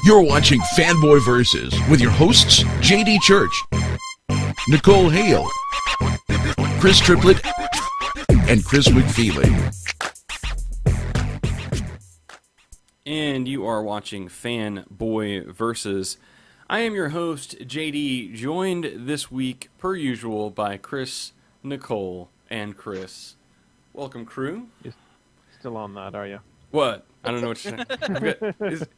You're watching Fanboy Versus with your hosts, JD Church, Nicole Hale, Chris Triplett, and Chris McFeely. And you are watching Fanboy Versus. I am your host, JD, joined this week, per usual, by Chris, Nicole, and Chris. Welcome, crew. You're still on that, are you? What? I don't know what you're saying.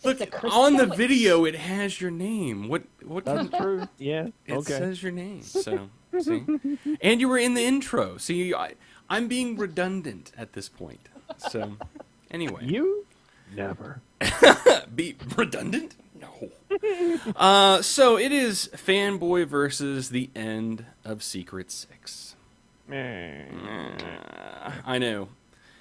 Look, on the video, it has your name. What? That's true. Yeah. It says your name. So, see? And you were in the intro. See, I'm being redundant at this point. So, anyway. You? Never. Be redundant? No. So, it is Fanboy versus the end of Secret 6. I know.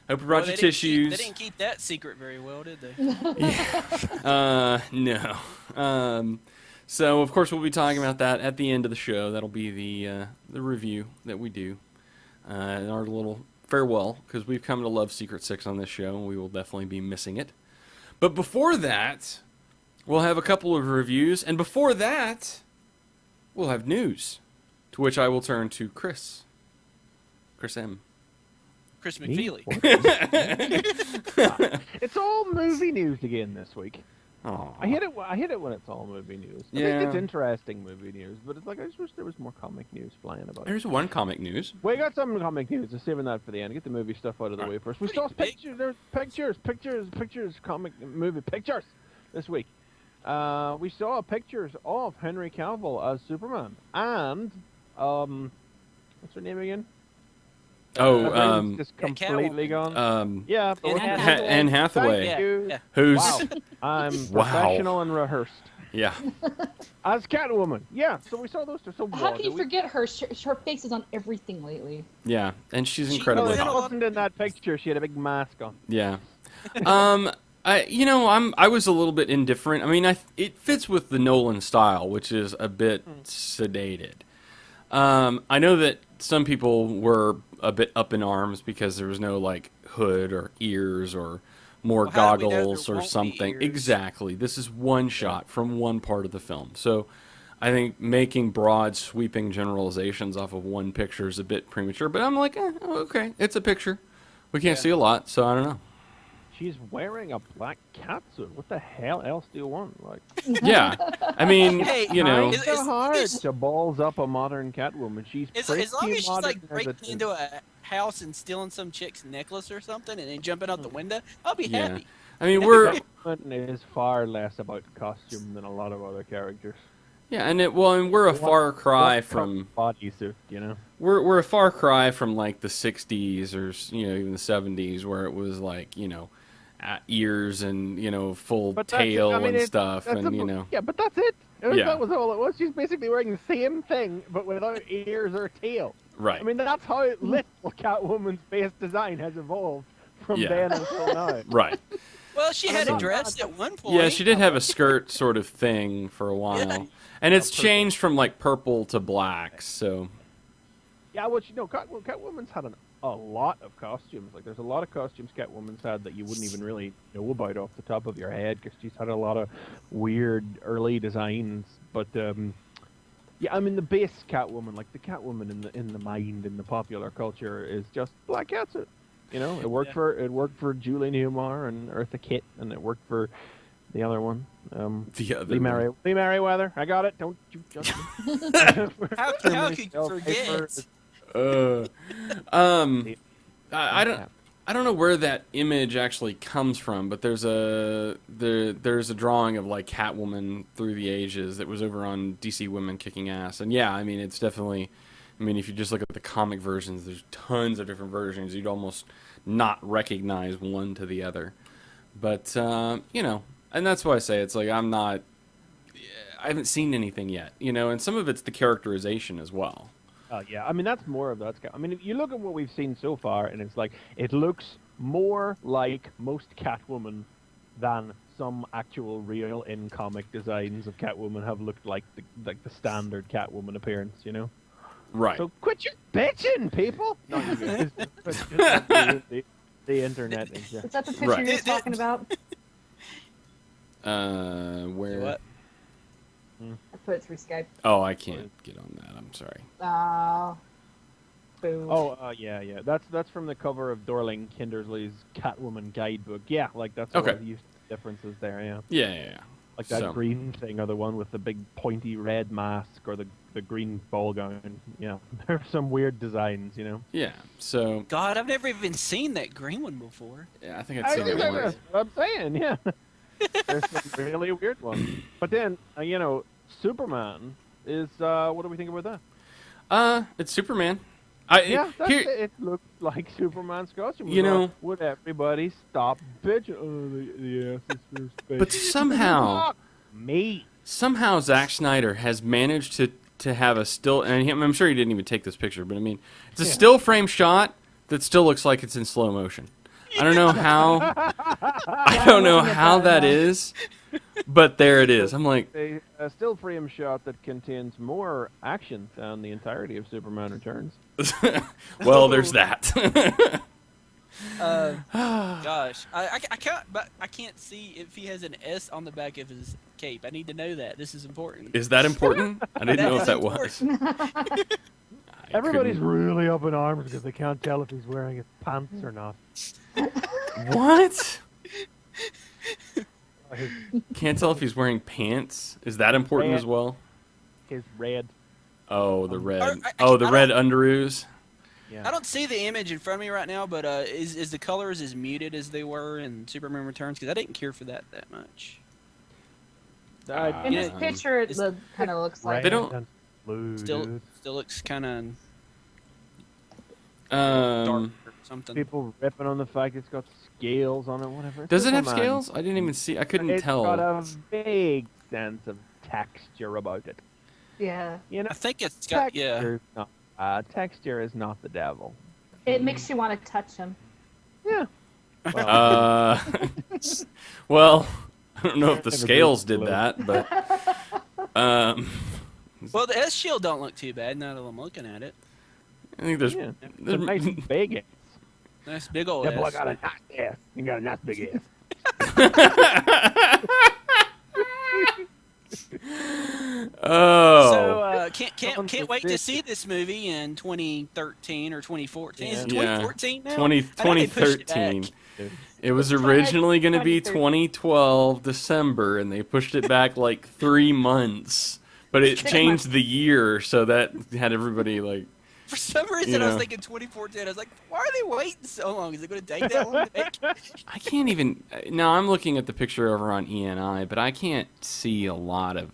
Hope you brought your tissues. They didn't keep that secret very well, did they? Yeah. No. So, of course, we'll be talking about that at the end of the show. That'll be the review that we do. Our little farewell, because we've come to love Secret 6 on this show, and we will definitely be missing it. But before that, we'll have a couple of reviews, and before that, we'll have news, to which I will turn to Chris. Chris M. Chris McFeely. It's all movie news again this week. Aww. I hate it when it's all movie news. I think it's interesting movie news, but it's like I just wish there was more comic news flying about. There's one comic news. We got some comic news. Just saving that for the end. Get the movie stuff out of the way first. We saw pictures. There's pictures, comic movie pictures this week. We saw pictures of Henry Cavill as Superman and what's her name again? Oh, just completely gone. Yeah, Anne Hathaway. Yeah. Who's? Wow. I'm professional and rehearsed. Yeah. As Catwoman. Yeah, so we saw those two. So how can you forget her? Her face is on everything lately. Yeah, and she's incredibly hot. hot. Wasn't in that picture. She had a big mask on. Yeah. I was a little bit indifferent. I mean, it fits with the Nolan style, which is a bit sedated. I know that some people were a bit up in arms because there was no like hood or ears or more goggles or something. Exactly. This is one shot from one part of the film. So I think making broad sweeping generalizations off of one picture is a bit premature, but I'm like, okay, it's a picture. We can't see a lot, so I don't know. She's wearing a black catsuit. What the hell else do you want? Like, yeah, I mean, it's so hard to balls up a modern Catwoman. She's as long as she's like breaking into a house and stealing some chick's necklace or something, and then jumping out the window, I'll be happy. I mean, Catwoman is far less about costume than a lot of other characters. Yeah, and we're a far cry from bodysuit, you know. We're a far cry from like the '60s or even the '70s, where it was like ears and full tail and stuff, and Yeah, but that's it. That was all it was. She's basically wearing the same thing, but without ears or tail. Right. I mean, that's how little Catwoman's face design has evolved from then until now. Right. Well, she had a dress at one point. Yeah, she did have a skirt sort of thing for a while, and it's changed from like purple to black. So. Yeah, well, Catwoman's had a lot of costumes. Like, there's a lot of costumes Catwoman's had that you wouldn't even really know about off the top of your head, because she's had a lot of weird early designs. But yeah, I mean, the base Catwoman, like the Catwoman in the mind in the popular culture, is just black catsuit. It worked for Julie Newmar and Eartha Kitt, and it worked for the other one. Lee Merriweather. I got it. Don't you judge me. How could you forget? I don't know where that image actually comes from, but there's a drawing of like Catwoman through the ages that was over on DC Women Kicking Ass, and yeah, I mean it's definitely. I mean, if you just look at the comic versions, there's tons of different versions. You'd almost not recognize one to the other, but and that's why I say it's like I haven't seen anything yet, and some of it's the characterization as well. Yeah, I mean, that's more of that. I mean, if you look at what we've seen so far, and it's like, it looks more like most Catwoman than some actual real in-comic designs of Catwoman have looked like the standard Catwoman appearance, Right. So quit your bitching, people! No, the internet is... Is that the picture you're talking about? Where? What? I put it through Skype. Oh, I can't get on that. I'm sorry. Boo. Oh, yeah. That's from the cover of Dorling Kindersley's Catwoman guidebook. Yeah, like that's Okay. all the differences there. Yeah, Yeah. like that So- green thing, or the one with the big pointy red mask, or the green ball gown. Yeah, there's some weird designs, you know. Yeah. So God, I've never even seen that green one before. yeah, I think I'd seen it That's once. what I'm saying. Yeah, there's some really weird ones. But then, Superman is. What do we think about that? It's Superman. Yeah, Here, it looks like Superman's costume. You know- would everybody stop bitching? Oh, the ass is for space. but somehow, Fuck me. Zack Snyder has managed to have a still, and I'm sure he didn't even take this picture, but I mean, it's a still frame shot that still looks like it's in slow motion. I don't know how. I don't know how that is, but there it is. I'm like, A still frame shot that contains more action than the entirety of Superman Returns. well, there's that. Gosh, I can't, but I can't see if he has an S on the back of his cape. I need to know that. This is important. Is that important? I didn't know if that was. I Everybody's couldn't- really up in arms because they can't tell if he's wearing his pants or not. What? His, Can't tell if he's wearing pants. Is that important as well? his red. Oh, the red. I The red underoos. Yeah. I don't see the image in front of me right now, but is the colors as muted as they were in Superman Returns? Because I didn't care for that much. In this Um, picture, it kind of looks like. They don't- and blue, Still dude. looks kind of dark Um, or something. People ripping on the fact it's got scales on it, whatever. does it have Superman. scales? I didn't even see. I couldn't It's tell. got a vague sense of texture about it. Yeah. You know, I think it's got texture is not the devil. It makes you want to touch him. Yeah. Well, I don't know if the Never scales been did below. that, but Well, the S shield don't look too bad now that I'm looking at it. I think there's. Yeah. It's a nice big ass. Nice big old Yeah, boy, I S. got a nice ass. You got a nice big ass. Oh. So can't Someone's wait to ridiculous. see this movie in 2013 or 2014. Is it Yeah. 2014 now? 2013. Dude. It was It's originally going to be 2013. 2012 December, and they pushed it back like 3 months. But it changed the year, so that had everybody like. For some reason, You I was know. thinking 2014. I was like, why are they waiting so long? Is it going to take that long to make? I can't even. Now I'm looking at the picture over on ENI, but I can't see a lot of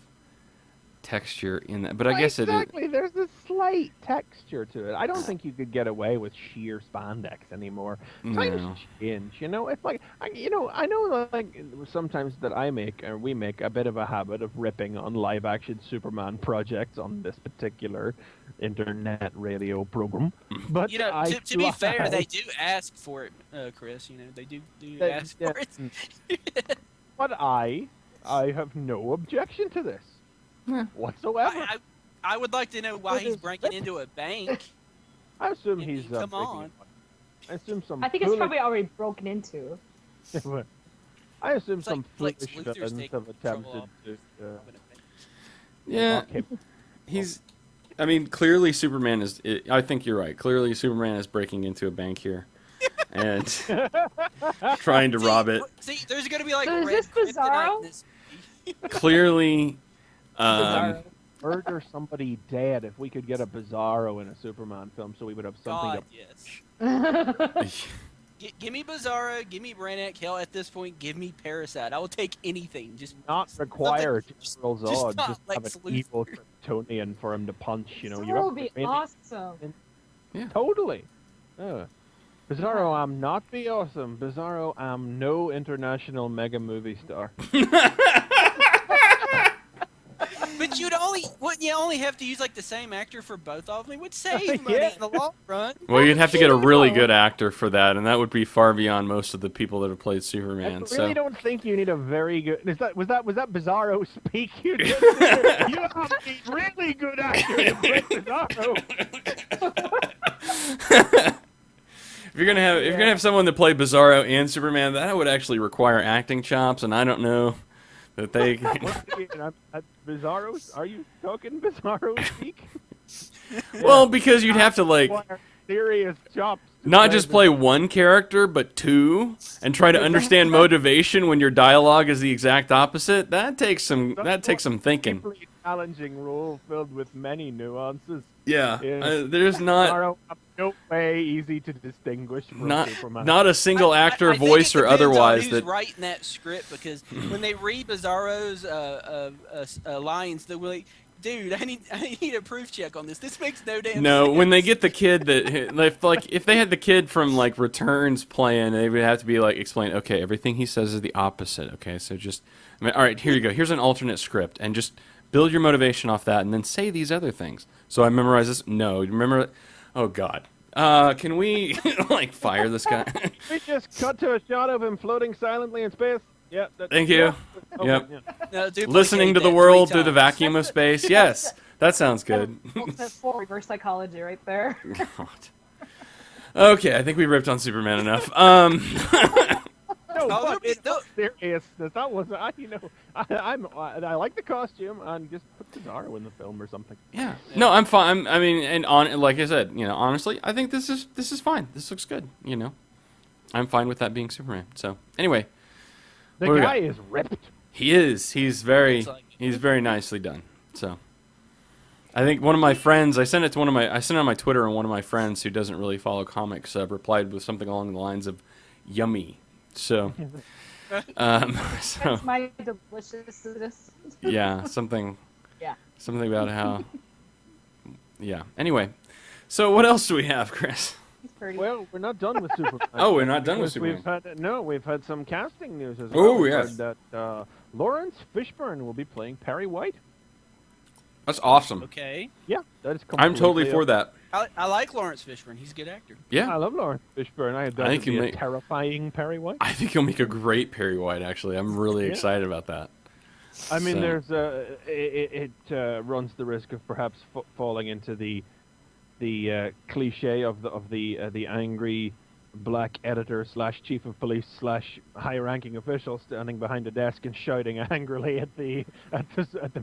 texture in that. But I guess it is. Exactly. There's a slight texture to it. I don't think you could get away with sheer spandex anymore. Tiny No. inch, you know. It's like I know like sometimes that we make a bit of a habit of ripping on live action Superman projects on this particular internet radio program. But You know, I to be fair, fly- they do ask for it, Chris. You know, they do They- ask yeah. for it. But I have no objection to this whatsoever. I would like to know why Well, he's there's- breaking into a bank. I assume I he's mean, come breaking on. one. I assume some. I think it's foolish- probably already broken into. I assume It's some like foolish Luthor's villains taking have attempted control to. Yeah, lock him. he's. I mean, clearly Superman is. I think you're right. Clearly Superman is breaking into a bank here, and trying to rob it. See, there's going to be like So is red this kryptonite Bizarro? in this movie. Clearly, Bizarro. Murder somebody dead if we could get a Bizarro in a Superman film, so we would have something God, to. yes. Give me Bizarro, give me Brainiac. Hell, at this point, give me Parasite. I will take anything. Just Not require just- General just Zod, not just have Lex an Luthor. evil Kryptonian for him to punch. You know, you That have would be to- awesome. Totally. Bizarro, I'm not be awesome. Bizarro, I'm no international mega movie star. But wouldn't you only have to use like the same actor for both of them? It would save money Yeah. in the long run. well, you'd have to get a really good actor for that, and that would be far beyond most of the people that have played Superman. I So really don't think you need a very good. Was that Bizarro speak? You just did? You have a really good actor to play Bizarro. if you're gonna have someone that play Bizarro and Superman, that would actually require acting chops, and I don't know that they. Bizarro? Are you talking Bizarro speak? Well, because you'd have to like serious chops. not just play one character, but two, and try to understand motivation when your dialogue is the exact opposite. That takes some thinking. Deeply challenging role filled with many nuances. Yeah, Yeah. there's not Bizarro, no way easy to distinguch from Superman. not a single actor, I think voice, it or depends otherwise on who's that. writing that script, because when they read Bizarro's lines, they're like, "Dude, I need a proof check on this. This makes no damn sense." No, when they get the kid that like if they had the kid from like Returns playing, they would have to be like explain. Okay, everything he says is the opposite. Okay, so just all right. Here you go. Here's an alternate script, and just build your motivation off that, and then say these other things. So I memorize this. No, you remember? Oh God. Can we like fire this guy? We just cut to a shot of him floating silently in space. Yeah. Thank you. Okay, Yep. yeah. No, duplicate Listening to the that world 3 through the times. vacuum of space. Yes, that sounds good. That's full reverse psychology right there. God. Okay, I think we ripped on Superman enough. No, Oh, but it's no. seriousness. That was, I like the costume, and just put Bizarro in the film or something. Yeah. No, I'm fine. I mean, and like I said, honestly, I think this is fine. This looks good. I'm fine with that being Superman. So anyway, The What do we guy got? is ripped. he is. He's very Looks like very nicely done. So I think one of my friends, I sent it on my Twitter, and one of my friends who doesn't really follow comics replied with something along the lines of "yummy." So, so That's my deliciousness. yeah, something Yeah. about how. Yeah. Anyway, so what else do we have, Chris? He's pretty. Well, we're not done with Superman. Oh, we're not done with Because Superman. we've had some casting news as well. Oh, We've yes. heard that Lawrence Fishburne will be playing Perry White. That's awesome. Okay, Yeah, that is I'm totally completely for that. I like Lawrence Fishburne. He's a good actor. Yeah. I love Lawrence Fishburne. I I think he'd be he'll a make- terrifying Perry White. I think he'll make a great Perry White. Actually, I'm really Yeah. excited about that. I mean, So- there's it runs the risk of perhaps falling into the cliche of the angry black editor / chief of police / high-ranking official standing behind a desk and shouting angrily at the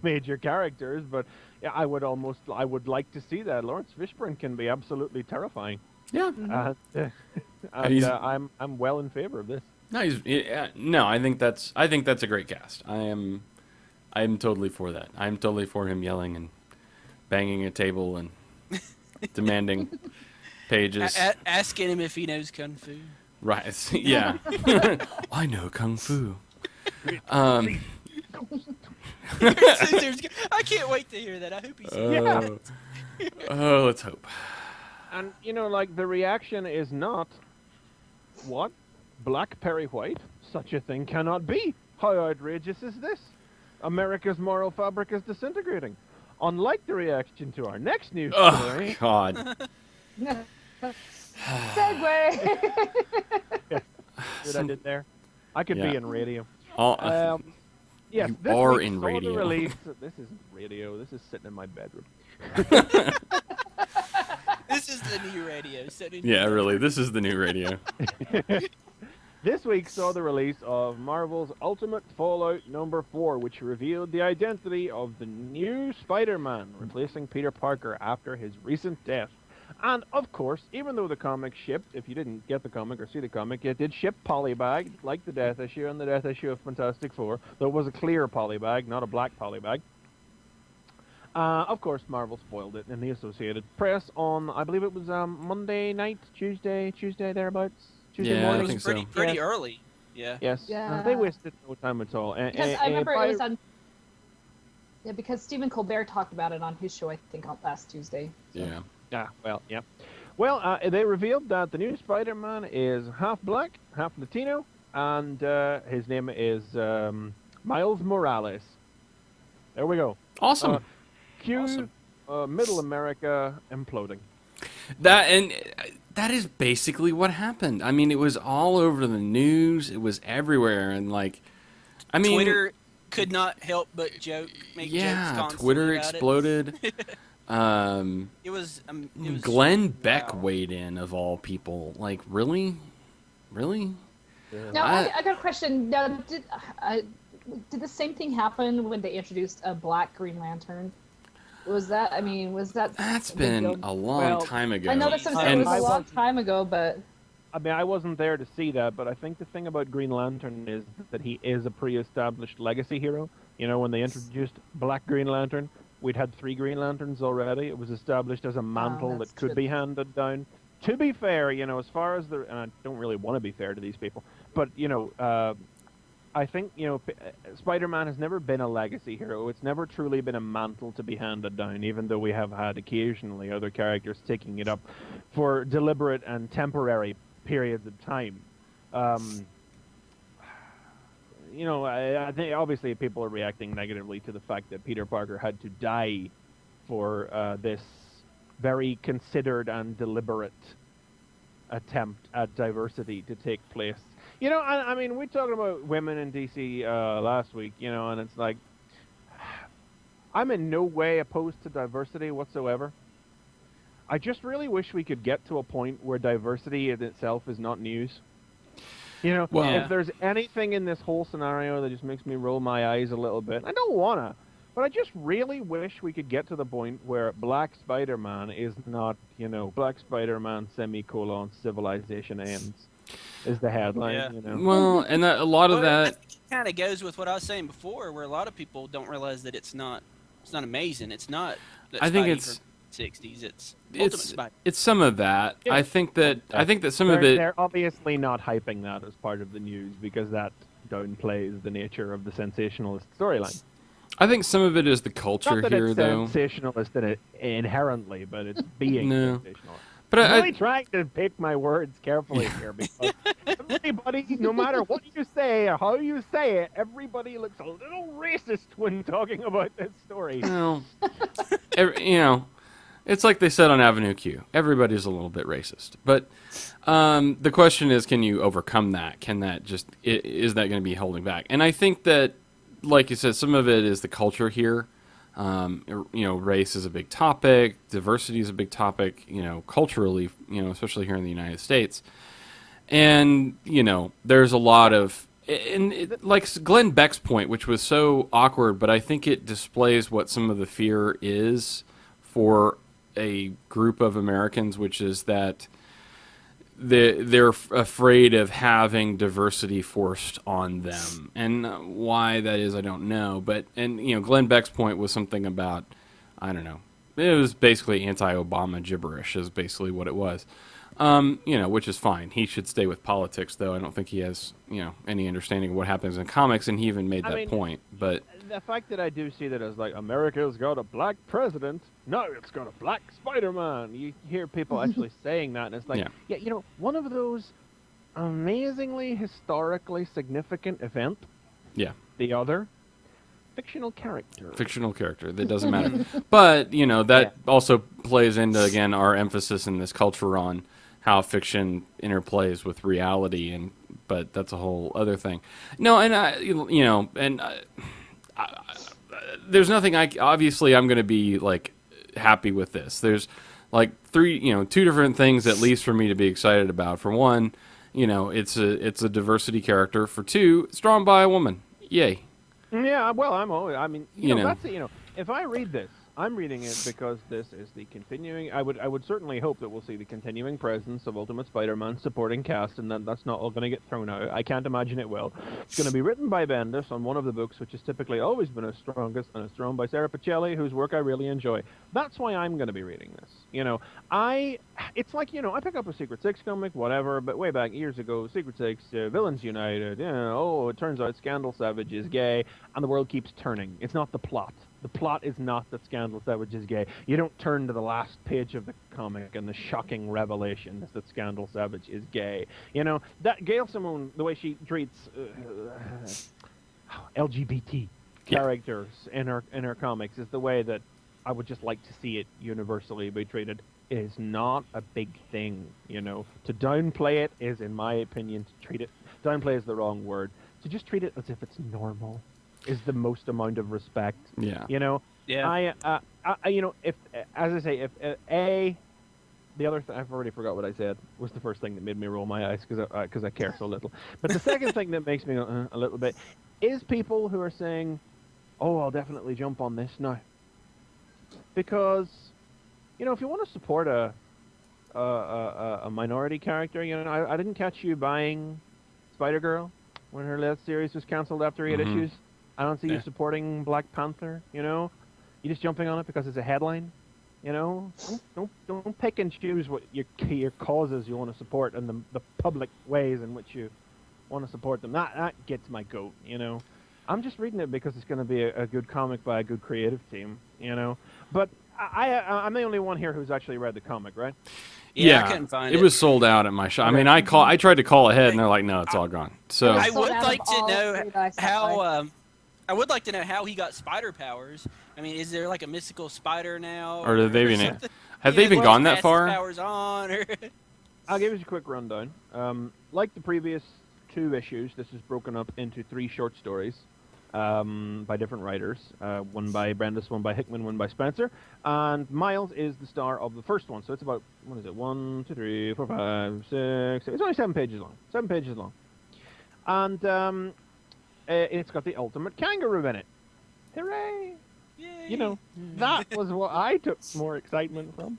major characters. But yeah, I would like to see that. Lawrence Fishburne can be absolutely terrifying. Yeah. And He's- I'm well in favor of this. No, I think that's a great cast. I'm totally for that. I'm totally for him yelling and banging a table and demanding pages. Asking him if he knows kung fu. Right. Yeah. I know kung fu. I can't wait to hear that. I hope he's. Oh, let's hope. And like the reaction is not, what? Black Perry White? Such a thing cannot be. How outrageous is this? America's moral fabric is disintegrating. Unlike the reaction to our next news Oh story, God. Segue. what I did there, I could Yeah. be in radio. All, Yes, You this are week in saw the radio. release. This isn't radio. This is sitting in my bedroom. This is the new radio. yeah, really. This is the new radio. This week saw the release of Marvel's Ultimate Fallout #4, which revealed the identity of the new Spider-Man, replacing Peter Parker after his recent death. And, of course, even though the comic shipped, if you didn't get the comic or see the comic, it did ship polybag, like the Death Issue and the Death Issue of Fantastic Four, though it was a clear polybag, not a black polybag. Of course, Marvel spoiled it in the Associated Press on, I believe it was Monday night, Tuesday thereabouts, Tuesday Yeah, I morning. think so. Pretty Yeah. early. Yeah. Yes, Yeah. they wasted no time at all. Because I remember it was on. Yeah, because Stephen Colbert talked about it on his show, I think, on last Tuesday. Yeah. Yeah. Well, they revealed that the new Spider-Man is half black, half Latino, and his name is Miles Morales. There we go. Awesome. Cue Awesome. Middle America imploding. That is basically what happened. I mean, it was all over the news. It was everywhere, and Twitter could not help but make jokes constantly Twitter about exploded. It was Glenn Beck wow. weighed in, of all people. Like, really? Now, I got a question. Now, did the same thing happen when they introduced a black Green Lantern? Was that? I mean, was that? That's a big been deal? a long Well, time ago. I know that it And was a I long wasn't- time ago, but I mean, I wasn't there to see that, but I think the thing about Green Lantern is that he is a pre-established legacy hero. You know, when they introduced Black Green Lantern, we'd had 3 Green Lanterns already. It was established as a mantle that's that could true. be handed down. To be fair, you know, as far as and I don't really want to be fair to these people, but, you know, I think, you know, Spider-Man has never been a legacy hero. It's never truly been a mantle to be handed down, even though we have had occasionally other characters taking it up for deliberate and temporary periods of time. You know, I think obviously people are reacting negatively to the fact that Peter Parker had to die for this very considered and deliberate attempt at diversity to take place. You know, I mean, we talking about women in DC last week, you know, and it's like, I'm in no way opposed to diversity whatsoever. I just really wish we could get to a point where diversity in itself is not news. You know, Well- if there's anything in this whole scenario that just makes me roll my eyes a little bit, I don't wanna, but I just really wish we could get to the point where Black Spider-Man is not, you know, Black Spider-Man semicolon civilization ends is the headline, Yeah. you know. well, and a lot of Well, that. kind of goes with what I was saying before, where a lot of people don't realize that it's not amazing. It's not. I think Spidey it's- from 60s. It's Ultimate It's Spider. it's some of that. Yeah. I think that some of They're, it. they're obviously not hyping that as part of the news because that downplays the nature of the sensationalist storyline. I think some of it is the culture Not that here, it's though. sensationalist in it inherently, but it's being No. sensationalist. But I'm I, really trying to pick my words carefully here because everybody, no matter what you say or how you say it, everybody looks a little racist when talking about this story. well, you know, it's like they said on Avenue Q. Everybody's a little bit racist, but the question is, can you overcome that? Can that just is that going to be holding back? And I think that, like you said, some of it is the culture here. You know, race is a big topic. Diversity is a big topic. You know, culturally, you know, especially here in the United States. And you know, there's a lot of, like Glenn Beck's point, which was so awkward, but I think it displays what some of the fear is for a group of Americans, which is that they're afraid of having diversity forced on them, and why that is, I don't know. But you know, Glenn Beck's point was something about, I don't know. It was basically anti-Obama gibberish, is basically what it was. You know, which is fine. He should stay with politics, though. I don't think he has, you know, any understanding of what happens in comics, and he even made that point. But The fact that I do see that as like America's got a black president, no, it's got a black Spider-Man. You hear people actually saying that, and it's like, yeah, you know, one of those amazingly historically significant event. yeah, The other, fictional character. that doesn't matter. But you know, that also plays into, again, our emphasis in this culture on how fiction interplays with reality, but that's a whole other thing. No, and there's nothing obviously I'm going to be like happy with this. There's like two different things at least for me to be excited about. For one, you know, it's a diversity character. For two, it's drawn by a woman. Yay. Yeah, well, I mean, You know. that's, you know, if I read this, I'm reading it because this is the continuing. I would certainly hope that we'll see the continuing presence of Ultimate Spider-Man supporting cast, and that's not all going to get thrown out. I can't imagine it will. It's going to be written by Bendis on one of the books, which has typically always been his strongest, and it's drawn by Sarah Pichelli, whose work I really enjoy. That's why I'm going to be reading this. You know, it's like, you know, I pick up a Secret Six comic, whatever, but way back years ago, Secret Six, Villains United, you know, it turns out Scandal Savage is gay, and the world keeps turning. It's not the plot. The plot is not that Scandal Savage is gay. You don't turn to the last page of the comic and the shocking revelation is that Scandal Savage is gay. You know, that Gail Simone, the way she treats LGBT characters in her comics is the way that I would just like to see it universally be treated. It is not a big thing, you know. To downplay it is, in my opinion, to treat it... Downplay is the wrong word. To just treat it as if it's normal is the most amount of respect. Yeah. You know? Yeah. I you know, if, as I say, if, the other thing, I've already forgot what I said, was the first thing that made me roll my eyes because I care so little. But the second thing that makes me go, a little bit is people who are saying, "Oh, I'll definitely jump on this now," because if you want to support a minority character, I didn't catch you buying Spider-Girl when her last series was canceled after 8 issues. I don't see you supporting Black Panther. You're just jumping on it because it's a headline. Don't pick and choose what your causes you want to support and the public ways in which you want to support them. That gets my goat. I'm just reading it because it's going to be a good comic by a good creative team. But I'm the only one here who's actually read the comic, right? Yeah, I couldn't find it. It was sold out at my shop. I mean, I tried to call ahead, and they're like, "No, it's all gone." So I Sold would out like of to all know three that I stopped how. by. I would like to know how he got spider powers. I mean, is there like a mystical spider now, Or did they even something? have they even Well, gone that pass his far? Powers on, or... I'll give you a quick rundown. Like the previous 2 issues, this is broken up into 3 short stories by different writers. One by Bendis, one by Hickman, one by Spencer. And Miles is the star of the first one. So it's about, 1, 2, 3, 4, 5, 6, 7. It's only 7 pages long. 7 pages long. And it's got the ultimate kangaroo in it. Hooray! Yay. That was what I took more excitement from,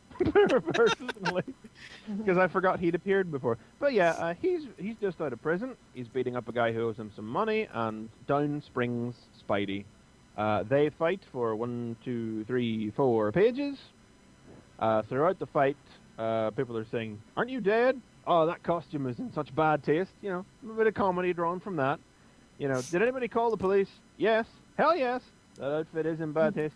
personally, because I forgot he'd appeared before. But yeah, he's just out of prison. He's beating up a guy who owes him some money, and down springs Spidey. They fight for 1, 2, 3, 4 pages. Throughout the fight, people are saying, "Aren't you dead? Oh, that costume is in such bad taste." A bit of comedy drawn from that. Did anybody call the police? Yes. Hell yes. That outfit is in bad taste,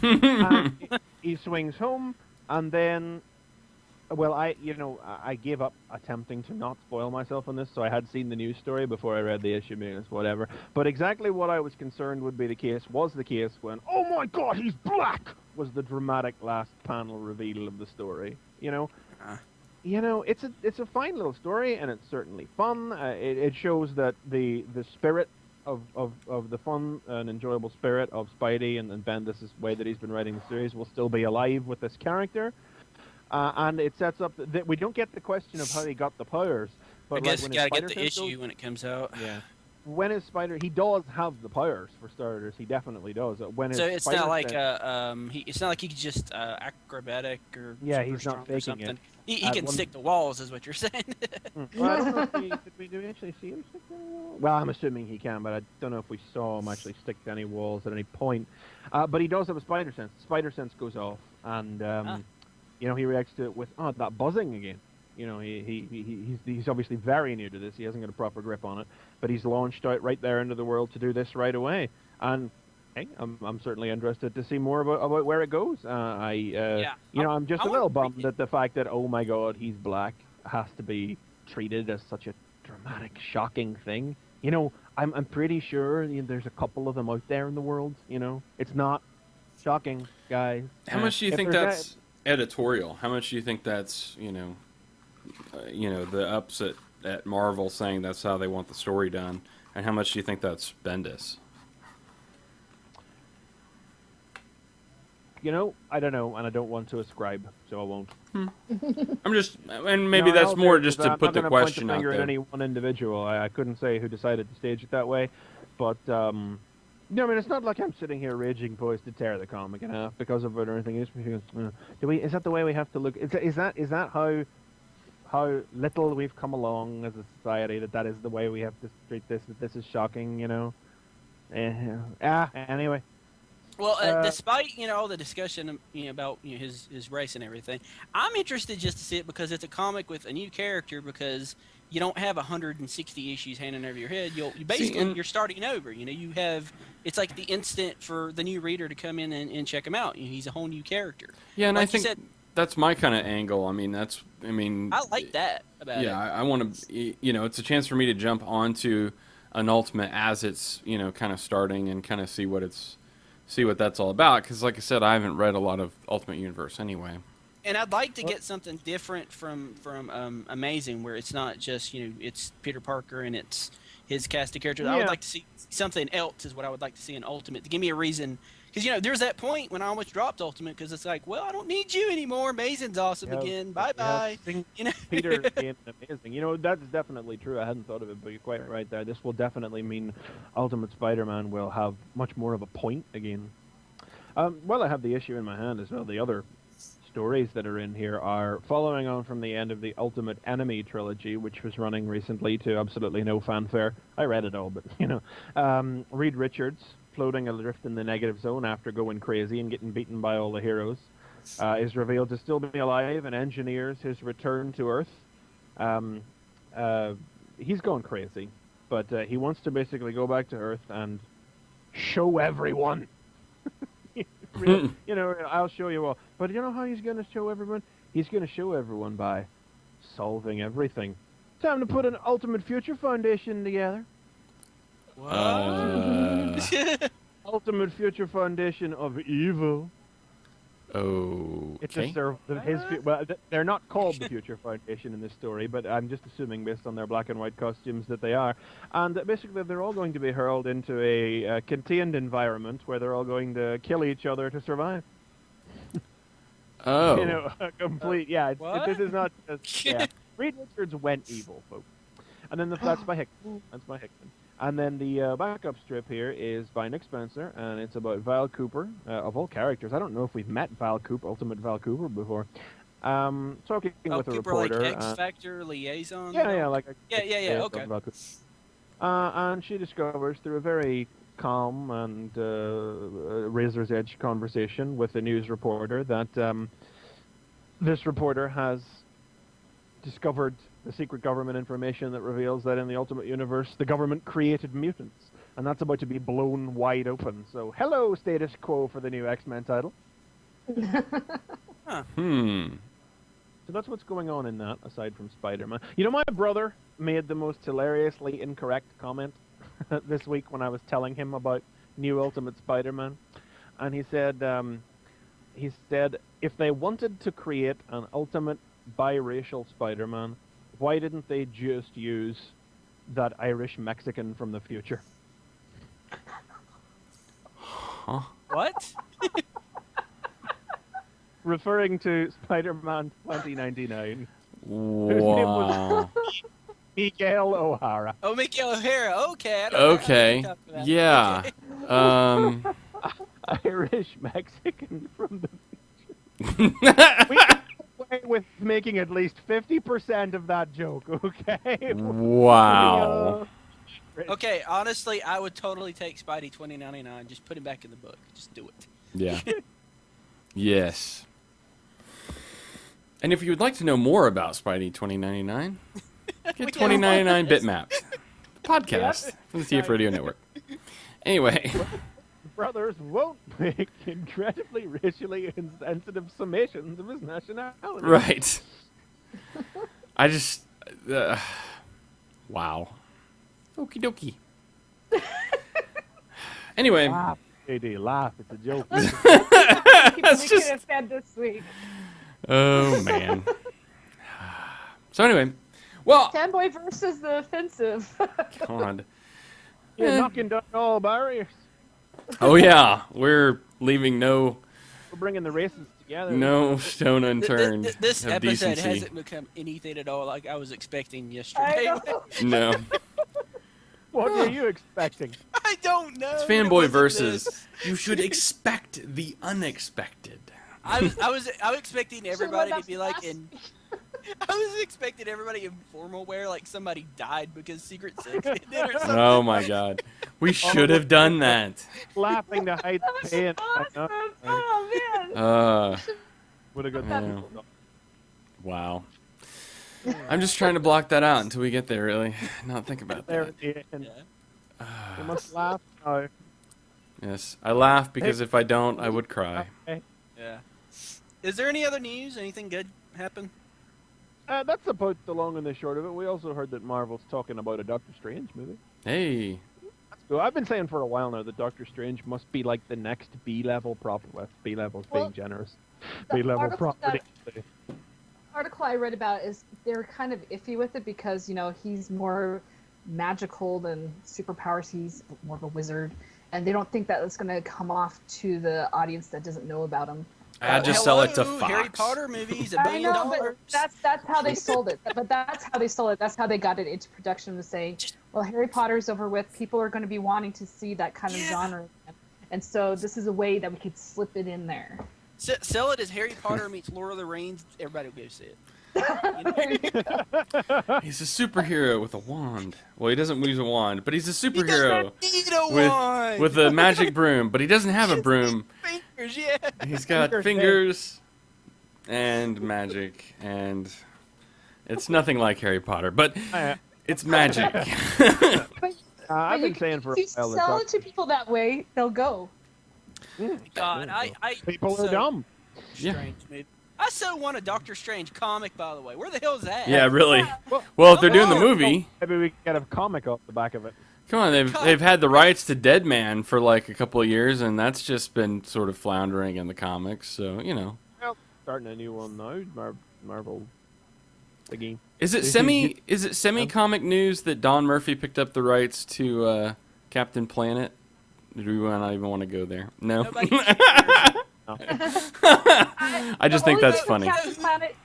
And he swings home, and then, I gave up attempting to not spoil myself on this, so I had seen the news story before I read the issue, being it's whatever. But exactly what I was concerned would be the case was the case when, "Oh my God, he's black!" was the dramatic last panel reveal of the story. It's a fine little story, and it's certainly fun. It shows that the spirit of the fun and enjoyable spirit of Spidey and Bendis' way that he's been writing the series will still be alive with this character. And it sets up that we don't get the question of how he got the powers. But I guess you gotta get the Spider-Sense issue when it comes out. Yeah. When his Spider, he does have the powers for starters. He definitely does. So it's not like it's not like he can just acrobatic or yeah, super he's strong not or faking something. it. He can stick to walls, is what you're saying. Well, I don't know if did we actually see him stick to any walls? Well, I'm assuming he can, but I don't know if we saw him actually stick to any walls at any point. But he does have a spider sense. Spider sense goes off, and he reacts to it with that buzzing again. He's obviously very new to this. He hasn't got a proper grip on it, but he's launched out right there into the world to do this right away. And hey, I'm certainly interested to see more about where it goes. I'm just a little bummed at the fact that, oh my God, he's black has to be treated as such a dramatic, shocking thing. I'm pretty sure there's a couple of them out there in the world. It's not shocking, guys. How much do you think that's editorial? How much do you think that's the ups at Marvel saying that's how they want the story done, and how much do you think that's Bendis? I don't know, and I don't want to ascribe, so I won't. I'm just, and maybe that's more just to put the question out there. I'm not going to point the finger there. at any one individual. I couldn't say who decided to stage it that way, but it's not like I'm sitting here raging poised to tear the comic in half because of it or anything. Is that the way we have to look? Is that how little we've come along as a society? That is the way we have to treat this. That this is shocking. Anyway. Well, despite all the discussion about his race and everything, I'm interested just to see it because it's a comic with a new character. Because you don't have 160 issues hanging over your head. You're starting over. It's like the instant for the new reader to come in and check him out. He's a whole new character. Yeah, and like I think that's my kind of angle. I like that about it. Yeah, I want to. It's a chance for me to jump onto an Ultimate as it's kind of starting and kind of see what that's all about, because like I said, I haven't read a lot of Ultimate Universe anyway. And I'd like to get something different from Amazing, where it's not just it's Peter Parker and it's his cast of characters. Yeah. I would like to see something else. Is what I would like to see in Ultimate, to give me a reason, Because there's that point when I almost dropped Ultimate because it's like, well, I don't need you anymore. Amazing's awesome again. Bye bye. Peter being amazing. That's definitely true. I hadn't thought of it, but you're quite right there. This will definitely mean Ultimate Spider-Man will have much more of a point again. Well, I have the issue in my hand as well. The other stories that are in here are following on from the end of the Ultimate Enemy trilogy, which was running recently to absolutely no fanfare. I read it all, but Reed Richards, floating adrift in the negative zone after going crazy and getting beaten by all the heroes, is revealed to still be alive and engineers his return to Earth. He's going crazy, but he wants to basically go back to Earth and show everyone. I'll show you all. But you know how he's going to show everyone? He's going to show everyone by solving everything. Time to put an Ultimate Future Foundation together. Ultimate Future Foundation of Evil. Oh. It's just they're not called the Future Foundation in this story, but I'm just assuming based on their black and white costumes that they are. And basically they're all going to be hurled into a contained environment where they're all going to kill each other to survive. Oh. A complete, this is not just, Reed Richards went evil, folks. And then that's by Hickman. That's by Hickman. And then the backup strip here is by Nick Spencer, and it's about Val Cooper, of all characters. I don't know if we've met Val Cooper, Ultimate Val Cooper, before. Talking with a reporter. Like X Factor liaison? Okay. And she discovers through a very calm and razor's edge conversation with a news reporter that this reporter has discovered the secret government information that reveals that in the Ultimate Universe, the government created mutants. And that's about to be blown wide open. So, hello, status quo for the new X-Men title. Huh. So that's what's going on in that, aside from Spider-Man. My brother made the most hilariously incorrect comment this week when I was telling him about new Ultimate Spider-Man. And he said, if they wanted to create an Ultimate biracial Spider-Man, why didn't they just use that Irish Mexican from the future? Huh? What? Referring to Spider-Man 2099. Wow. Whose name was Miguel O'Hara. Oh, Miguel O'Hara. Okay. Okay. Yeah. Irish Mexican from the future. We got away with making at least 50% of that joke, okay? Wow. Okay, honestly, I would totally take Spidey 2099. Just put him back in the book. Just do it. Yeah. Yes. And if you would like to know more about Spidey 2099, get 2099 Bitmap, the podcast from the TF Radio Network. Anyway. Brothers won't make incredibly racially insensitive summations of his nationality. Right. I just... wow. Okie dokie. Anyway. Laugh, JD, laugh. It's a joke. We could have said this week. Oh, man. So anyway, well... Fanboy Versus the offensive. God. You're knocking down all barriers. Oh, yeah. We're leaving We're bringing the races together. no stone unturned. This of episode decency. hasn't become anything at all like I was expecting yesterday. No. What were you expecting? I don't know. It's Fanboy Versus. You should expect the unexpected. I was expecting everybody to be like in. I was expecting everybody in formal wear, like somebody died because Secret Santa did or something. Oh my God. We should have done that. Laughing to hide That was pain. awesome. Oh, man. Would have got Yeah. that. Wow. I'm just trying to block that out until we get there, really. Not think about There that. at the end. Yeah. You must laugh. No. Yes, I laugh because if I don't, I would cry. Okay. Yeah. Is there any other news? Anything good happen? That's about the long and the short of it. We also heard that Marvel's talking about a Doctor Strange movie. Hey. So I've been saying for a while now that Doctor Strange must be like the next B-level property. Well, B-level's being generous. the B-level article property. Article I read about is they're kind of iffy with it because, he's more magical than superpowers. He's more of a wizard. and they don't think that it's going to come off to the audience that doesn't know about them. Just sell it to Fox. Harry Potter movies, $1 I billion. know, but that's how they sold it. But that's how they sold it. That's how they got it into production, was saying, well, Harry Potter's over with. People are going to be wanting to see that kind of genre again. And so this is a way that we could slip it in there. Sell it as Harry Potter meets Lord of the Rings. Everybody will go see it. He's a superhero with a wand. Well, he doesn't use a wand, but he's a superhero He doesn't need a wand. with a magic broom. But he doesn't have a broom. Fingers, yeah. He's got fingers and magic, and it's nothing like Harry Potter, but it's magic. I've been saying for a if you while sell that it to people that way, they'll go. God, people are dumb. Strange movie. I so want a Doctor Strange comic, by the way. Where the hell is that? Yeah, really. Well, if they're doing the movie, Maybe we can get a comic off the back of it. come on, they've had the rights to Dead Man for like a couple of years, and that's just been sort of floundering in the comics. So Well, starting a new one now, Marvel thingy. Is it semi comic news that Don Murphy picked up the rights to Captain Planet? Do we not even want to go there? No. I just think that's funny. Captain Planet,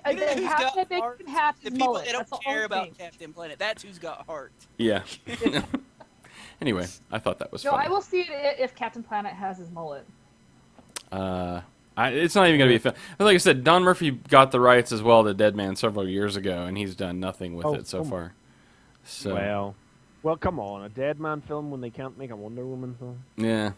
You know who's got heart? The people mullet. that That's the don't care only about thing. Captain Planet. That's who's got heart. Yeah. Anyway, I thought that was No, funny. I will see it if Captain Planet has his mullet. It's not even going to be a film. But like I said, Don Murphy got the rights as well to Dead Man several years ago, and he's done nothing with it so far. So Well, come on, a Dead Man film when they can't make a Wonder Woman film? yeah,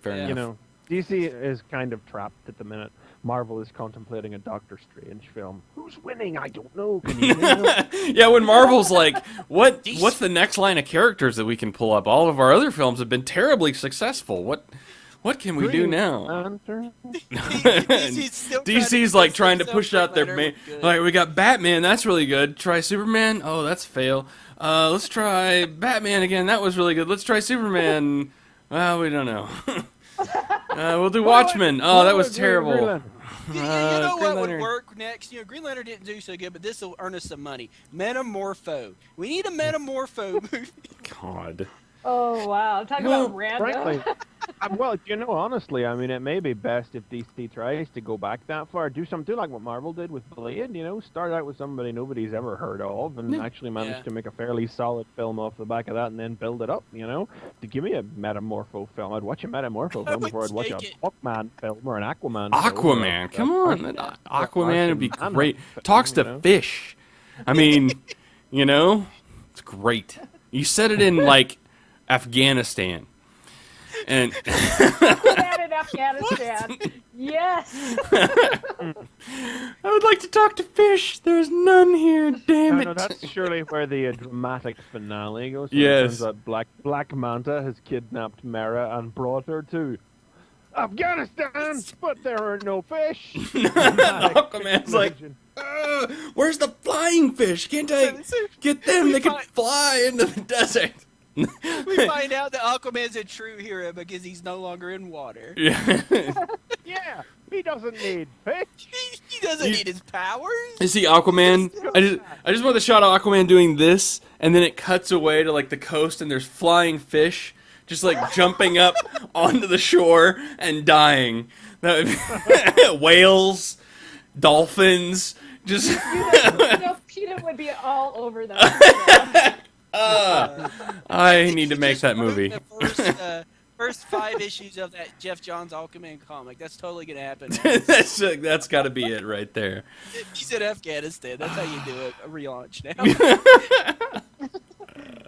fair enough. You know, DC is kind of trapped at the minute. Marvel is contemplating a Doctor Strange film. Who's winning? I don't know. Can you know? Yeah, when Marvel's like, what's the next line of characters that we can pull up? All of our other films have been terribly successful. What can we do now? Lantern? DC's like trying to push out their main. Like, we got Batman, that's really good. Try Superman, oh, that's fail. Let's try Batman again, that was really good. Let's try Superman. Well, we don't know. We'll do Watchmen. Oh, that was terrible. You know Green what would Lantern. work next? You know, Green Lantern didn't do so good, but this will earn us some money. Metamorpho. We need a Metamorpho movie. God. Oh wow! I'm talking about random. Frankly, well, you know, honestly, I mean, it may be best if DC tries to go back that far. Do like what Marvel did with Blade. You know, start out with somebody nobody's ever heard of, and actually manage to make a fairly solid film off the back of that, and then build it up. You know, to give me a Metamorpho film, I'd watch a Metamorpho film before I'd watch a Aquaman film or an Aquaman. Aquaman, film. come on, Aquaman would be great. Talks to fish. I mean, you know, it's great. You set it in like Afghanistan. And Aquaman in Afghanistan. Yes. I would like to talk to fish. There's none here. Damn it. No, that's surely where the dramatic finale goes. Yes. That Black Manta has kidnapped Mera and brought her to Afghanistan, but there are no fish. Aquaman's like, where's the flying fish? Can't I get them? They can fly into the desert. We find out that Aquaman's a true hero because he's no longer in water. Yeah. Yeah, he doesn't need fish. He doesn't need his powers. You see Aquaman? I just want the shot of Aquaman doing this, and then it cuts away to like the coast, and there's flying fish just like jumping up onto the shore and dying. Whales, dolphins, just. PETA would be all over that. I need to make that movie. The first 5 issues of that Jeff Johns Aquaman comic. That's totally gonna happen. That's got to be it right there. He's in Afghanistan. That's how you do it. A relaunch now.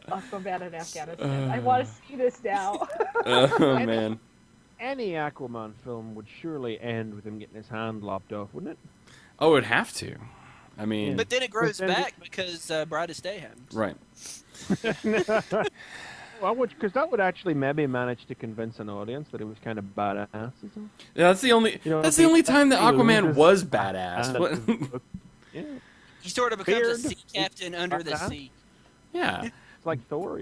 Aquaman in Afghanistan. I want to see this now. Oh man. Any Aquaman film would surely end with him getting his hand lopped off, wouldn't it? Oh, it'd have to. I mean, But then it grows back because Brightest Day happens. right. Well, because that would actually maybe manage to convince an audience that it was kind of badass. Isn't it? Yeah, that's the only time that Aquaman was badass. Yeah, He sort of becomes a Beard. sea captain under the sea. Yeah. it's like Thor.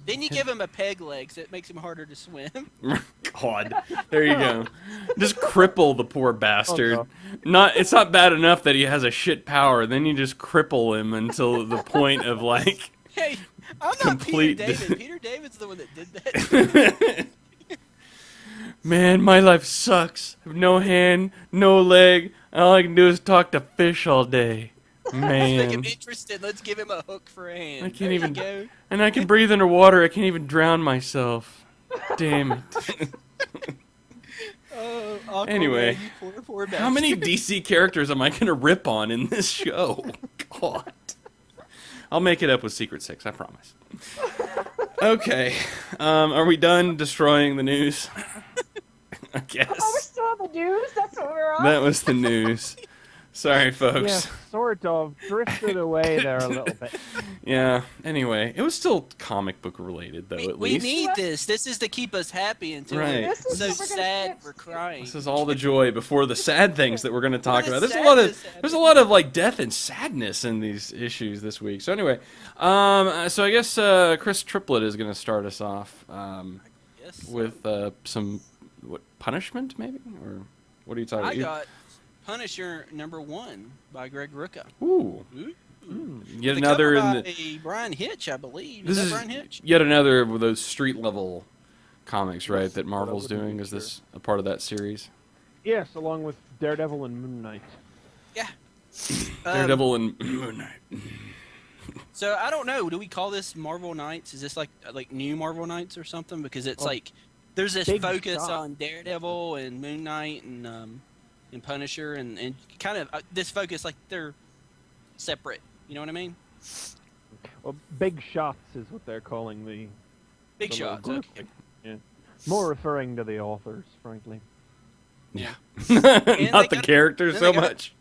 Then you give him a peg leg, so it makes him harder to swim. God. There you go. Just cripple the poor bastard. Oh, no. It's not bad enough that he has a shit power. Then you just cripple him until the point of like Hey, I'm not complete. Peter David. Peter David's the one that did that. Man, my life sucks. I have no hand, no leg. All I can do is talk to fish all day. Let's make him Man. interested. Let's give him a hook for a hand. I can't There even- you go. And I can breathe underwater. I can't even drown myself. Damn it. Oh, Aquaman, Anyway, you poor how many bastard. DC characters am I going to rip on in this show? God. I'll make it up with Secret Six, I promise. Okay. Are we done destroying the news? I Oh, we're guess. still on the news. That's what we're on. That was the news. Sorry, Yeah, folks. sort of drifted away there a little bit. Yeah. Anyway, it was still comic book related, though, at We least. need this. This is to keep us happy until Right. we're This is so what we're gonna sad get. we're crying. This is all the joy before the sad things that we're going to talk the about. There's sadness a lot of like death and sadness in these issues this week. So anyway, so I guess Chris Triplett is going to start us off Yes. with some punishment maybe, or what are you talking I about? got Punisher #1 by Greg Rucka. Ooh, Ooh. yet The another cover in by the. Brian Hitch, I believe. This Is is that Brian Hitch? yet another of those street level comics, right? That Marvel's wouldn't be doing. Is sure. this a part of that series? Yes, along with Daredevil and Moon Knight. Yeah. Daredevil and Moon Knight. So I don't know. Do we call this Marvel Knights? Is this like new Marvel Knights or something? Because it's Oh, like there's this big focus shot. on Daredevil and Moon Knight and Punisher and kind of this focus like they're separate. You know what I mean? Well, Big Shots is what they're calling the Big the little shots. group. Okay. Yeah. More referring to the authors, frankly. Yeah. they Not the got- characters then so they got- much.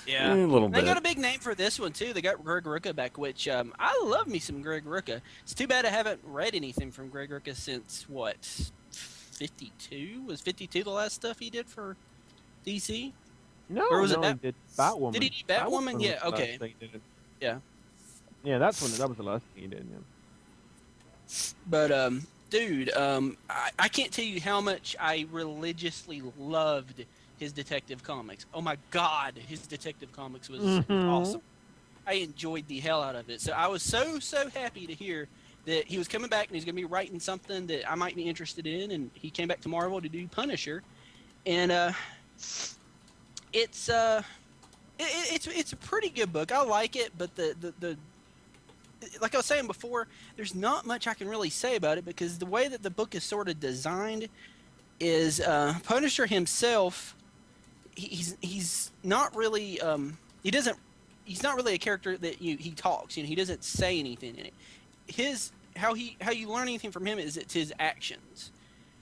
Yeah. A little They bit. got a big name for this one too. They got Greg Rucka back, which I love me some Greg Rucka. It's too bad I haven't read anything from Greg Rucka since what 52? Was 52 the last stuff he did for DC? No, Or was it no, Bat- he did Batwoman. Did he do Batwoman? was Yeah, the last okay. thing he did. Yeah. Yeah, that was the last thing he did. Yeah. But dude, I can't tell you how much I religiously loved his Detective Comics. Oh my God, his Detective Comics was awesome. I enjoyed the hell out of it. So I was so happy to hear that he was coming back and he's going to be writing something that I might be interested in. And he came back to Marvel to do Punisher, and it's a pretty good book. I like it, but the like I was saying before, there's not much I can really say about it because the way that the book is sort of designed is Punisher himself. He's not really he's not really a character that he talks. He doesn't say anything in it. How you learn anything from him is it's his actions,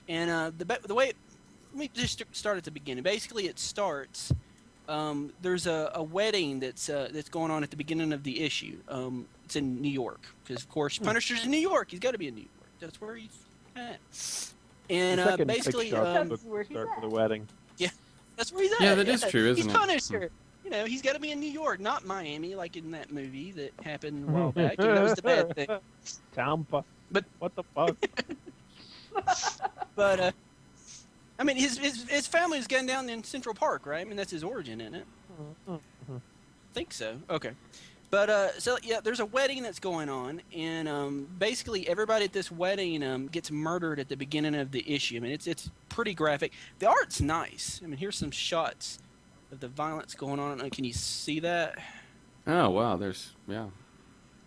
and the way let me just start at the beginning. Basically, it starts. There's a wedding that's going on at the beginning of the issue. It's in New York because, of course, Punisher's in New York. He's got to be in New York. That's where he's at. And The second basically, Big Shots That's book where he's start at. for the wedding. that's where he's at. Yeah, that is true, isn't he's it? Punisher. He's got to be in New York, not Miami, like in that movie that happened a while back. That was the bad thing. Tampa. But- what the fuck? But I mean, his family was gunned down in Central Park, right? I mean, that's his origin, isn't it? I think so. Okay. But so yeah, there's a wedding that's going on, and basically everybody at this wedding gets murdered at the beginning of the issue. I mean, it's pretty graphic. The art's nice. I mean, here's some shots of the violence going on. Can you see that? Oh wow,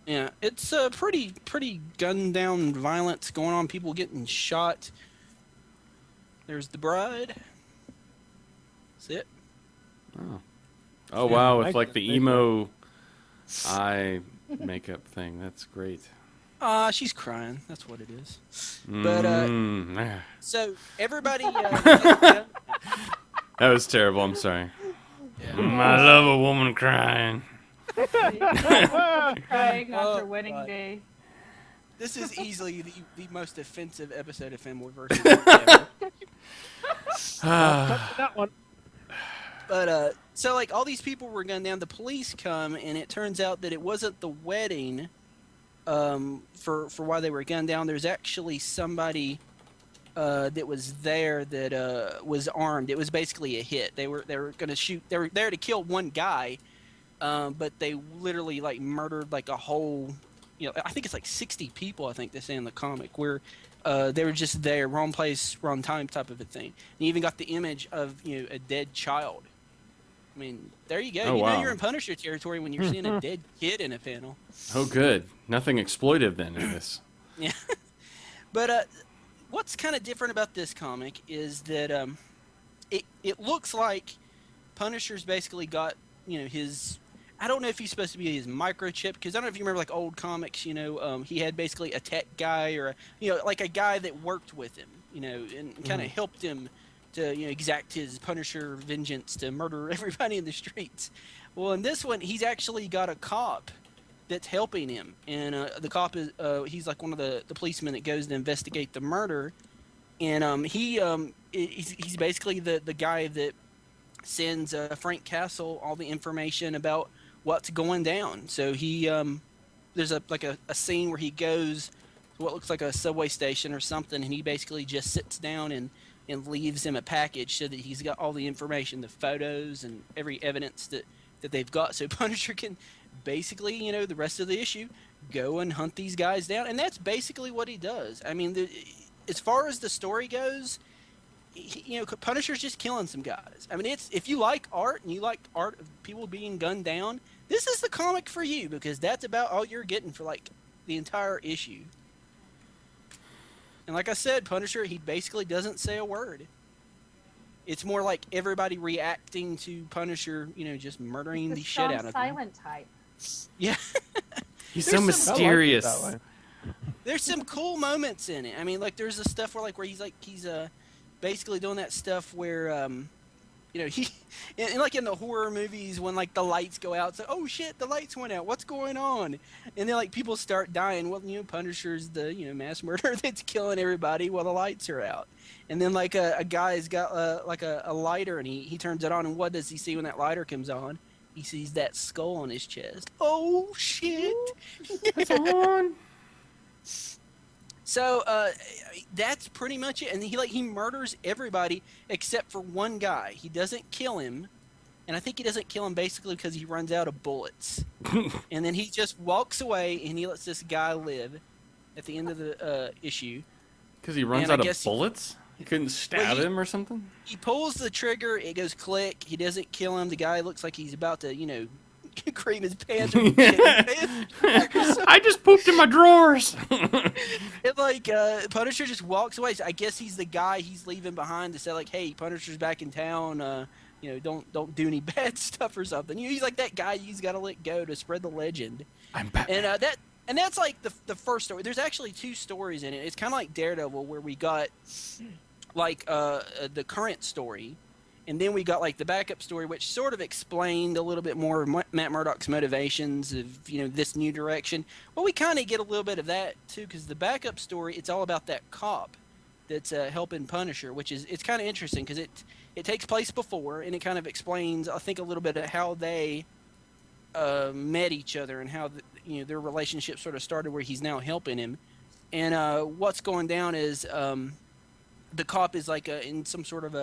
Yeah, it's pretty gunned down violence going on. People getting shot. There's the bride. That's it. Oh Yeah, wow, with nice like the makeup. emo eye makeup thing. That's great. She's crying. That's what it is. But Mm. so everybody. That was terrible. I'm sorry. I love a woman crying. Crying Oh, after wedding God. day. This is easily the most offensive episode of Fanboy Versus ever. That one. But so like all these people were gunned down. The police come, and it turns out that it wasn't the wedding. For why they were gunned down, there's actually somebody that was there that was armed. It was basically a hit. They were going to shoot. They were there to kill one guy, but they literally like murdered like a whole I think it's like 60 people, I think they say in the comic, where they were just there, wrong place, wrong time type of a thing. And you even got the image of, a dead child. I mean, there you go. Oh, you wow. know you're in Punisher territory when you're seeing a dead kid in a panel. Oh, good. Nothing exploitive then in this. Yeah. But what's kind of different about this comic is that it looks like Punisher's basically got, his... I don't know if he's supposed to be his microchip, because I don't know if you remember like old comics, he had basically a tech guy or like a guy that worked with him, and kind of helped him to exact his Punisher vengeance to murder everybody in the streets. Well, in this one, he's actually got a cop that's helping him, and the cop is he's like one of the policemen that goes to investigate the murder, and he's basically the guy that sends Frank Castle all the information about what's going down. So he there's a scene where he goes to what looks like a subway station or something, and he basically just sits down and leaves him a package so that he's got all the information, the photos and every evidence that they've got, so Punisher can basically, the rest of the issue, go and hunt these guys down. And that's basically what he does. I mean, as far as the story goes, Punisher's just killing some guys. I mean, if you like art and you like art of people being gunned down, this is the comic for you, because that's about all you're getting for like the entire issue. And like I said, Punisher, he basically doesn't say a word. It's more like everybody reacting to Punisher, just murdering the shit out of him. Silent type. Yeah. He's so mysterious. I like it that way. There's some cool moments in it. I mean, like there's the stuff where he's basically doing that stuff where he and like in the horror movies when like the lights go out, so oh shit, the lights went out, what's going on? And then like people start dying. Well, Punisher's the mass murderer that's killing everybody while the lights are out. And then like a guy's got like a lighter, and he turns it on, and what does he see when that lighter comes on? He sees that skull on his chest. Oh shit! It's on. So that's pretty much it. And he murders everybody except for one guy. He doesn't kill him, and I think he doesn't kill him basically because he runs out of bullets. And then he just walks away, and he lets this guy live at the end of the issue. Because he runs out of bullets? He couldn't stab him or something? He pulls the trigger, it goes click, he doesn't kill him. The guy looks like he's about to, cream his pants. I just pooped in my drawers. It's like Punisher just walks away. So I guess he's the guy he's leaving behind to say like, "Hey, Punisher's back in town. Don't do any bad stuff or something." He's like that guy you've got to let go to spread the legend. I'm Batman. And that's like the first story. There's actually two stories in it. It's kind of like Daredevil, where we got like the current story. And then we got like the backup story, which sort of explained a little bit more of Matt Murdock's motivations of this new direction. Well, we kind of get a little bit of that too, because the backup story, it's all about that cop that's helping Punisher, which it's kind of interesting because it takes place before, and it kind of explains, I think, a little bit of how they met each other and how their relationship sort of started, where he's now helping him. And what's going down is the cop is like in some sort of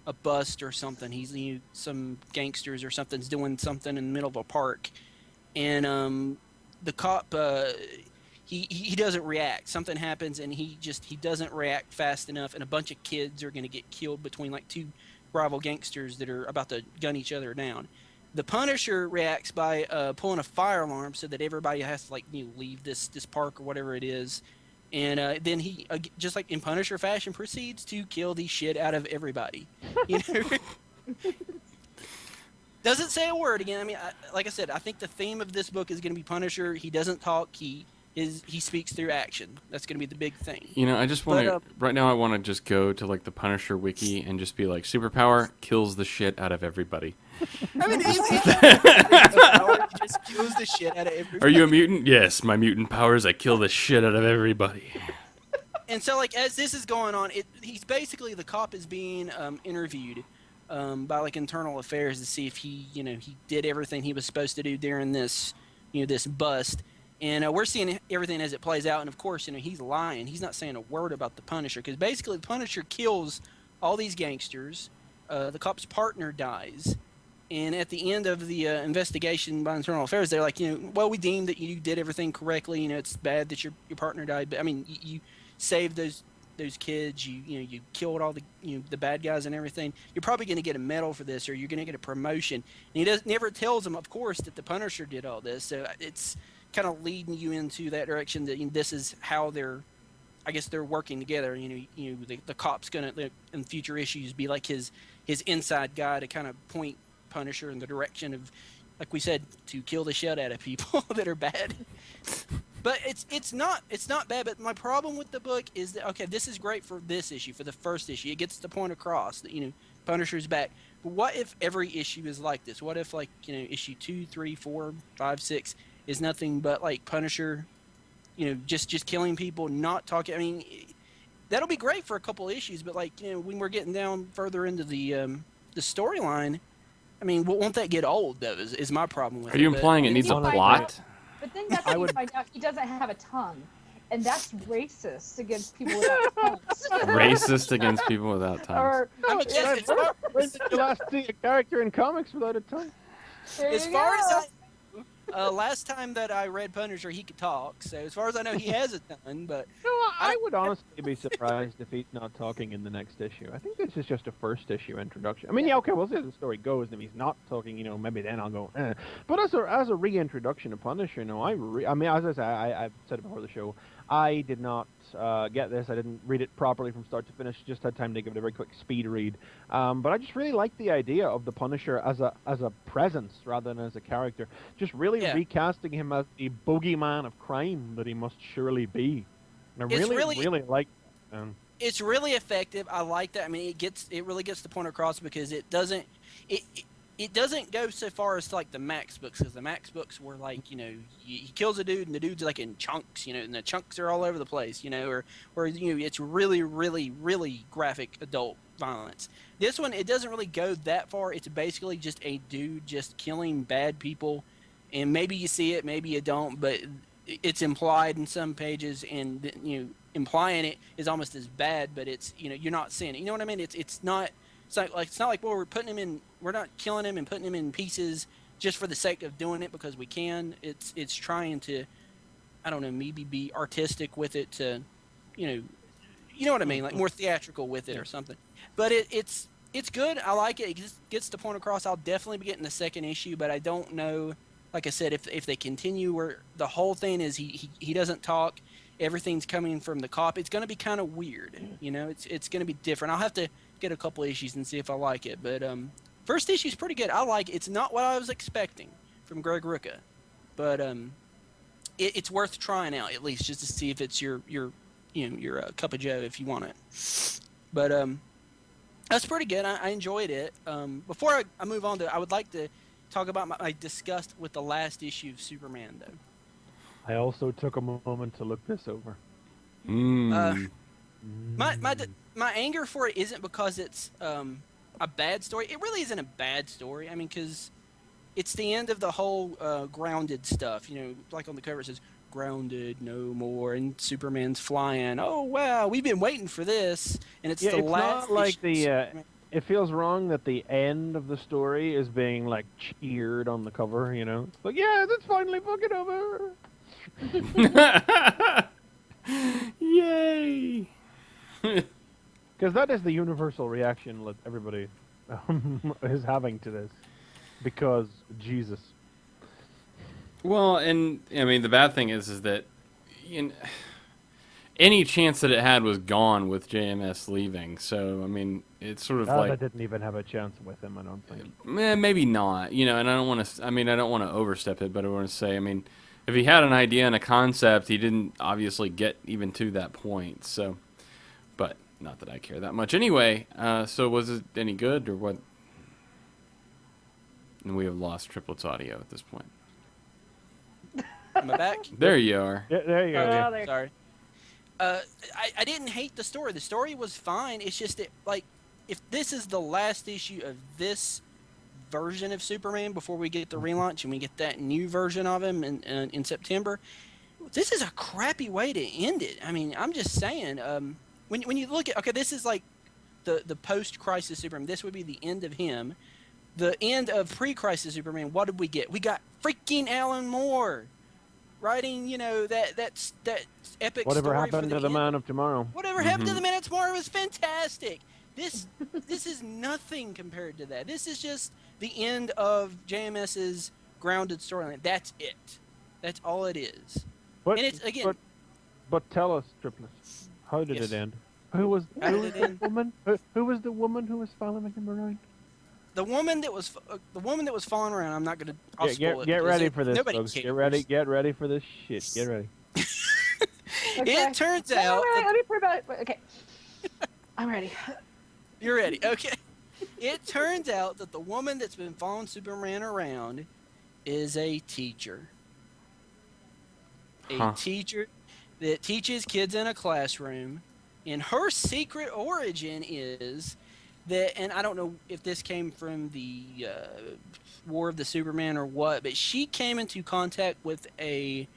a bust or something. He's some gangsters or something's doing something in the middle of a park, and the cop he doesn't react. Something happens, and he doesn't react fast enough, and a bunch of kids are going to get killed between like two rival gangsters that are about to gun each other down. The Punisher reacts by pulling a fire alarm so that everybody has to leave this park or whatever it is. And then he, just like in Punisher fashion, proceeds to kill the shit out of everybody. Doesn't say a word again. I mean, like I said, I think the theme of this book is going to be Punisher. He doesn't talk. He speaks through action. That's going to be the big thing. I just want to right now. I want to just go to like the Punisher wiki and just be like, superpower kills the shit out of everybody. I mean, he just kills the shit out of everybody. Are you a mutant? Yes, my mutant powers. I kill the shit out of everybody. And so, like, as this is going on, he's basically, the cop is being interviewed by like internal affairs to see if he did everything he was supposed to do during this this bust. And we're seeing everything as it plays out. And of course, he's lying. He's not saying a word about the Punisher, because basically the Punisher kills all these gangsters. The cop's partner dies. And at the end of the investigation by Internal Affairs, they're like, well, we deemed that you did everything correctly. It's bad that your partner died, but I mean, you saved those kids. You killed all the bad guys and everything. You're probably going to get a medal for this, or you're going to get a promotion. And he never tells them, of course, that the Punisher did all this. So it's kind of leading you into that direction that this is how they're working together. The cop's going to in future issues be like his inside guy to kind of point Punisher in the direction of, like we said, to kill the shit out of people that are bad. But it's not bad. But my problem with the book is that, okay, this is great for this issue, for the first issue. It gets the point across that Punisher's back. But what if every issue is like this? What if issue 2, 3, 4, 5, 6 is nothing but like Punisher, just killing people, not talking? I mean, that'll be great for a couple issues. But when we're getting down further into the storyline, I mean, won't that get old, though, is my problem with it. Are you implying it needs a plot? But then that's when you find out he doesn't have a tongue. And that's racist against people without tongues. Racist against people without tongues. When did you last see a character in comics without a tongue? As far as last time that I read Punisher, he could talk. So as far as I know, he has a tongue. But I would honestly be surprised if he's not talking in the next issue. I think this is just a first issue introduction. I mean, yeah, okay, we'll see how the story goes. And if he's not talking, maybe then I'll go. But as a reintroduction to Punisher, I mean, as I say, I've said it before the show, I did not get this. I didn't read it properly from start to finish. Just had time to give it a very quick speed read. But I just really like the idea of the Punisher as a presence rather than as a character. Just really recasting him as the bogeyman of crime that he must surely be. And I really like that. It's really effective. I like that. I mean, it really gets the point across because it doesn't go so far as like the Max books, because the Max books were like, he kills a dude and the dude's like in chunks, and the chunks are all over the place, or it's really, really, really graphic adult violence. This one, it doesn't really go that far. It's basically just a dude just killing bad people, and maybe you see it, maybe you don't, but it's implied in some pages, and implying it is almost as bad, but it's you're not seeing it. You know what I mean? It's not like we're not killing him and putting him in pieces just for the sake of doing it because we can. It's trying to, I don't know, maybe be artistic with it to, you know what I mean, like more theatrical with it or something. But it's good. I like it. It gets the point across. I'll definitely be getting the second issue, but I don't know. Like I said, if they continue where the whole thing is he doesn't talk, everything's coming from the cop, it's going to be kind of weird. It's going to be different. I'll have to get a couple issues and see if I like it. But first issue's pretty good. I like it. It's not what I was expecting from Greg Rucka, but it's worth trying out at least just to see if it's your cup of joe if you want it. But that's pretty good. I enjoyed it. Before I move on I would like to talk about my disgust with the last issue of Superman, though. I also took a moment to look this over. My anger for it isn't because it's a bad story. It really isn't a bad story. I mean, because it's the end of the whole grounded stuff. Like on the cover it says, "Grounded, no more," and Superman's flying. Oh wow, we've been waiting for this, and it's the last. Not like it feels wrong that the end of the story is being like cheered on the cover. It's like, yeah, that's finally fucking over. Yay! Because that is the universal reaction that everybody is having to this. Because Jesus. Well, and I mean the bad thing is that any chance that it had was gone with JMS leaving. So I mean, it's sort of like I didn't even have a chance with him. I don't think. Maybe not. And I don't want to. I mean, I don't want to overstep it, but I want to say, I mean, if he had an idea and a concept, he didn't obviously get even to that point. So, but not that I care that much. Anyway, so was it any good or what? And we have lost Triplet's audio at this point. Am I back? There you are. Yeah, there you go. There. Sorry. I didn't hate the story. The story was fine. It's just that, like, if this is the last issue of this version of Superman before we get the relaunch and we get that new version of him in September, this is a crappy way to end it. I mean, I'm just saying, when you look at, okay, this is like the post-crisis Superman. This would be the end of him. the end of pre-Crisis Superman, what did we get? We got freaking Alan Moore writing, that epic Whatever story happened for to the end. Man of Tomorrow? Whatever happened to the Man of Tomorrow was fantastic. This is nothing compared to that. This is just the end of JMS's grounded storyline. That's it. That's all it is. But, and it's again. But tell us, Triplet, how did it end? Who was the woman? Who was the woman who was following him around? The woman that was following around. I'm not gonna. I'll spoil it. Get ready for this, nobody folks. cares. Get ready for this shit. Get ready. Okay. It turns out. Wait, let me put about it. Okay. I'm ready. You're ready. Okay. It turns out that the woman that's been following Superman around is a teacher. A teacher that teaches kids in a classroom. And her secret origin is that, and I don't know if this came from the War of the Superman or what, but she came into contact with a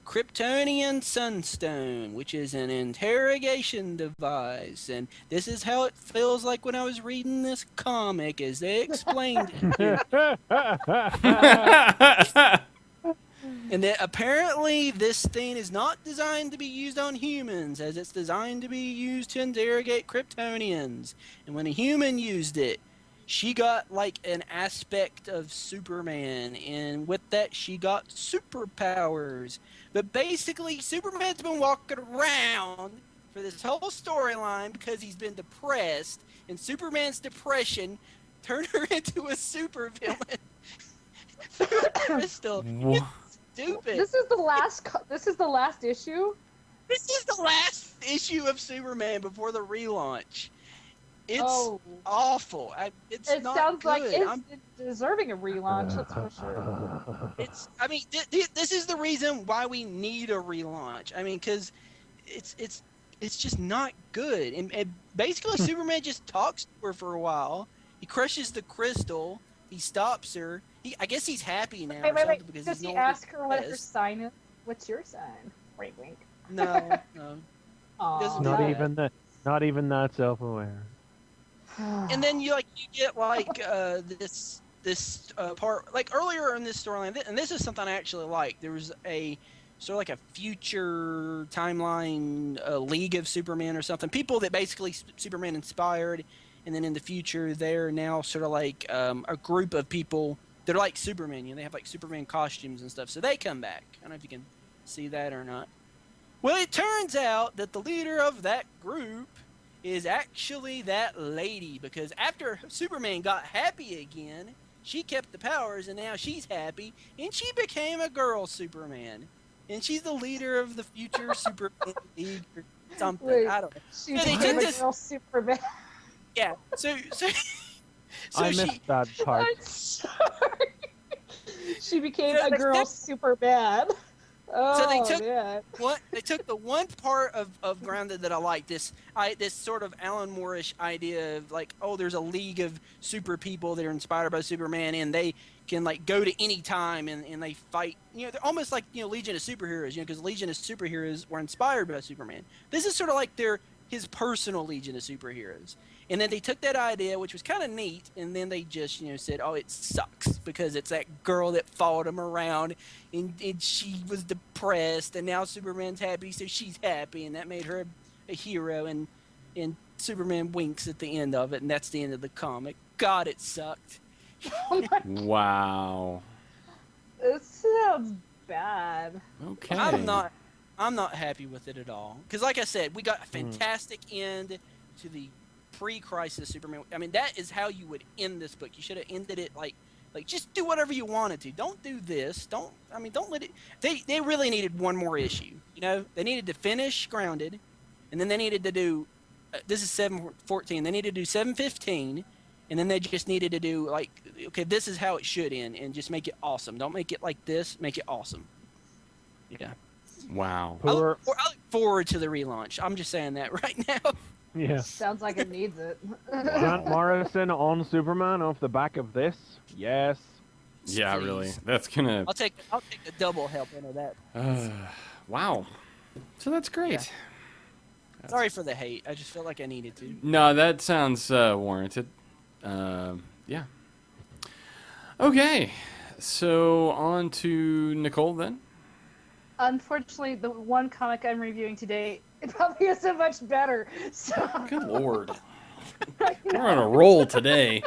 Kryptonian sunstone, which is an interrogation device. And this is how it feels like when I was reading this comic, as they explained it. And that apparently this thing is not designed to be used on humans, as it's designed to be used to interrogate Kryptonians. And when a human used it, she got like an aspect of Superman, and with that she got superpowers. But basically, Superman's been walking around for this whole storyline because he's been depressed, and Superman's depression turned her into a supervillain. Crystal. Stupid. This is the last. This is the last issue. This is the last issue of Superman before the relaunch. It's awful. It sounds like it's deserving a relaunch. That's for sure. I mean, this is the reason why we need a relaunch. I mean, because it's just not good. And basically, Superman just talks to her for a while. He crushes the crystal. He stops her. I guess he's happy now. Wait. Because does he ask her what her sign is? What's your sign? Wink, wink. No. Not even that self-aware. And then you get this part like earlier in this storyline, and this is something I actually like. There was a sort of like a future timeline, League of Superman or something. People that basically Superman inspired, and then in the future they're now sort of like a group of people that are like Superman. They have like Superman costumes and stuff. So they come back. I don't know if you can see that or not. Well, it turns out that the leader of that group is actually that lady, because after Superman got happy again, she kept the powers, and now she's happy, and she became a girl Superman. And she's the leader of the future Superman League or something. Wait, I don't know. She became a girl Superman. Yeah. So I missed that part. I'm sorry. She became a girl Superman. Oh, so they took the one part of Grounded that I like, this sort of Alan Moore-ish idea of like, oh, there's a league of super people that are inspired by Superman, and they can like go to any time and they fight. They're almost like Legion of Superheroes, because Legion of Superheroes were inspired by Superman. This is sort of like his personal Legion of Superheroes. And then they took that idea, which was kind of neat, and then they just, said, oh, it sucks because it's that girl that followed him around, and she was depressed, and now Superman's happy, so she's happy, and that made her a hero, and Superman winks at the end of it, and that's the end of the comic. God, it sucked. Wow. It sounds bad. Okay. I'm not happy with it at all. Because like I said, we got a fantastic end to the pre-Crisis Superman. I mean, that is how you would end this book. You should have ended it like just do whatever you wanted to. Don't do this. Don't let it. They really needed one more issue. They needed to finish Grounded, and then they needed to do. This is 714. They needed to do 715, and then they just needed to do okay, this is how it should end, and just make it awesome. Don't make it like this. Make it awesome. Yeah. Wow. I look forward to the relaunch. I'm just saying that right now. Yeah. Sounds like it needs it. Grant Morrison on Superman off the back of this? Yes. Yeah, Please. really. That's gonna. I'll take the double help into that. Wow. So that's great. Yeah. Sorry for the hate. I just felt like I needed to. No, that sounds warranted. Yeah. Okay, so on to Nicole then. Unfortunately, the one comic I'm reviewing today, it probably isn't much better. So Good lord. We're on a roll today.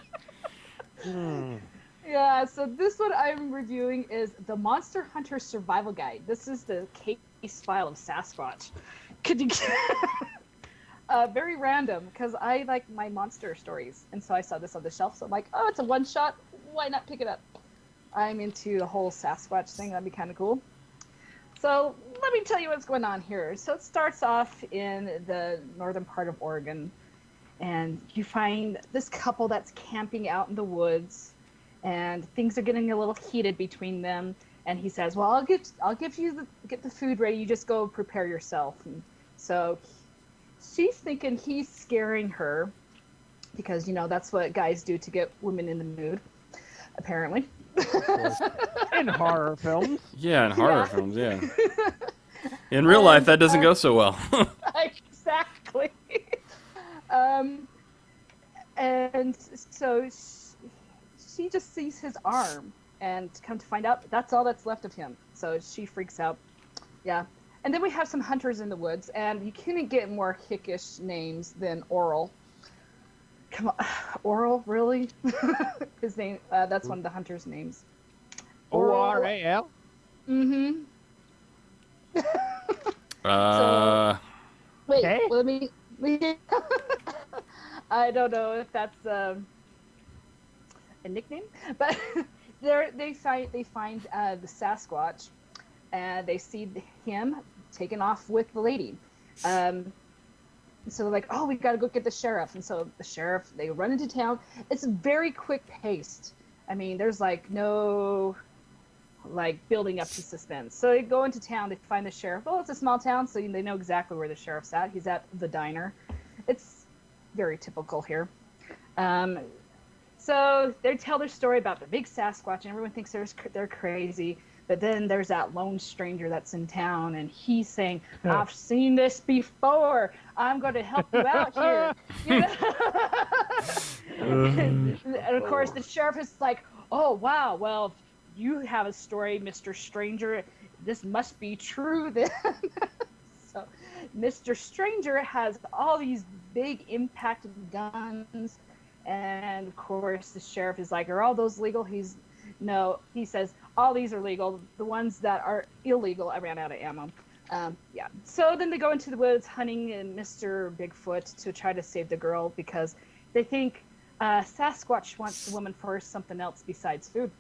yeah, so this one I'm reviewing is the Monster Hunter Survival Guide. This is the case file of Sasquatch. Could you very random, because I like my monster stories, and so I saw this on the shelf, so I'm like, oh, it's a one-shot, why not pick it up? I'm into the whole Sasquatch thing, that'd be kind of cool. So let me tell you what's going on here. So it starts off in the northern part of Oregon, and you find this couple that's camping out in the woods, and things are getting a little heated between them. And he says, "Well, I'll give you get the food ready. You just go prepare yourself." And so she's thinking he's scaring her, because that's what guys do to get women in the mood, apparently. In horror films. Yeah, in horror films, yeah. In real life, that doesn't go so well. Exactly. And so she just sees his arm, and come to find out, that's all that's left of him. So she freaks out. Yeah. And then we have some hunters in the woods, and you couldn't get more hickish names than Oral. Come on, Oral, really? His name, that's one of the hunters' names. Oral? Mm-hmm. Wait, Okay. let me I don't know if that's a nickname, but they find the Sasquatch, and they see him taken off with the lady. So they're like, oh, we got to go get the sheriff. And so the sheriff, they run into town. It's very quick paced. I mean, there's no building up to suspense. So they go into town, they find the sheriff. Oh, it's a small town, so they know exactly where the sheriff's at. He's at the diner. It's very typical here. So they tell their story about the big Sasquatch, and everyone thinks they're crazy. But then there's that lone stranger that's in town, and he's saying, "I've seen this before. I'm going to help you out here." And of course, the sheriff is like, "Oh, wow. Well, you have a story, Mr. Stranger. This must be true then." So Mr. Stranger has all these big impact guns, and of course the sheriff is like, "Are all those legal?" No, he says, all these are legal. The ones that are illegal, I ran out of ammo. Yeah. So then they go into the woods hunting Mr. Bigfoot to try to save the girl, because they think Sasquatch wants the woman for something else besides food.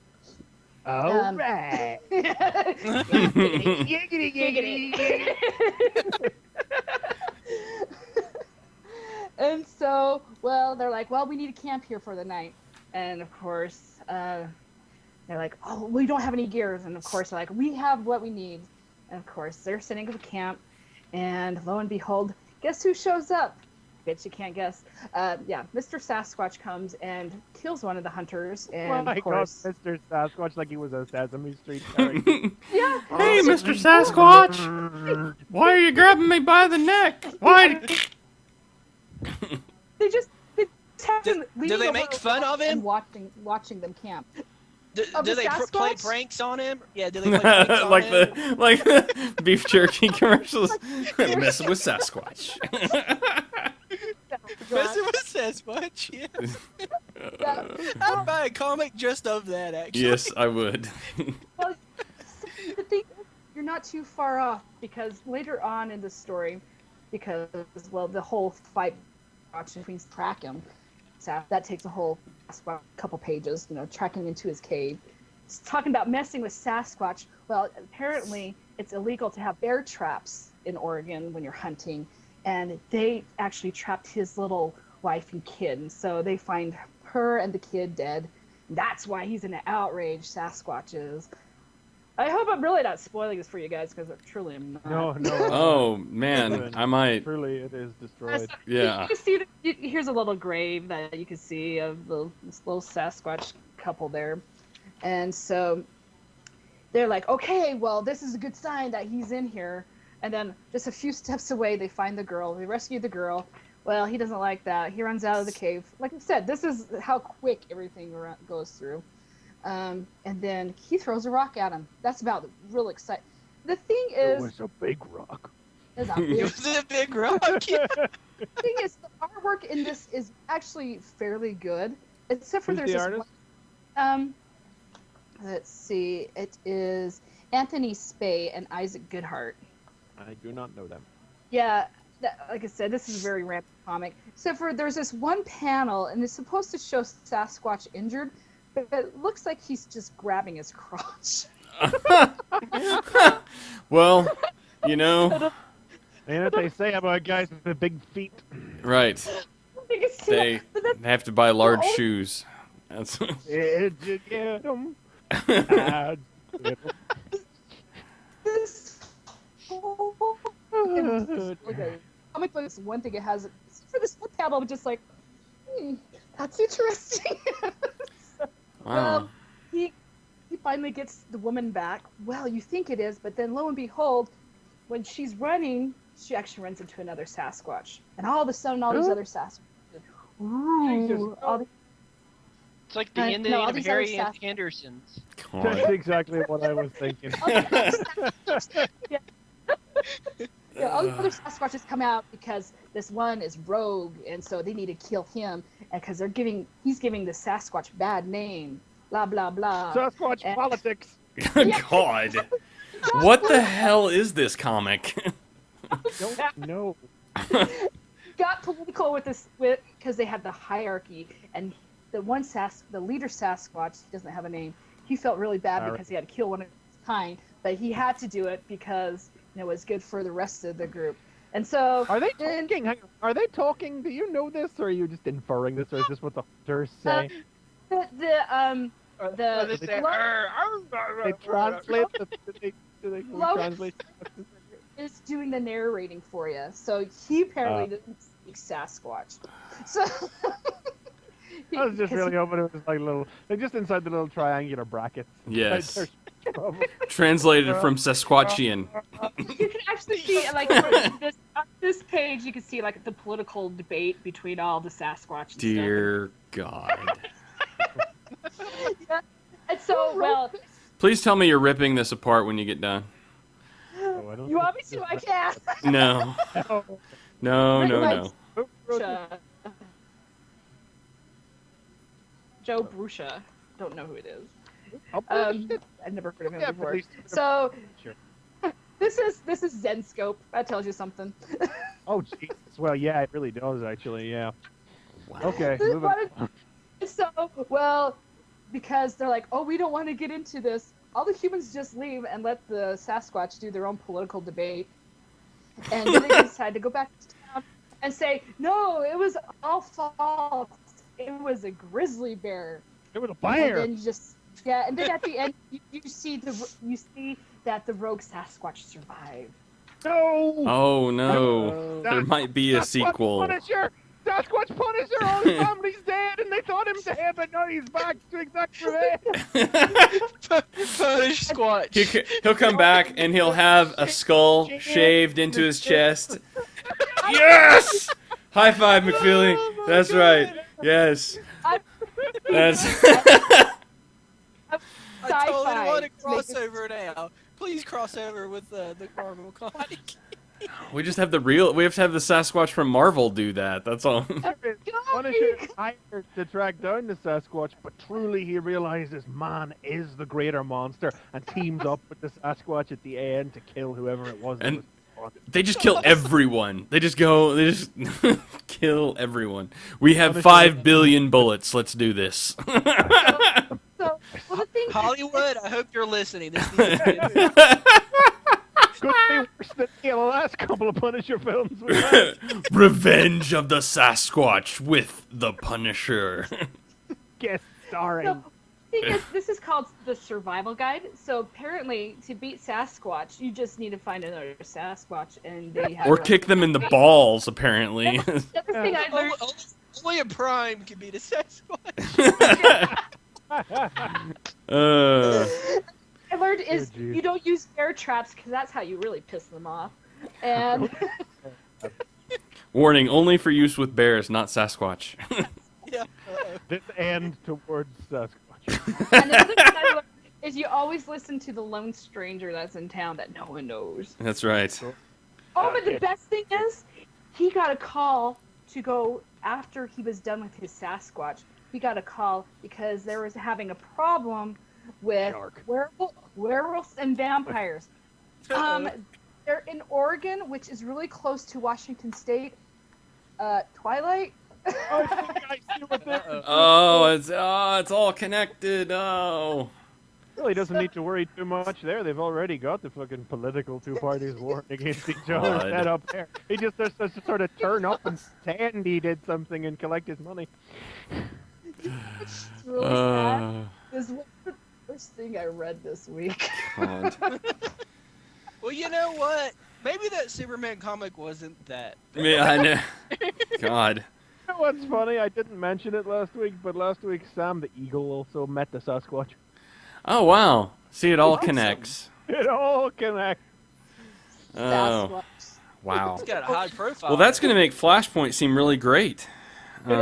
All right. Giggity. And so, they're like, well, we need to camp here for the night. And of course, they're like, oh, we don't have any gears. And of course, they're like, we have what we need. And of course, they're setting up a camp. And lo and behold, guess who shows up? Bet you can't guess. Yeah, Mr. Sasquatch comes and kills one of the hunters. And of course, Mr. Sasquatch, like he was a Sesame Street character. Yeah. Hey, Mr. Sasquatch! Why are you grabbing me by the neck? Why? They have him Do they make fun of him? And watching them camp. Do they Sasquatch? play pranks on him? Yeah, do they play pranks on like him? the beef jerky commercials. Messing with Sasquatch. Messing with Sasquatch, yeah. I'd buy a comic just of that, actually. Yes, I would. Well, the thing is, you're not too far off, because later on in the story, the whole fight between track him, that takes a whole couple pages, tracking into his cave. It's talking about messing with Sasquatch. Well, apparently it's illegal to have bear traps in Oregon when you're hunting, and they actually trapped his little wife and kid, and so they find her and the kid dead. That's why he's in an outrage, Sasquatch is. I hope I'm really not spoiling this for you guys, because truly I'm not. No. Oh, man, I might. Truly, it is destroyed. Yeah. You can see, here's a little grave that you can see of this little Sasquatch couple there. And so they're like, okay, well, this is a good sign that he's in here. And then just a few steps away, they find the girl. They rescue the girl. Well, he doesn't like that. He runs out of the cave. Like I said, this is how quick everything goes through. And then he throws a rock at him. That's about real exciting. The thing It is, was a big rock. is a It big was a big rock. Yeah. the thing is, the artwork in this is actually fairly good, except for Who's there's the this artist? one. Let's see. It is Anthony Spey and Isaac Goodhart. I do not know them. Yeah, like I said, this is a very random comic. Except for there's this one panel, and it's supposed to show Sasquatch injured, but it looks like he's just grabbing his crotch. Well, you know, And what they say about guys with big feet. right? You can see They that, but that's have to buy large Oh. shoes. That's Did you get 'em? this. Okay. Comic book is one thing it has. For this one panel, I'm just like, that's interesting. wow. Well, he finally gets the woman back. Well, you think it is, but then lo and behold, when she's running, she actually runs into another Sasquatch, and all of a sudden, all these other Sasquatch. Ooh, all the, It's like the ending all of these Harry other and Henderson's. That's exactly what I was thinking. yeah, all the other Sasquatches come out because this one is rogue, and so they need to kill him, and because he's giving the Sasquatch bad name, blah blah blah. Sasquatch And- politics. God, what the hell is this comic? Don't know. Got political with this because they had the hierarchy, and the leader Sasquatch, he doesn't have a name. He felt really bad because he had to kill one of his kind, but he had to do it because it was good for the rest of the group. And so Are they talking? Hang on. Are they talking? Do you know this, or are you just inferring this, or is this what the hunters say? the They say, They translate. Do they Lois- translate? is doing the narrating for you. So he apparently doesn't speak Sasquatch. So I was just 'cause really hoping it was like little, like just inside the little triangular brackets. Yes. There's trouble. Translated from Sasquatchian. you can actually see like on this page you can see like the political debate between all the Sasquatch. And Dear God. stuff. Yeah. And so well, Please tell me you're ripping this apart when you get done. Oh, I don't you want me to? I can. No. know. No, no, no. Brusha. Joe Brusha. Don't know who it is. I've never heard of him Yeah, before. but he's- So Sure. this is Zenscope. That tells you something. Oh, Jesus. Well, yeah, it really does, actually, yeah. Wow. Okay, This is moving what on. So, well, because they're like, oh, we don't want to get into this. All the humans just leave and let the Sasquatch do their own political debate. And then they decide to go back to town and say, no, it was all false. It was a grizzly bear. It was a And fire. then you just, yeah, and then at the end, you see that the rogue Sasquatch survived. No! Oh no. There might be a Sasquatch sequel. Punisher! Sasquatch Punisher! All his family's dead and they thought him dead, but now he's back to exact revenge! Punish Squatch. He'll come back and he'll have a skull shaved into his chest. Yes! High five, McFeely. That's right. Yes. That's. I totally Sci-fi. want to cross over now. Please cross over with the Marvel comic. We just have the real. We have to have the Sasquatch from Marvel do that. That's all. Punisher is hired to track down the Sasquatch, but truly he realizes man is the greater monster and teams up with the Sasquatch at the end to kill whoever it was. that And- was on. They just kill everyone. They just go. They just kill everyone. We have Punisher- 5 billion bullets. Let's do this. So, well, the thing Hollywood, I hope you're listening. This needs to be a movie. Could be worse than the last couple of Punisher films we've had. Revenge of the Sasquatch with the Punisher. Guest starring. So, the thing is, this is called the survival guide. So apparently, to beat Sasquatch, you just need to find another Sasquatch, and they have. Or kick them in the balls, apparently. The other thing I learned. Only a prime can beat a Sasquatch. I learned is Oh, geez. you don't use bear traps because that's how you really piss them off. And Warning, only for use with bears, not Sasquatch. Yeah. This end towards Sasquatch. And the other thing I learned is you always listen to the lone stranger that's in town that no one knows. That's right. Oh, but the best thing is, he got a call to go after he was done with his Sasquatch. He got a call because they was having a problem with werewolves and vampires. They're in Oregon, which is really close to Washington State. Twilight. I think I see what this is. It's all connected. Oh. Really doesn't need to worry too much there. They've already got the fucking political two parties warring against each other set up there. He just has to sort of turn up and stand he did something and collect his money. It's really sad. This was the first thing I read this week. Well, you know what? Maybe that Superman comic wasn't that bad. Yeah, I know. God. You know what's funny? I didn't mention it last week, but last week Sam the Eagle also met the Sasquatch. Oh, wow. See, it all connects. It all connects. Oh, wow. It's got a high profile. Well, that's going to make Flashpoint seem really great. When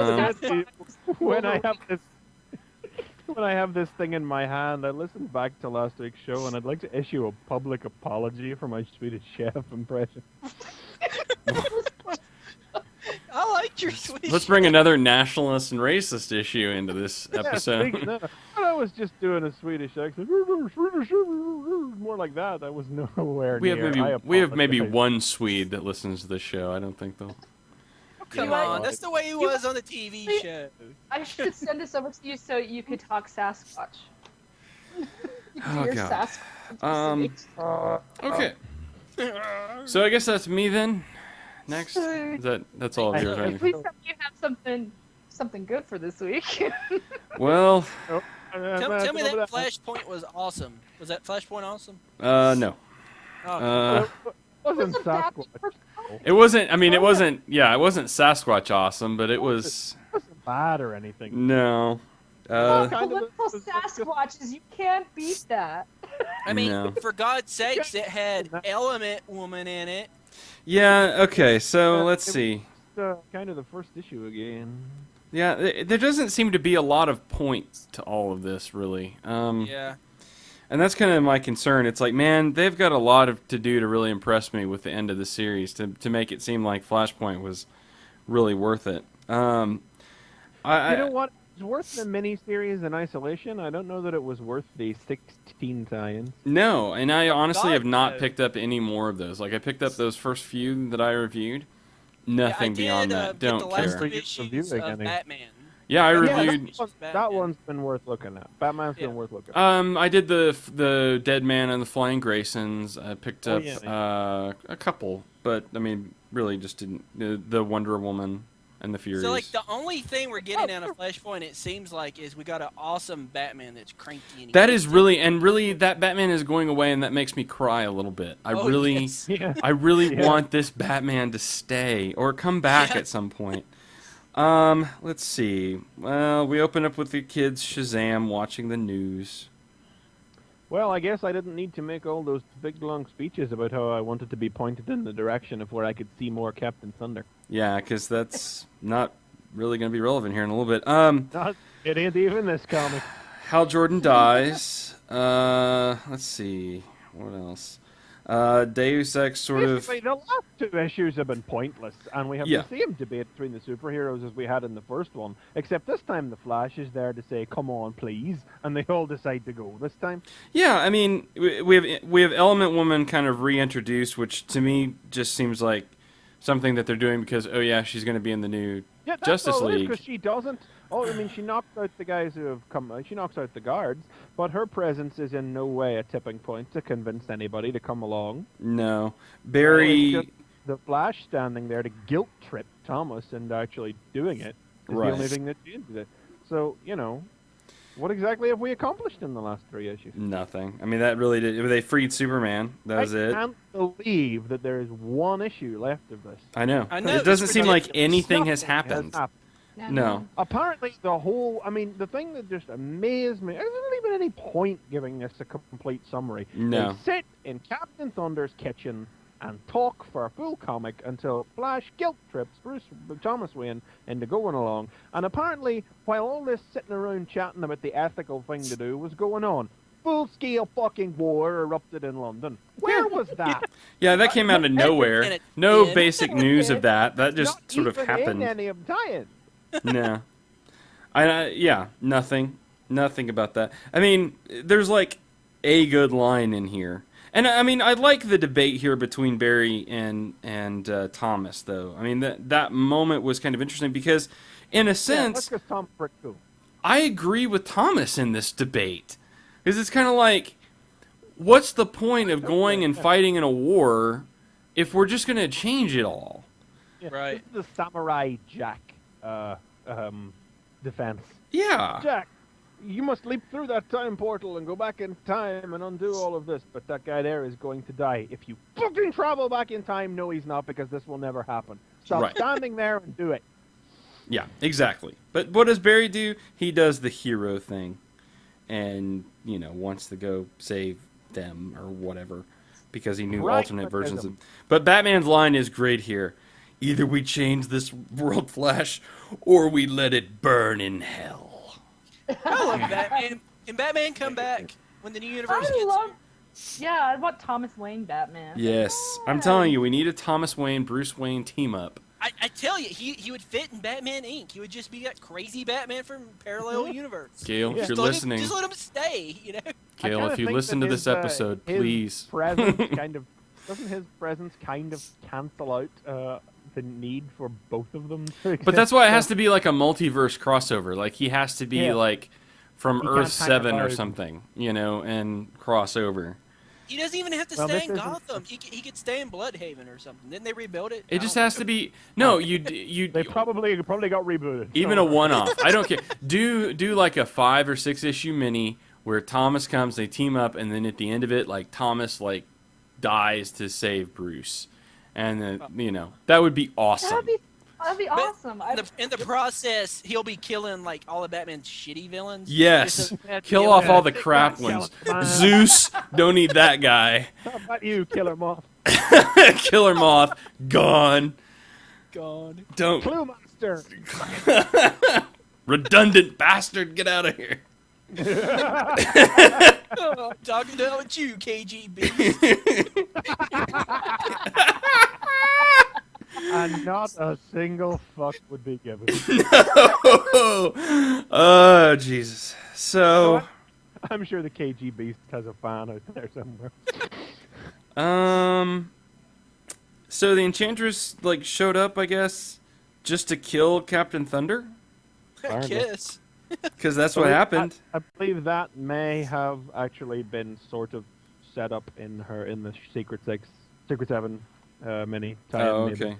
I have this thing in my hand, I listened back to last week's show, and I'd like to issue a public apology for my Swedish Chef impression. I liked your Swedish. Let's bring another nationalist and racist issue into this episode. No, I was just doing a Swedish accent, more like that. I was nowhere near. We have maybe one Swede that listens to the show. I don't think they'll. Come on, that's the way he was on the TV show. I should send this over to you so you could talk Sasquatch. Oh, Your God. Sasquatch. Okay. So I guess that's me then. Next, that's all of yours, right? Please tell me you have something good for this week. Well, tell me that Flashpoint was awesome. Was that Flashpoint awesome? No. Oh, It wasn't Sasquatch. It wasn't. I mean, it wasn't. Yeah, it wasn't Sasquatch awesome, but it was. It wasn't bad or anything. No. Political Sasquatches, you can't beat that. I mean, No. for God's sakes, it had Element Woman in it. Yeah. Okay. So let's see. Kind of the first issue again. Yeah, there doesn't seem to be a lot of point to all of this, really. Yeah. And that's kind of my concern. It's like, man, they've got a lot to do to really impress me with the end of the series to make it seem like Flashpoint was really worth it. You know what? It's worth the miniseries in isolation. I don't know that it was worth the 16 tie-ins. No, and I honestly have not picked up any more of those. Like, I picked up those first few that I reviewed. Nothing beyond that. Don't the last care. issues of Batman. Yeah, I reviewed. That one's been worth looking at. Batman's been worth looking at. I did the Dead Man and the Flying Graysons. I picked up a couple, but I mean, really just didn't. The Wonder Woman and the Furies. So, like, the only thing we're getting out of Flashpoint, it seems like, is we got an awesome Batman that's cranky. And that is really that Batman is going away, and that makes me cry a little bit. I really want this Batman to stay or come back at some point. Let's see. Well, we open up with the kids Shazam watching the news. Well, I guess I didn't need to make all those big long speeches about how I wanted to be pointed in the direction of where I could see more Captain Thunder. Yeah, because that's not really going to be relevant here in a little bit. It ain't even this comic. Hal Jordan dies. Let's see. What else? Deus Ex sort Basically, the last two issues have been pointless, and we have the same debate between the superheroes as we had in the first one, except this time the Flash is there to say, come on, please, and they all decide to go this time. Yeah, I mean, we have Element Woman kind of reintroduced, which to me just seems like something that they're doing because, oh yeah, she's going to be in the new Justice League. Because she doesn't. Oh, I mean, she knocks out the guys who have come. She knocks out the guards, but her presence is in no way a tipping point to convince anybody to come along. No, Barry. Just the Flash standing there to guilt trip Thomas and actually doing it is the only thing that changes it. So what exactly have we accomplished in the last 3 issues? Nothing. I mean, that really did. They freed Superman. That was it. I can't believe that there is one issue left of this. I know. It doesn't seem like anything has happened. No. Apparently, the thing that just amazed me, there isn't even any point giving this a complete summary. No. They sit in Captain Thunder's kitchen and talk for a full comic until Flash guilt trips Thomas Wayne into going along. And apparently, while all this sitting around chatting about the ethical thing to do was going on, full-scale fucking war erupted in London. Where was that? Yeah, that came out of nowhere. No basic news of that. That just Not sort of even happened. in any of the tie-ins. No. Yeah, nothing. Nothing about that. I mean, there's like a good line in here. And I mean, I like the debate here between Barry and Thomas, though. I mean, that moment was kind of interesting because, in a sense, I agree with Thomas in this debate. Because it's kind of like, what's the point of going and fighting in a war if we're just going to change it all? Yeah, right. This is the Samurai Jack defense. Yeah. Jack, you must leap through that time portal and go back in time and undo all of this. But that guy there is going to die. If you fucking travel back in time, no, he's not, because this will never happen. Stop standing there and do it. Yeah, exactly. But what does Barry do? He does the hero thing. And, wants to go save them or whatever. Because he knew alternate versions of... But Batman's line is great here. Either we change this world, Flash, or we let it burn in hell. I love Batman. Can Batman come back when the new universe Yeah, I want Thomas Wayne Batman. Yes. I'm telling you, we need a Thomas Wayne, Bruce Wayne team up. I tell you, he would fit in Batman Inc. He would just be that crazy Batman from parallel universe. Gail, if you're listening... Just let him stay, Gail, if you listen to this episode, please. Doesn't his presence kind of cancel out the need for both of them to exist? But that's why it has to be like a multiverse crossover. Like, he has to be like from Earth 7 or something, and cross over. He doesn't even have to stay in Gotham. He could stay in Bloodhaven or something. Didn't they rebuild it? It just has to be... No, you They probably got rebooted. Even a one-off. I don't care. Do like a 5 or 6 issue mini where Thomas comes, they team up, and then at the end of it, like, Thomas, like, dies to save Bruce. And then, that would be awesome. That'd be awesome. In the process, he'll be killing like all of Batman's shitty villains. Yes. Kill off all the crap ones. Zeus, don't need that guy. How about you, Killer Moth? Killer Moth, gone. Gone. Don't. Clue Monster. Redundant bastard, get out of here. I'm talking down with you, KGB. And not a single fuck would be given. No! Oh, Jesus. So... I'm sure the KGB has a fan out there somewhere. So the Enchantress, like, showed up, I guess, just to kill Captain Thunder? I guess. Because that's what happened. I believe that may have actually been sort of set up in the Secret 7 mini. Oh, okay. Maybe.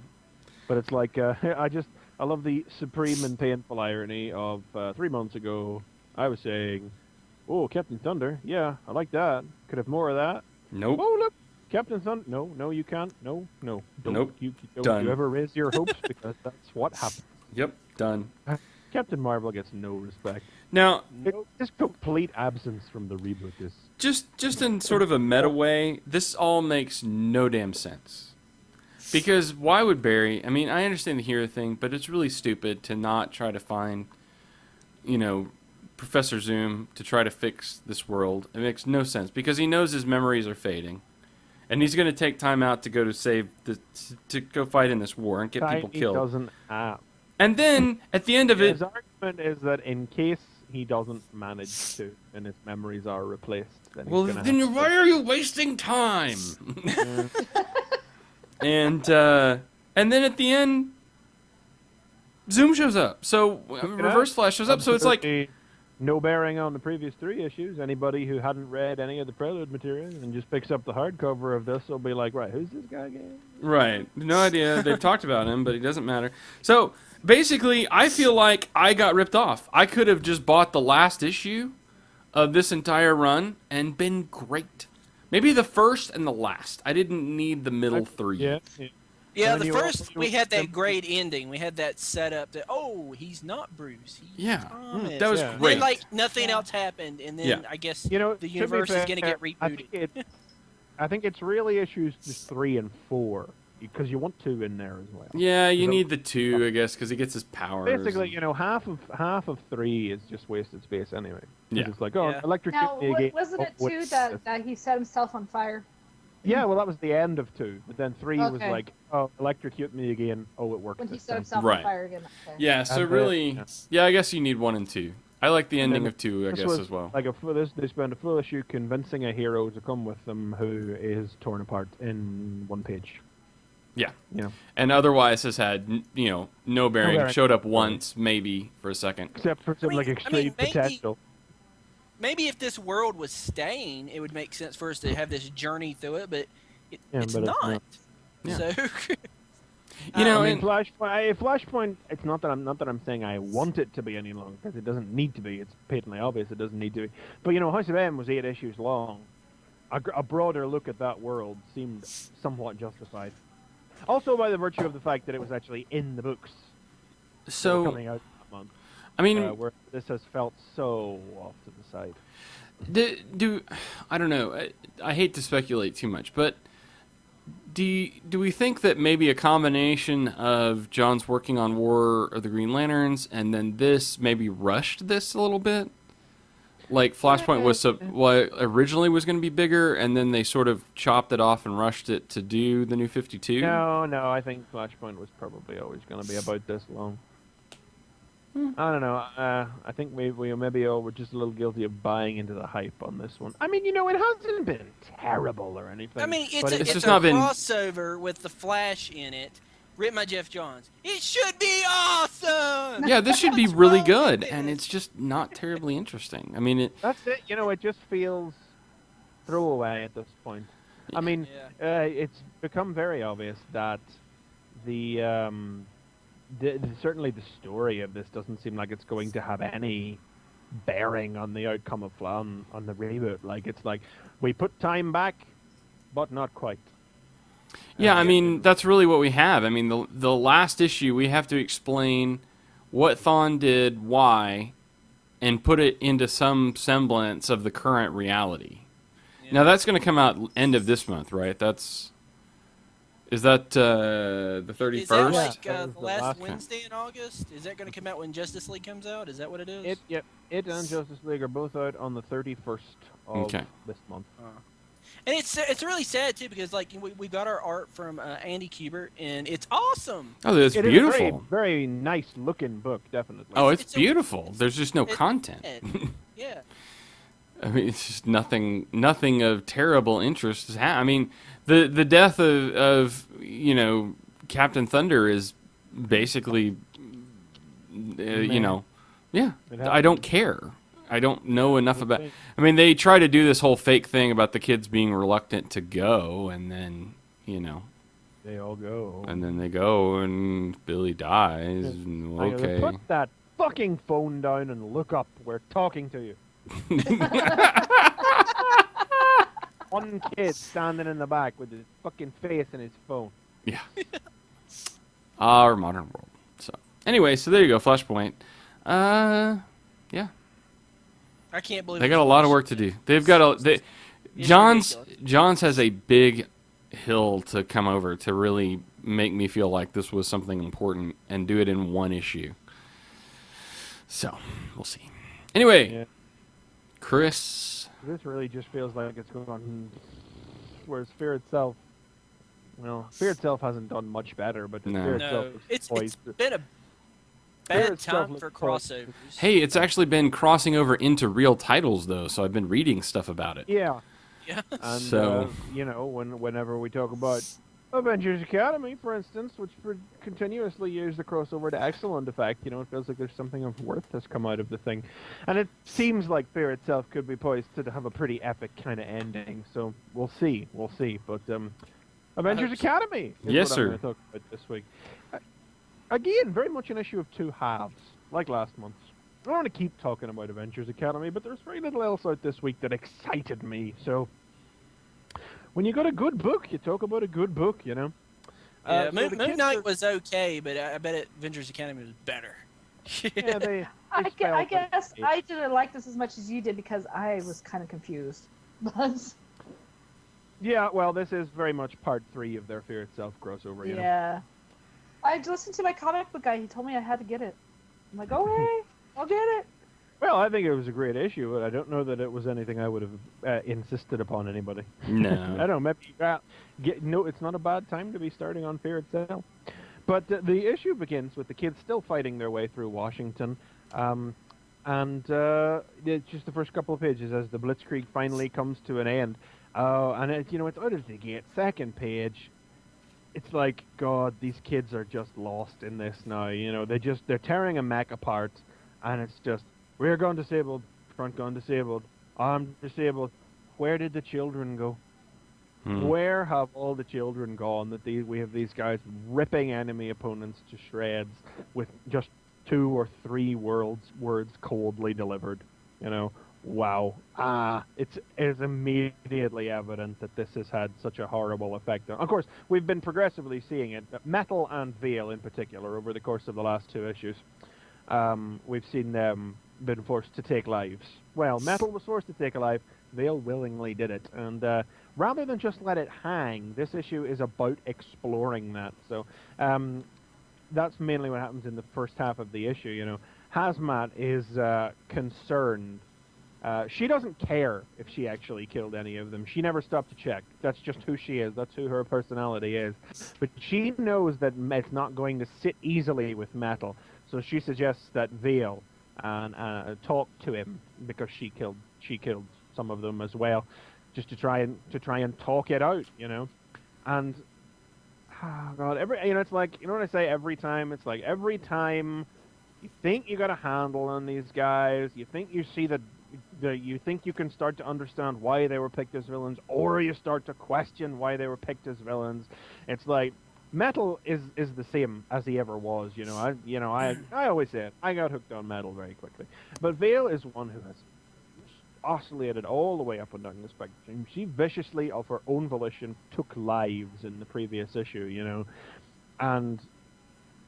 But it's like, I love the supreme and painful irony of 3 months ago, I was saying, oh, Captain Thunder, yeah, I like that. Could have more of that. Nope. Oh, look, Captain Thunder, no, you can't. No. Don't, nope. Don't you ever raise your hopes, because that's what happens. Yep, done. Captain Marvel gets no respect. Now, just complete absence from the reboot is... Just in sort of a meta way, this all makes no damn sense. Because why would Barry... I mean, I understand the hero thing, but it's really stupid to not try to find, Professor Zoom to try to fix this world. It makes no sense, because he knows his memories are fading. And he's going to take time out to go to go fight in this war and get people killed. He doesn't and then, at the end of it... His argument is that in case he doesn't manage to, and his memories are replaced, then why are you wasting time? And then at the end, Zoom shows up. So Reverse Flash shows up. So it's like no bearing on the previous 3 issues. Anybody who hadn't read any of the Prelude material and just picks up the hardcover of this will be like, right, who's this guy again? Right. No idea. They've talked about him, but he doesn't matter. So basically, I feel like I got ripped off. I could have just bought the last issue of this entire run and been great. Maybe the first and the last. I didn't need the middle 3. Yeah, the first, we had that great ending. We had that setup that, he's not Bruce. He's Thomas. That was great. And, like, nothing else happened, and then I guess the universe is going to get rebooted. I think it's really issues just 3 and 4 because you want 2 in there as well. Yeah, you need the 2, I guess, because he gets his powers. Basically, half of 3 is just wasted space anyway. Yeah. It's like, Yeah. electric. Now, wasn't it 2 that he set himself on fire? Yeah, well, that was the end of 2, but then 3 was Okay. like, electrocute me again. Oh, it worked. When he this set time. himself Right. on fire again. Okay. Yeah, so And, really, yeah. yeah, I guess you need 1 and 2. I like the ending then of 2, I This guess, was as well. Like they spent a full issue convincing a hero to come with them who is torn apart in 1 page. Yeah. You know, And otherwise has had, no bearing. bearing. Showed up once, maybe, for a second. except for some extreme maybe- potential. Maybe if this world was staying, it would make sense for us to have this journey through it, but it's but it's not. not. Yeah. So, You know, I mean, and- Flashpoint. It's not that I'm saying I want it to be any longer because it doesn't need to be. It's patently obvious it doesn't need to be. But House of M was 8 issues long. A broader look at that world seemed somewhat justified. Also, by the virtue of the fact that it was actually in the books that were so, coming out that month, I mean, where this has felt so off to the side. I don't know. I hate to speculate too much, but do we think that maybe a combination of John's working on War of the Green Lanterns and then this maybe rushed this a little bit? Like Flashpoint was what originally was going to be bigger, and then they sort of chopped it off and rushed it to do the New 52. No, I think Flashpoint was probably always going to be about this long. I don't know. I think maybe all were just a little guilty of buying into the hype on this one. I mean, it hasn't been terrible or anything. I mean, but it's just a not been- crossover with the Flash in it, written by Jeff Johns. It should be awesome! Yeah, this should be What's really wrong good, with and it? it's just not terribly interesting. I mean, that's it. It just feels throwaway at this point. I mean, it's become very obvious that certainly the story of this doesn't seem like it's going to have any bearing on the outcome of on the reboot. Like, it's like we put time back, but not quite. yeah, I mean, that's really what we have. I mean, the last issue, we have to explain what Thawne did, why, and put it into some semblance of the current reality. Yeah. Now, that's going to come out end of this month, right? Is that the 31st? Is that Yeah, like that was the the last last Wednesday in August? Is that going to come out when Justice League comes out? Is that what it is? It and Justice League are both out on the 31st of Okay. this month. And it's really sad too because like we got our art from Andy Kubert and it's awesome. Oh, it's It is a beautiful. very, very nice looking book, definitely. Oh, it's It's beautiful. There's just no it's content. Yeah. I mean, it's just nothing of terrible interest. I mean, the death of Captain Thunder is basically, yeah. I don't care. I don't know enough about. I mean, they try to do this whole fake thing about the kids being reluctant to go, and then They all go. and then they go, and Billy dies. And, I gotta okay. put that fucking phone down and look up. We're talking to you. One kid standing in the back with his fucking face in his phone. Yeah. Our modern world. So anyway, so there you go, Flashpoint. Yeah. I can't believe They got a lot of work to do. They've got It's Johns ridiculous. has a big hill to come over to really make me feel like this was something important and do it in 1 issue. So, we'll see. Anyway, Yeah. Chris. This really just feels like it's going on. Whereas Fear itself, Fear itself hasn't done much better, but the No. Fear No, itself is it's poised. been a Fear bad itself time looks for poised. crossovers. Hey, it's actually been crossing over into real titles though, so I've been reading stuff about it. Yeah. Yeah. And So- whenever we talk about Avengers Academy, for instance, which continuously use the crossover to excellent effect, it feels like there's something of worth has come out of the thing, and it seems like Fear itself could be poised to have a pretty epic kind of ending. So we'll see. But Avengers hope so. Academy is Yes, what sir. I'm going to talk about this week. Again, very much an issue of 2 halves, like last month. I don't want to keep talking about Avengers Academy, but there's very little else out this week that excited me. So, when you got a good book, you talk about a good book, Yeah, So Moon the Moon kids Knight are- was okay, but I bet Avengers Academy was better. Yeah, they I spelled guess it. I didn't like this as much as you did because I was kind of confused. But Yeah, well, this is very much part 3 of their Fear Itself crossover, you know? Yeah. I listened to my comic book guy. He told me I had to get it. I'm like, okay, I'll get it. Well, I think it was a great issue, but I don't know that it was anything I would have insisted upon anybody. No. I don't know, maybe, no, it's not a bad time to be starting on Fear Itself. But the issue begins with the kids still fighting their way through Washington. And it's just the first couple of pages as the Blitzkrieg finally comes to an end. And it's out of the gate. Second page, it's like, God, these kids are just lost in this now. They're tearing a mech apart, and it's just, rear gun disabled, front gun disabled, arm disabled. Where did the children go? Where have all the children gone that we have these guys ripping enemy opponents to shreds with just 2 or 3 words coldly delivered? Wow. It's immediately evident that this has had such a horrible effect. Of course, we've been progressively seeing it. Metal and Veil in particular over the course of the last 2 issues. We've seen them been forced to take lives. Well, Metal was forced to take a life. Veil willingly did it. And rather than just let it hang, this issue is about exploring that. So that's mainly what happens in the first half of the issue. Hazmat is concerned. She doesn't care if she actually killed any of them. She never stopped to check. That's just who she is. That's who her personality is. But she knows that it's not going to sit easily with Metal. So she suggests that Veil and talk to him because she killed some of them as well, just to try and talk it out, And God, it's like, what I say every time. It's like every time you think you got a handle on these guys, you think you see you think you can start to understand why they were picked as villains, or you start to question why they were picked as villains. It's like Metal is the same as he ever was. I always say it. I got hooked on Metal very quickly, but Veil is one who has oscillated all the way up and down the spectrum. She viciously, of her own volition, took lives in the previous issue. And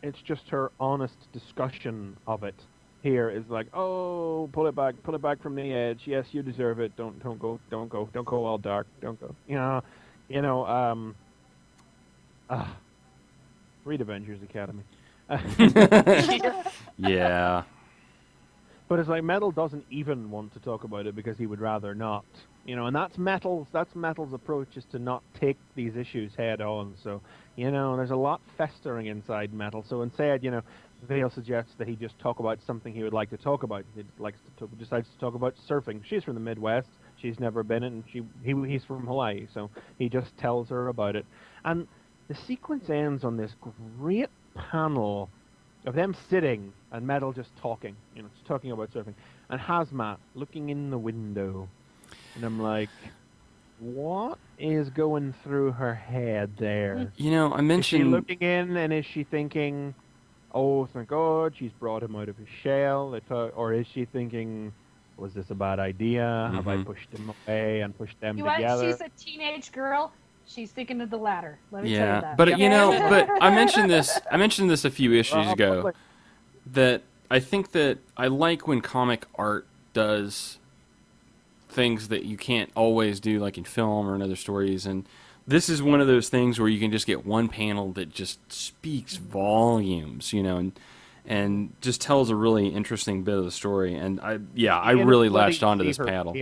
it's just her honest discussion of it. Here is like, oh, pull it back from the edge. Yes, you deserve it. Don't go all dark. Don't go. Read Avengers Academy. Yeah. But it's like Metal doesn't even want to talk about it because he would rather not. And that's Metal's approach, is to not take these issues head on. So, there's a lot festering inside Metal. So instead, Vale suggests that he just talk about something he would like to talk about. He decides to talk about surfing. She's from the Midwest. She's never been in, and he's from Hawaii. So he just tells her about it. And the sequence ends on this great panel of them sitting and Metal just talking, just talking about surfing, and Hazmat looking in the window, and I'm like, what is going through her head there? I mentioned... Is she looking in, and is she thinking, oh, thank God, she's brought him out of his shell, or is she thinking, was this a bad idea? Have I pushed him away and pushed them together? She's a teenage girl. She's thinking of the latter. Let me tell you that. But but I mentioned this a few issues ago, that I think that I like when comic art does things that you can't always do, like in film or in other stories, and this is one of those things where you can just get one panel that just speaks volumes, and just tells a really interesting bit of the story. And I really latched onto this panel.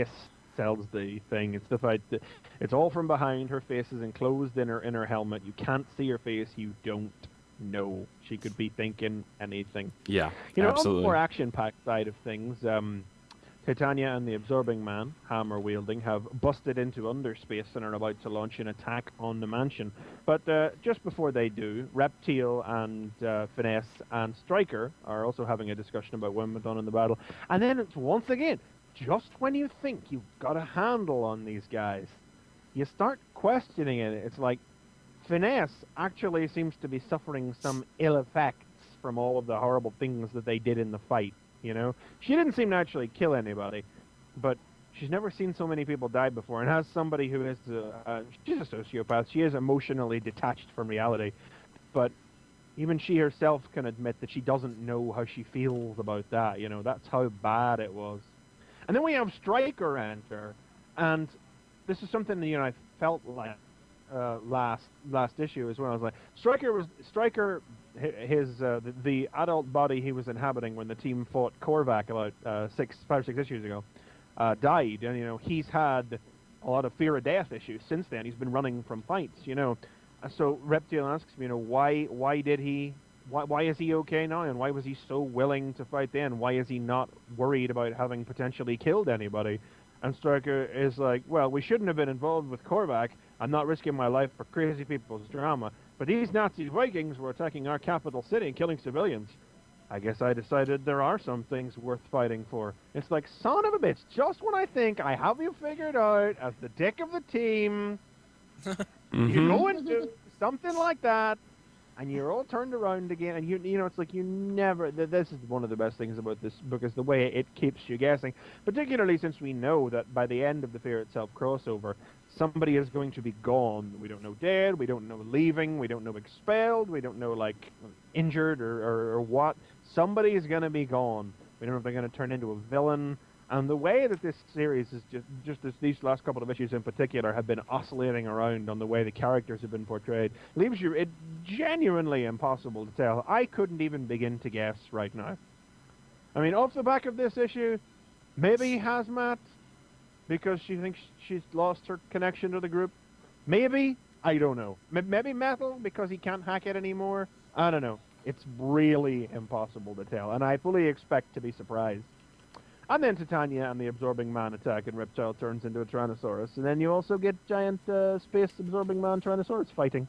Sells the thing. It's the fact that it's all from behind. Her face is enclosed in her helmet. You can't see her face. You don't know. She could be thinking anything. Yeah, absolutely. On the more action-packed side of things, Titania and the Absorbing Man, hammer wielding, have busted into underspace and are about to launch an attack on the mansion. But just before they do, Reptile and Finesse and Stryker are also having a discussion about what went on in the battle. And then it's once again, just when you think you've got a handle on these guys, you start questioning it. It's like Finesse actually seems to be suffering some ill effects from all of the horrible things that they did in the fight. She didn't seem to actually kill anybody, but she's never seen so many people die before. And as somebody who is she's a sociopath, she is emotionally detached from reality. But even she herself can admit that she doesn't know how she feels about that. That's how bad it was. And then we have Stryker enter, and this is something that I felt like last issue as well. I was like, Stryker, the adult body he was inhabiting when the team fought Korvac about 5 or 6 issues ago, died, and he's had a lot of fear of death issues since then. He's been running from fights, So Reptile asks me, why is he okay now, and why was he so willing to fight then? Why is he not worried about having potentially killed anybody? And Stryker is like, well, we shouldn't have been involved with Korvac. I'm not risking my life for crazy people's drama. But these Nazi Vikings were attacking our capital city and killing civilians. I guess I decided there are some things worth fighting for. It's like, son of a bitch, just when I think I have you figured out as the dick of the team, you go and do something like that, and you're all turned around again, and it's like you never. This is one of the best things about this book, is the way it keeps you guessing. Particularly since we know that by the end of the Fear Itself crossover, somebody is going to be gone. We don't know dead, we don't know leaving, we don't know expelled, we don't know injured or what. Somebody is going to be gone. We don't know if they're going to turn into a villain. And the way that this series is these last couple of issues in particular have been oscillating around on the way the characters have been portrayed, leaves it genuinely impossible to tell. I couldn't even begin to guess right now. I mean, off the back of this issue, maybe Hazmat, because she thinks she's lost her connection to the group. Maybe, I don't know. Maybe Metal, because he can't hack it anymore. I don't know. It's really impossible to tell, and I fully expect to be surprised. And then Titania and the Absorbing Man attack, and Reptile turns into a Tyrannosaurus. And then you also get giant space Absorbing Man Tyrannosaurus fighting,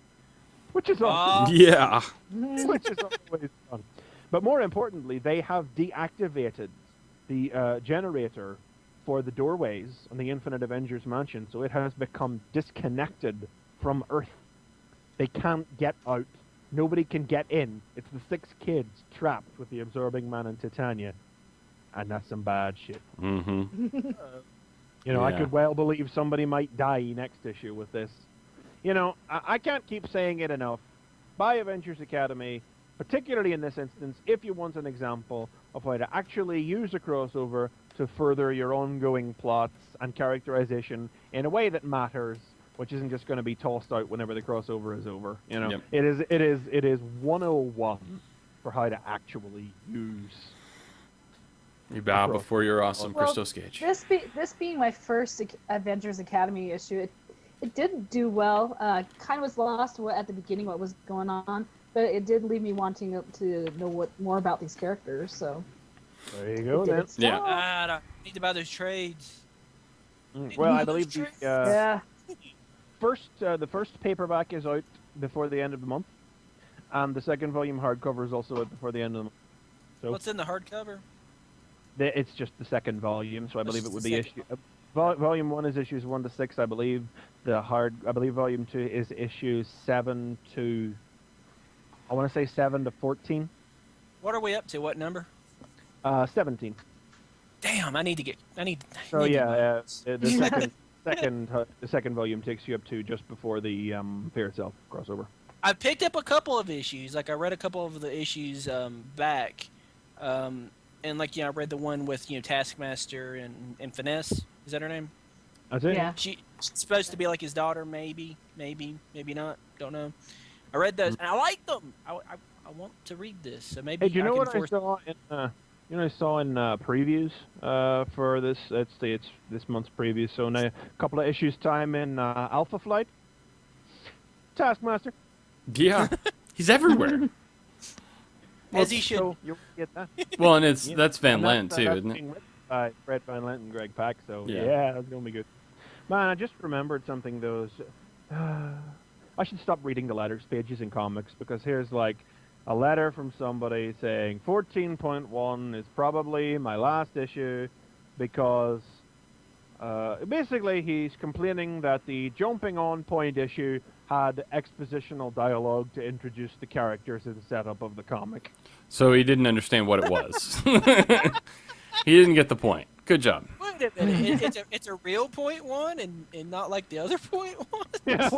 which is awesome. Yeah. Which is always fun. But more importantly, they have deactivated the generator for the doorways on the Infinite Avengers mansion, so it has become disconnected from Earth. They can't get out. Nobody can get in. It's the 6 kids trapped with the Absorbing Man and Titania. And that's some bad shit. Mm-hmm. I could well believe somebody might die next issue with this. I can't keep saying it enough. Buy Avengers Academy, particularly in this instance, if you want an example of how to actually use a crossover to further your ongoing plots and characterization in a way that matters, which isn't just going to be tossed out whenever the crossover is over. Yep. It is 101 for how to actually use. You bow before your awesome Christos Gage. This being my first Avengers Academy issue, it did do well. Kind of was lost at the beginning what was going on, but it did leave me wanting to know more about these characters. So there you go. Then. Yeah. I need to buy those trades. Well, I believe the first paperback is out before the end of the month, and the second volume hardcover is also out before the end of the month. So what's in the hardcover? It's just the second volume, so I believe it would be issue. Volume 1 is issues 1 to 6, I believe. I believe Volume 2 is issues 7 to, I want to say 7 to 14. What are we up to? What number? 17. Damn, I need. So yeah, the second volume takes you up to just before the Fear Itself crossover. I picked up a couple of issues. I read a couple of the issues back. And I read the one with Taskmaster and Finesse. Is that her name? That's it. Yeah. She's supposed to be like his daughter, maybe not. Don't know. I read those and I like them. I want to read this, so maybe. Hey, do you know what I saw in? I saw in previews for this. It's this month's previews. So now a couple of issues time in Alpha Flight. Taskmaster. Yeah, he's everywhere. As he should. So you'll get that. Well, and that's Van Lent too, isn't it? By Fred Van Lent and Greg Pak. So Yeah. that's gonna be good. Man, I just remembered something. I should stop reading the letters pages in comics, because here's a letter from somebody saying 14.1 is probably my last issue because basically he's complaining that the jumping on point issue had expositional dialogue to introduce the characters and setup of the comic. So he didn't understand what it was. He didn't get the point. Good job. Wait a minute. It's a real point one and not like the other point one? Yeah,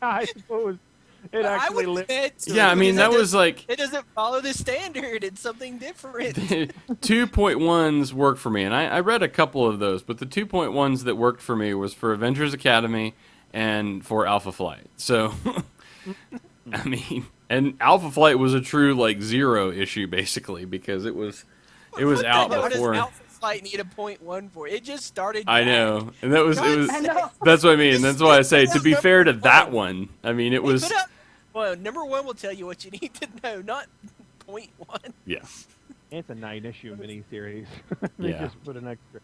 I suppose. It I actually would admit to Yeah, it, I mean, because that was like it doesn't follow the standard. It's something different. 2.1s worked for me, and I read a couple of those, but the 2.1s that worked for me was for Avengers Academy and for Alpha Flight. So, I mean, and Alpha Flight was a true like 0 issue basically because it was out What before. does Alpha Flight need a 0.1 for? It just started. I know, and that was it was. I know. That's what I mean. That's why I say to be fair to that one. I mean, it was. Well, number 1 will tell you what you need to know, not 0.1. Yeah. It's a 9-issue miniseries. They Yeah. just put an extra.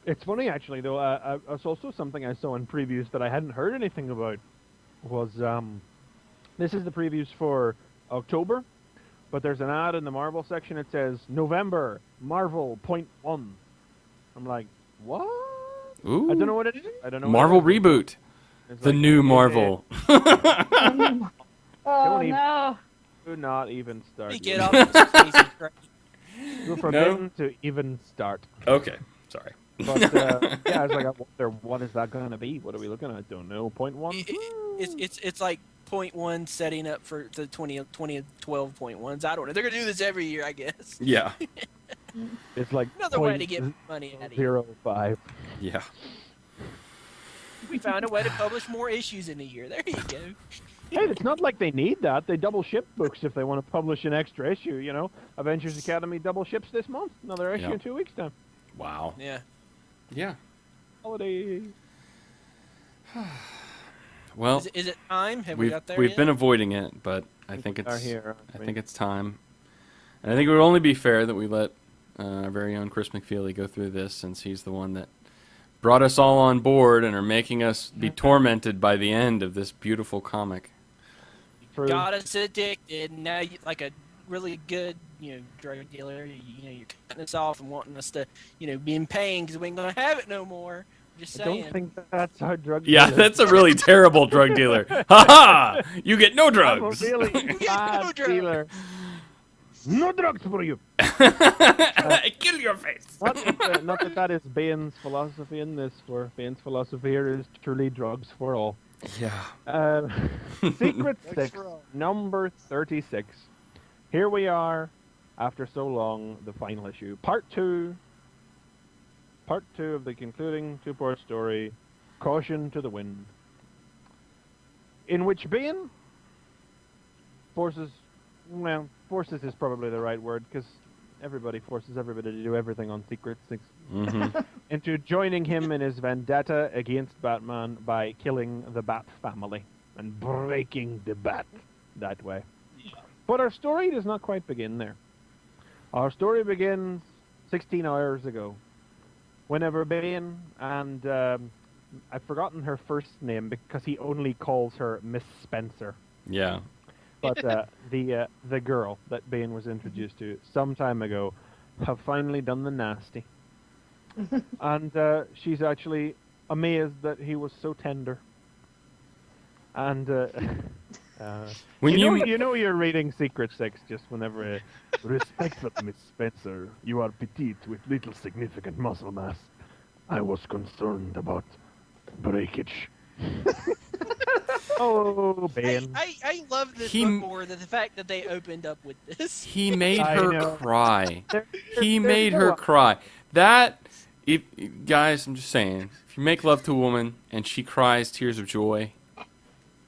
It's funny, actually, though. It's also something I saw in previews that I hadn't heard anything about. Was this is the previews for October, but there's an ad in the Marvel section. It says November Marvel .1. I'm like, what? Ooh. I don't know what it is. I don't know. Marvel what it is. reboot. It's The like, new Marvel. Oh Don't even- no. Do not even start. Let me get off this crazy train. You're forbidden to even start. Okay. Sorry. But yeah, I was like, I wonder, what is that going to be? What are we looking at? Don't know. 0.1. It's like 0.1 setting up for the 2012 0.1s. I don't know. They're gonna do this every year, I guess. Yeah. It's like Another way to get money out of you. 0.05. Yeah. We found a way to publish more issues in a year. There you go. Hey, it's not like they need that. They double ship books if they want to publish an extra issue. You know, Avengers Academy double ships this month. Another issue Yep. in 2 weeks time. Wow. Yeah. Yeah. Holiday. Well, Is it time? Have we got there we've yet? been avoiding it, but I think We are it's here, I aren't think we? it's time. And I think it would only be fair that we let our very own Chris McFeely go through this, since he's the one that brought us all on board and are making us be tormented by the end of this beautiful comic. True. Got us addicted. And now, like a really good, drug dealer, you're cutting us off and wanting us to, be in pain because we ain't gonna have it no more. Just I saying. don't think that's how drug Yeah, dealers- that's a really terrible drug dealer. Ha ha! You get no I'm a drugs. really no bad drugs. dealer. No drugs for you. Kill your face. Not that is Bane's philosophy in this. For Bane's philosophy here is truly drugs for all. Yeah. Secret 6, number 36. Here we are, after so long, the final issue. Part 2 of the concluding 2-part story, Caution to the Wind. In which Bane forces is probably the right word, because everybody forces everybody to do everything on Secret 6. Mm-hmm. Into joining him in his vendetta against Batman by killing the Bat family and breaking the Bat that way. But our story does not quite begin there. Our story begins 16 hours ago, whenever Bane and I've forgotten her first name because he only calls her Miss Spencer. Yeah. But the girl that Bane was introduced to some time ago have finally done the nasty. And she's actually amazed that he was so tender. And When you know you're reading Secret 6 just whenever respectful Miss Spencer, you are petite with little significant muscle mass. I was concerned about breakage. Oh, Bane. I love this He- book more than the fact that they opened up with this. He made I her know. cry. He There's made no- her cry. That, if guys, I'm just saying, if you make love to a woman and she cries tears of joy,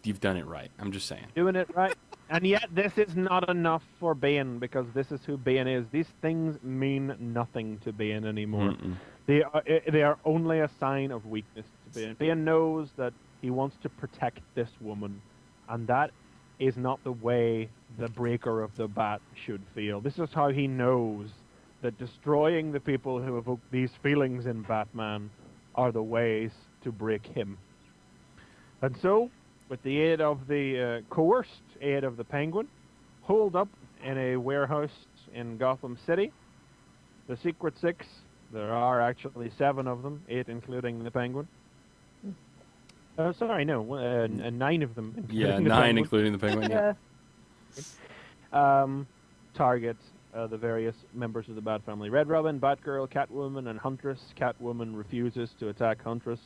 you've done it right. I'm just saying. Doing it right. And yet this is not enough for Bane, because this is who Bane is. These things mean nothing to Bane anymore. Mm-mm. They are only a sign of weakness to Bane. Bane knows that he wants to protect this woman, and that is not the way the breaker of the Bat should feel. This is how he knows that destroying the people who evoke these feelings in Batman are the ways to break him. And so, with the aid of the coerced aid of the Penguin, holed up in a warehouse in Gotham City, the Secret 6, there are actually 7 of them, 8 including the Penguin. Sorry, no, 9 of them. Yeah, including the 9 Penguin. including the penguin. Yeah. Target the various members of the Bat family. Red Robin, Batgirl, Catwoman, and Huntress. Catwoman refuses to attack Huntress.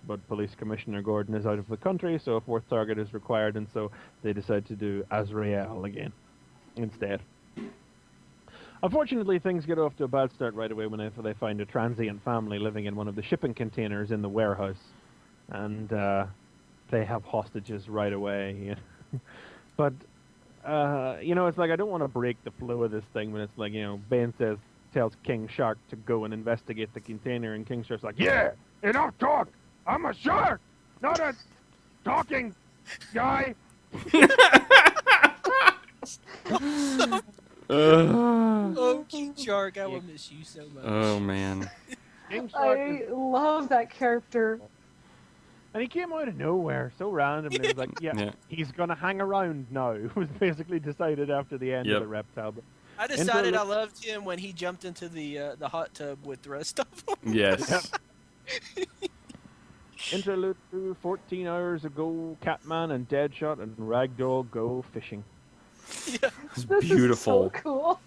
but Police Commissioner Gordon is out of the country, so a fourth target is required, and so they decide to do Azrael again instead. Unfortunately, things get off to a bad start right away when they find a transient family living in one of the shipping containers in the warehouse, and they have hostages right away. But it's like, I don't want to break the flow of this thing when it's like, Ben tells King Shark to go and investigate the container, and King Shark's like, yeah, enough talk! I'm a shark, not a talking guy! Oh, King Shark, I will miss you so much. Oh, man. King Shark I love that character. And he came out of nowhere, so random, and it was like, yeah, he's gonna hang around now. It was basically decided after the end of the reptile. But I decided I loved him when he jumped into the hot tub with the rest of them. Yes. Interlude 2, 14 hours ago, Catman and Deadshot and Ragdoll go fishing. Yeah. It's beautiful. This is so cool.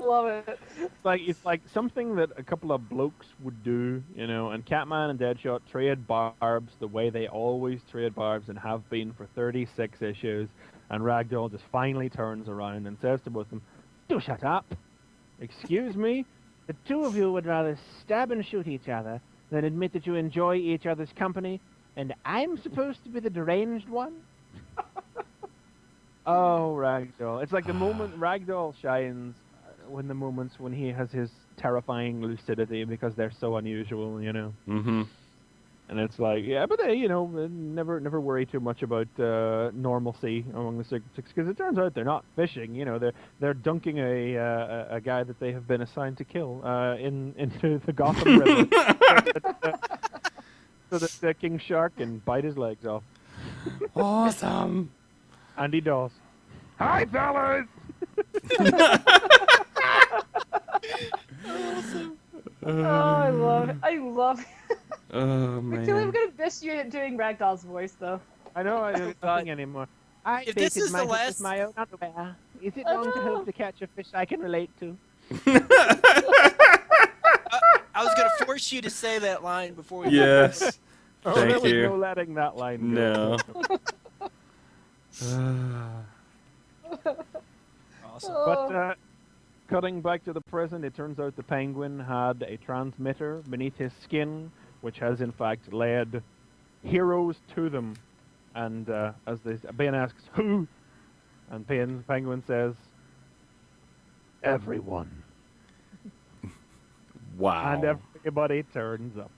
Love it. It's like something that a couple of blokes would do, and Catman and Deadshot trade barbs the way they always trade barbs and have been for 36 issues, and Ragdoll just finally turns around and says to both of them, "Do shut up. Excuse me? The two of you would rather stab and shoot each other than admit that you enjoy each other's company, and I'm supposed to be the deranged one?" Oh, Ragdoll. It's like the moment Ragdoll shines when the moments when he has his terrifying lucidity because they're so unusual, Mm-hmm. And it's like, yeah, but they, never worry too much about normalcy among the Secret Six, because it turns out they're not fishing. They're dunking a guy that they have been assigned to kill into the Gotham River, so that King Shark can bite his legs off. Awesome. And he does. Hi, fellas. Oh, I love it. I love it. Oh, man. I feel like I'm gonna miss you doing Ragdoll's voice, though. I know I don't nothing anymore. If this is the last, my own underwear. Is it wrong to hope to catch a fish I can relate to? I was gonna force you to say that line before we. Yes. Oh, Thank there was you. no letting that line No. go. Awesome. But cutting back to the present, it turns out the Penguin had a transmitter beneath his skin, which has in fact led heroes to them. And Ben asks, "Who?" And Penguin says, "Everyone." Wow. And everybody turns up.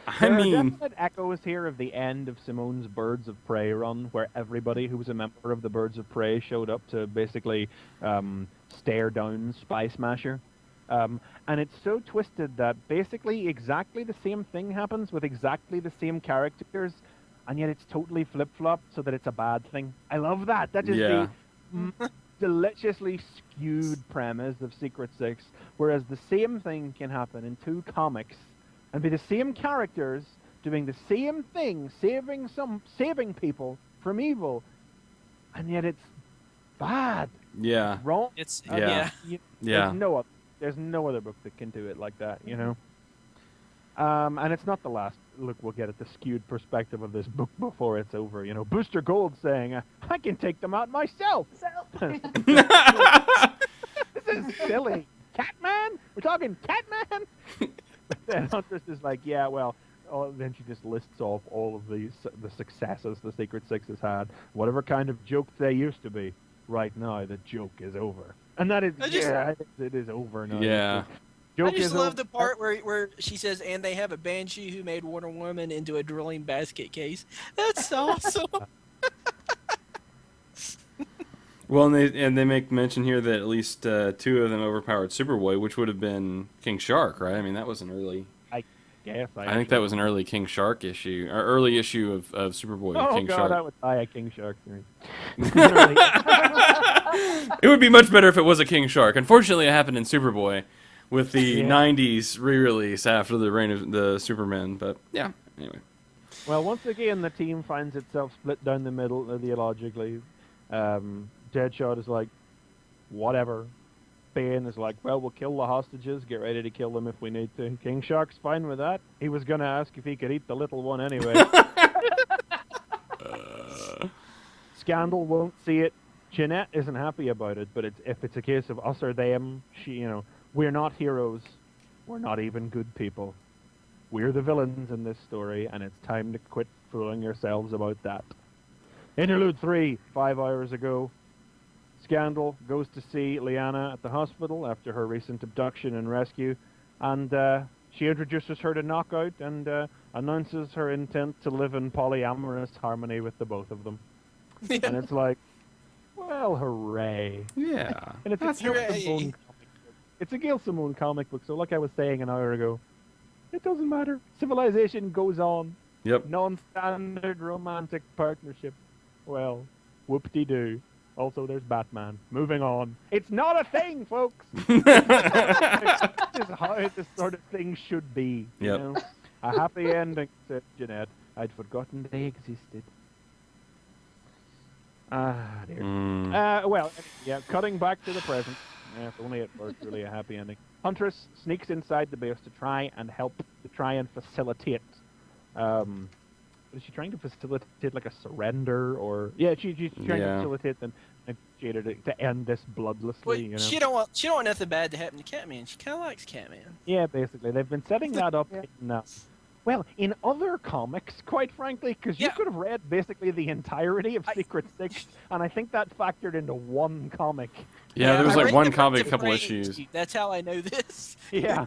I There are mean, definite echoes here of the end of Simone's Birds of Prey run, where everybody who was a member of the Birds of Prey showed up to basically stare down Spy Smasher. And it's so twisted that basically exactly the same thing happens with exactly the same characters, and yet it's totally flip-flopped so that it's a bad thing. I love that. That is the deliciously skewed premise of Secret Six, whereas the same thing can happen in two comics and be the same characters doing the same thing, saving people from evil, and yet it's bad. yeah. Wrong. It's Yeah. Yeah. There's no other book that can do it like that, And it's not the last look we'll get at the skewed perspective of this book before it's over. Booster Gold saying, "I can take them out myself." This is silly. Catman? We're talking Catman? But then Huntress is like, yeah, well, then she just lists off all of the successes the Secret Six has had. Whatever kind of joke they used to be, right now the joke is over. And that is, it is over now. Yeah. I just love the part where she says, "And they have a banshee who made Wonder Woman into a drilling basket case." That's awesome. Well, and they make mention here that at least two of them overpowered Superboy, which would have been King Shark, right? I mean, that was an early. I think that was an early King Shark issue, or early issue of Superboy with King Shark. I would buy a King Shark series. It would be much better if it was a King Shark. Unfortunately, it happened in Superboy with the 90s re-release after the reign of the Superman. But yeah, anyway. Well, once again, the team finds itself split down the middle ideologically. Deadshot is like, whatever. Bane is like, well, we'll kill the hostages, get ready to kill them if we need to. King Shark's fine with that. He was going to ask if he could eat the little one anyway. Scandal won't see it. Jeanette isn't happy about it, but if it's a case of us or them, we're not heroes. We're not even good people. We're the villains in this story, and it's time to quit fooling yourselves about that. Interlude 3, 5 hours ago. Scandal goes to see Lyanna at the hospital after her recent abduction and rescue, and she introduces her to Knockout and announces her intent to live in polyamorous harmony with the both of them. And it's like, well, hooray. Yeah. And it's a Gail Simone comic book. It's a Gail Simone comic book, so like I was saying an hour ago, it doesn't matter. Civilization goes on. Yep. Non-standard romantic partnership. Well, whoop-de-doo. Also, there's Batman. Moving on. It's not a thing, folks! This is how this sort of thing should be. Yep. You know? A happy ending, said Jeanette. I'd forgotten they existed. Ah, dear. Well, yeah, cutting back to the present. If only it were really a happy ending. Huntress sneaks inside the base to try and facilitate. Is she trying to facilitate like a surrender, or she's trying to facilitate and to end this bloodlessly. Well, you know, she don't want nothing bad to happen to Catman. She kind of likes Catman. Yeah, basically they've been setting that up. In other comics, quite frankly, because you could have read basically the entirety of Secret Six, and I think that factored into one comic. Yeah, there was I like read one the comic, a Prince of couple Rage. issues. That's how I know this. Yeah.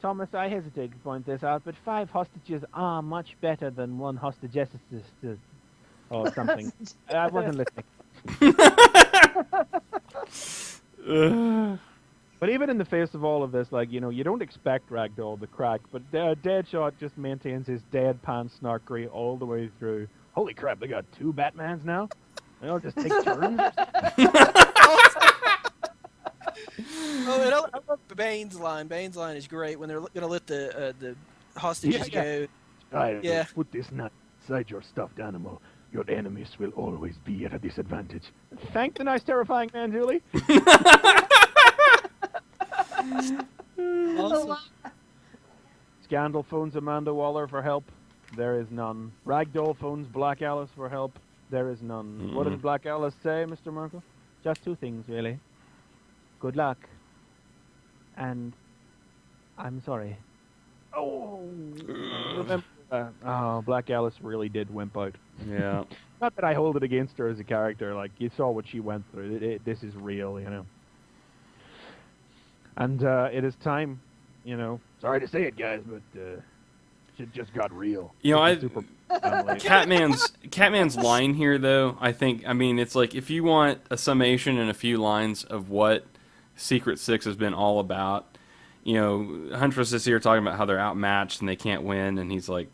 Thomas, I hesitate to point this out, but 5 hostages are much better than 1 hostage or something. I wasn't listening. But even in the face of all of this, you don't expect Ragdoll to crack, but Deadshot just maintains his deadpan snarkery all the way through. Holy crap, they got 2 Batmans now? They'll just take turns? And I love Bane's line. Bane's line is great when they're going to let the hostages go. I put this knife inside your stuffed animal. Your enemies will always be at a disadvantage. Thank the nice, terrifying man, Julie. Awesome. Scandal phones Amanda Waller for help. There is none. Ragdoll phones Black Alice for help. There is none. What does Black Alice say, Mr. Merkel? Just 2 things, really. Good luck. And I'm sorry. Oh, remember Black Alice really did wimp out. Yeah. Not that I hold it against her as a character. Like, you saw what she went through. This is real, you know. And it is time, you know. Sorry to say it, guys, but shit just got real. You know, Catman's line here, though, I mean, it's like, if you want a summation in a few lines of what Secret Six has been all about, you know, Huntress is here talking about how they're outmatched and they can't win, and he's like,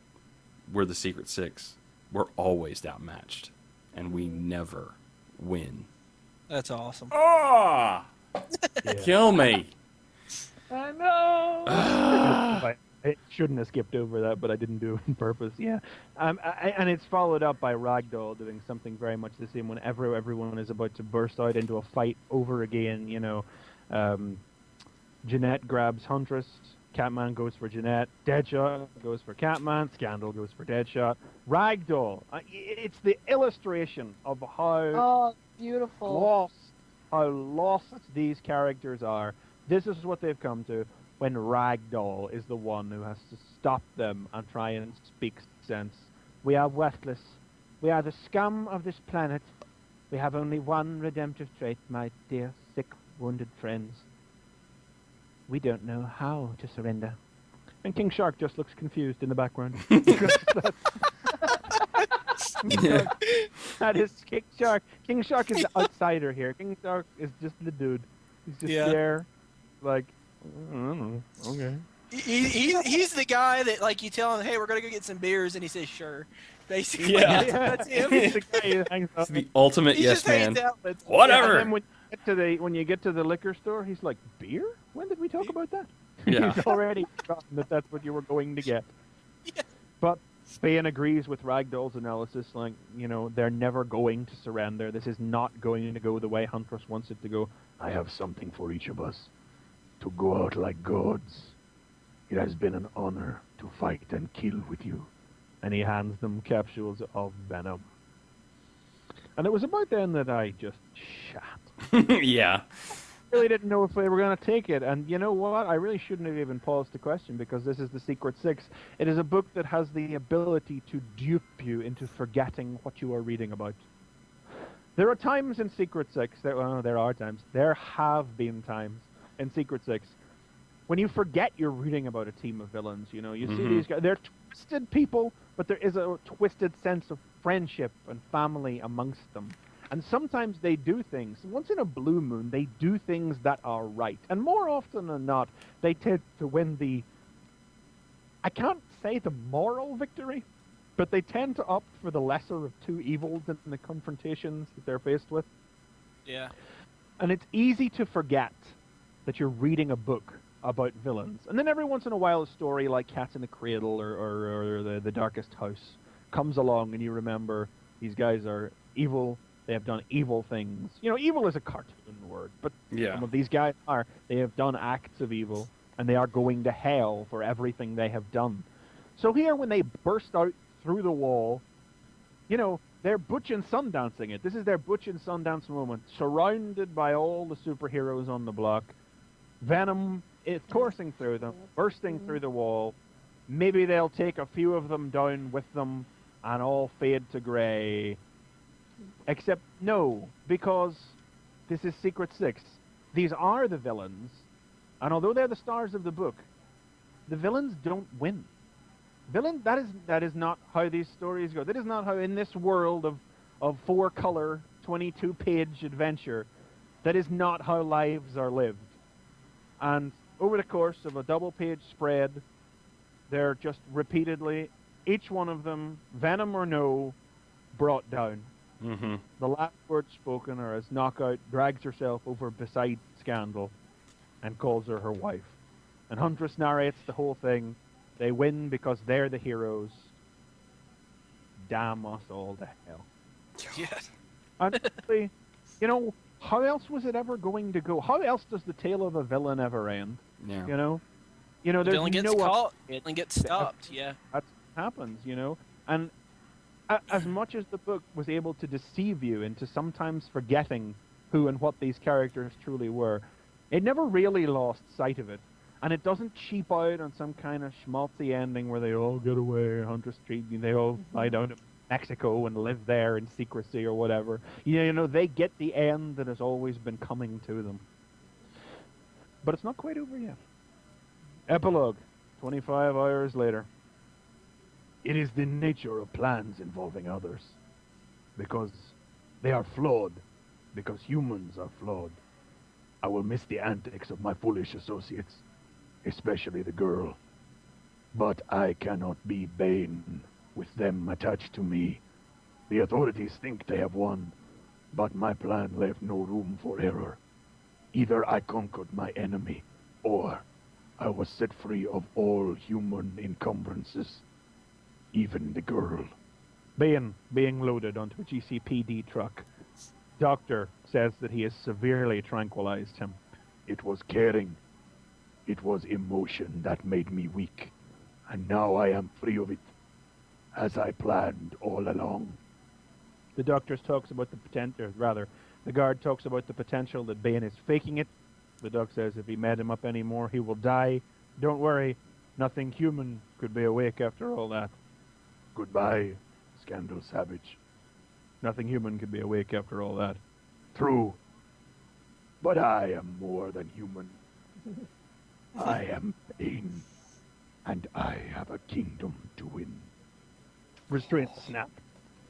we're the Secret Six. We're always outmatched, and we never win. That's awesome. Oh! Yeah. Kill me. I know. I shouldn't have skipped over that, but I didn't do it on purpose. Yeah, and it's followed up by Ragdoll doing something very much the same whenever everyone is about to burst out into a fight over again. You know, Jeanette grabs Huntress, Catman goes for Jeanette, Deadshot goes for Catman, Scandal goes for Deadshot. Ragdoll, it's the illustration of how beautiful lost these characters are. This is what they've come to when Ragdoll is the one who has to stop them and try and speak sense. We are worthless. We are the scum of this planet. We have only one redemptive trait, my dear, sick, wounded friends. We don't know how to surrender. And King Shark just looks confused in the background. That is King Shark. King Shark is the outsider here. King Shark is just the dude. He's just there, like, I don't know. Okay. He's the guy that, like, you tell him, hey, we're gonna go get some beers, and he says sure. Basically, that's him. He's the guy who hangs out. It's the ultimate yes man. Whatever. And then when you get to the liquor store, he's like, beer? When did we talk about that? Yeah. He's already forgotten that that's what you were going to get. Yeah. But Bane agrees with Ragdoll's analysis, like, you know, they're never going to surrender. This is not going to go the way Huntress wants it to go. I have something for each of us. To go out like gods. It has been an honor to fight and kill with you. And he hands them capsules of venom. And it was about then that I just shat. Yeah. Really didn't know if they were going to take it. And you know what? I really shouldn't have even paused the question, because this is The Secret Six. It is a book that has the ability to dupe you into forgetting what you are reading about. There are times in Secret Six, there have been times in Secret Six, when you forget you're reading about a team of villains. You know, you see these guys, they're twisted people, but there is a twisted sense of friendship and family amongst them. And sometimes they do things, once in a blue moon, they do things that are right. And more often than not, they tend to win the, I can't say the moral victory, but they tend to opt for the lesser of two evils in the confrontations that they're faced with. Yeah. And it's easy to forget that you're reading a book about villains. And then every once in a while, a story like Cats in the Cradle or the Darkest House comes along, and you remember these guys are evil. They have done evil things. You know, evil is a cartoon word, but some of these guys are. They have done acts of evil, and they are going to hell for everything they have done. So here, when they burst out through the wall, you know, they're Butch and Sundancing it. This is their Butch and Sundance moment, surrounded by all the superheroes on the block. Venom is coursing through them, bursting through the wall. Maybe they'll take a few of them down with them and all fade to grey. Except no, because this is Secret Six. These are the villains, and although they're the stars of the book, the villains don't win. That is not how these stories go. That is not how, in this world of 4-color, 22-page adventure, that is not how lives are lived. And over the course of a double-page spread, they're just repeatedly, each one of them, venom or no, brought down. The last words spoken are as Knockout drags herself over beside Scandal and calls her wife. And Huntress narrates the whole thing. They win because they're the heroes. Damn us all to hell. Yes. And really, you know, how else was it ever going to go? How else does the tale of a villain ever end? Yeah. You know, there's Villain gets caught. Villain gets stopped. Yeah. That happens. You know, and as much as the book was able to deceive you into sometimes forgetting who and what these characters truly were, it never really lost sight of it. And it doesn't cheap out on some kind of schmaltzy ending where they all get away, Hunter Street, they all fly down to Mexico and live there in secrecy or whatever. You know, they get the end that has always been coming to them. But it's not quite over yet. Epilogue, 25 hours later. It is the nature of plans involving others. Because they are flawed. Because humans are flawed. I will miss the antics of my foolish associates. Especially the girl. But I cannot be Bane with them attached to me. The authorities think they have won. But my plan left no room for error. Either I conquered my enemy, or I was set free of all human encumbrances. Even the girl. Bane being loaded onto a GCPD truck. Doctor says that he has severely tranquilized him. It was caring. It was emotion that made me weak. And now I am free of it. As I planned all along. The doctor talks about the potential, the guard talks about the potential that Bane is faking it. The doc says if he met him up anymore, he will die. Don't worry, nothing human could be awake after all that. Goodbye, Scandal Savage. Nothing human could be awake after all that. True. But I am more than human. I am Bane, and I have a kingdom to win. Restraint snap.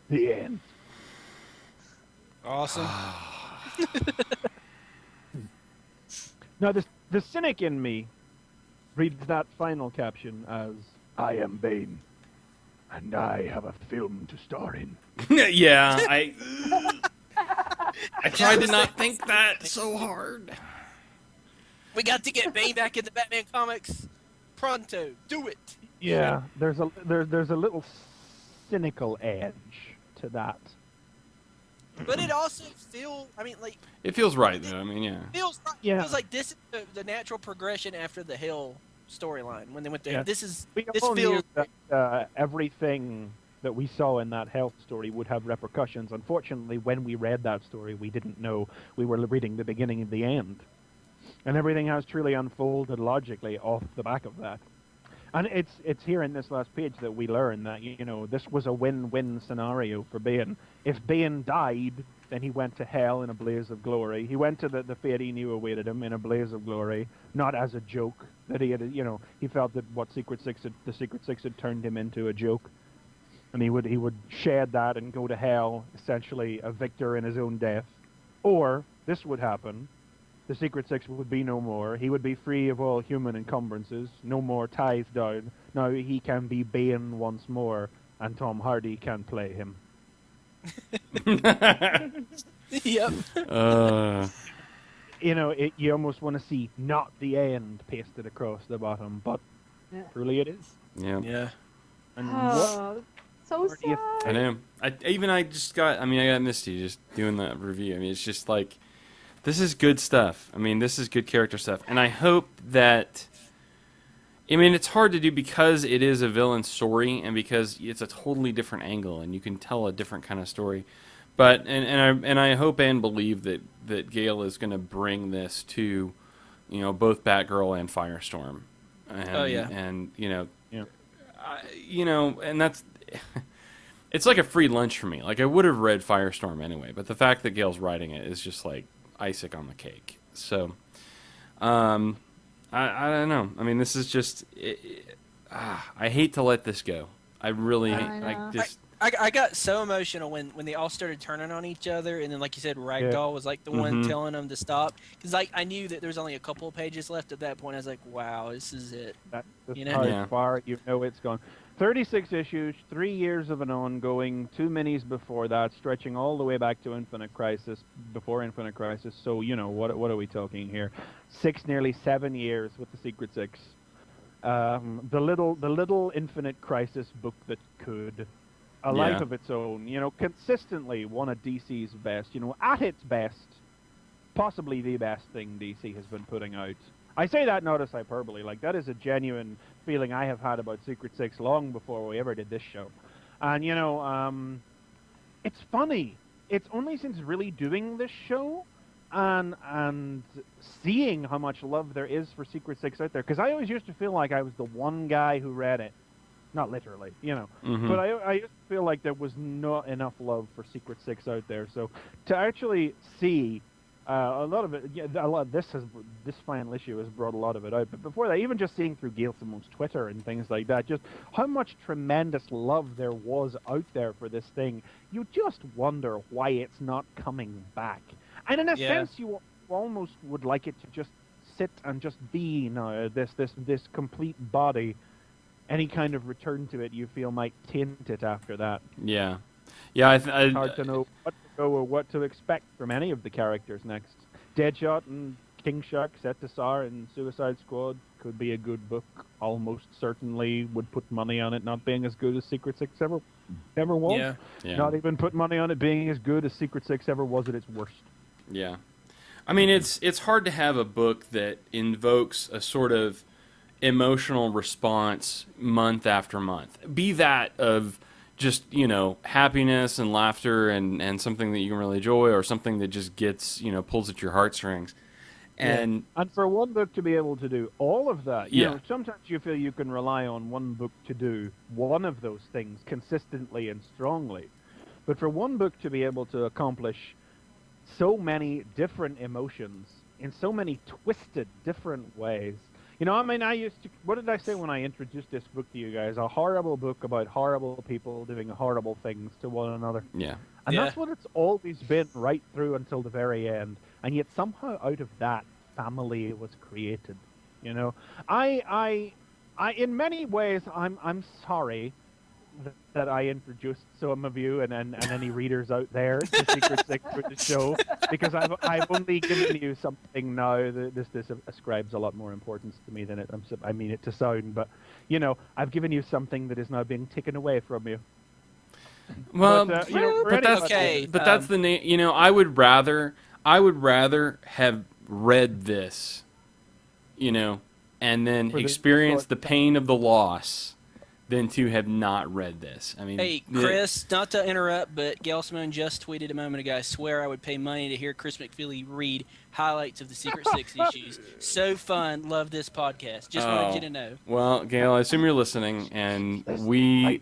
The end. Awesome. Now, the cynic in me reads that final caption as, I am Bane, and I have a film to star in. Yeah, I tried to not think that so hard. We got to get Bane back in the Batman comics. Pronto. Do it. Yeah, there's a little cynical edge to that. But it also feels, I mean, like... It feels right, though. I mean, yeah. Feels right. Yeah. It feels like this is the natural progression after the Hell storyline, when they went there. Yeah. This We all feels... knew that everything that we saw in that health story would have repercussions. Unfortunately, when we read that story, we didn't know we were reading the beginning and the end. And everything has truly unfolded logically off the back of that. And it's here in this last page that we learn that, you know, this was a win-win scenario for Bane. If Bane died, then he went to hell in a blaze of glory. He went to the fate he knew awaited him in a blaze of glory, not as a joke. That he had, you know, he felt that what the Secret Six had turned him into a joke. And he would shed that and go to hell, essentially a victor in his own death. Or this would happen. The Secret Six would be no more. He would be free of all human encumbrances. No more ties down. Now he can be Bane once more, and Tom Hardy can play him. Yep. You know, you almost want to see "not the end" pasted across the bottom, but truly it is. Yeah. Yeah. And So sad. I know. I got Misty just doing that review. I mean, it's just like, this is good stuff. I mean, this is good character stuff. And I hope that... I mean, it's hard to do because it is a villain story and because it's a totally different angle and you can tell a different kind of story. But and I hope and believe that Gale is going to bring this to, you know, both Batgirl and Firestorm. And, And you know, and that's... It's like a free lunch for me. Like, I would have read Firestorm anyway, but the fact that Gale's writing it is just like icing on the cake. So, I don't know. I mean, this is just... I hate to let this go. I really... I got so emotional when they all started turning on each other, and then, like you said, Ragdoll was like the one telling them to stop. Because I knew that there was only a couple of pages left at that point. I was like, wow, this is it. That's you know? how far you know it's gone. 36 issues, 3 years of an ongoing, 2 minis before that, stretching all the way back to Infinite Crisis, before Infinite Crisis. So, you know, what are we talking here? Nearly 7 years with the Secret Six. The little Infinite Crisis book that could... A life of its own, you know, consistently one of DC's best, you know, at its best, possibly the best thing DC has been putting out. I say that not as hyperbole, like, that is a genuine feeling I have had about Secret Six long before we ever did this show. And, you know, it's funny. It's only since really doing this show and seeing how much love there is for Secret Six out there, because I always used to feel like I was the one guy who read it. Not literally, you know, but I used to feel like there was not enough love for Secret Six out there. So to actually see a lot of it, this final issue has brought a lot of it out. But before that, even just seeing through Gail Simone's Twitter and things like that, just how much tremendous love there was out there for this thing, you just wonder why it's not coming back. And in a sense, you almost would like it to just sit and just be now this complete body. Any kind of return to it you feel might taint it after that. Yeah. It's hard to know what to go or what to expect from any of the characters next. Deadshot and King Shark, Zetasar and Suicide Squad could be a good book. Almost certainly would put money on it not being as good as Secret Six ever was. Yeah. Not even put money on it being as good as Secret Six ever was at its worst. Yeah. I mean, it's hard to have a book that invokes a sort of emotional response month after month, be that of just, you know, happiness and laughter and something that you can really enjoy, or something that just gets, you know, pulls at your heartstrings. And for one book to be able to do all of that, you know, sometimes you feel you can rely on one book to do one of those things consistently and strongly, but for one book to be able to accomplish so many different emotions in so many twisted different ways. You know, I mean, what did I say when I introduced this book to you guys? A horrible book about horrible people doing horrible things to one another. Yeah. And that's what it's always been right through until the very end. And yet somehow out of that, family was created. You know, I in many ways, I'm sorry that I introduced some of you and any readers out there to Secret Six for the show, because I've only given you something now that this ascribes a lot more importance to me than I mean it to sound, but you know, I've given you something that is now being taken away from you. Well, But, but that's Okay, that's the name. You know, I would rather have read this, you know, and then For the- experience the pain of the loss than to have not read this. I mean, Hey, Chris, not to interrupt, but Gail Simone just tweeted a moment ago, I swear I would pay money to hear Chris McFeely read highlights of the Secret Six issues. So fun. Love this podcast. Just wanted you to know. Well, Gail, I assume you're listening, and we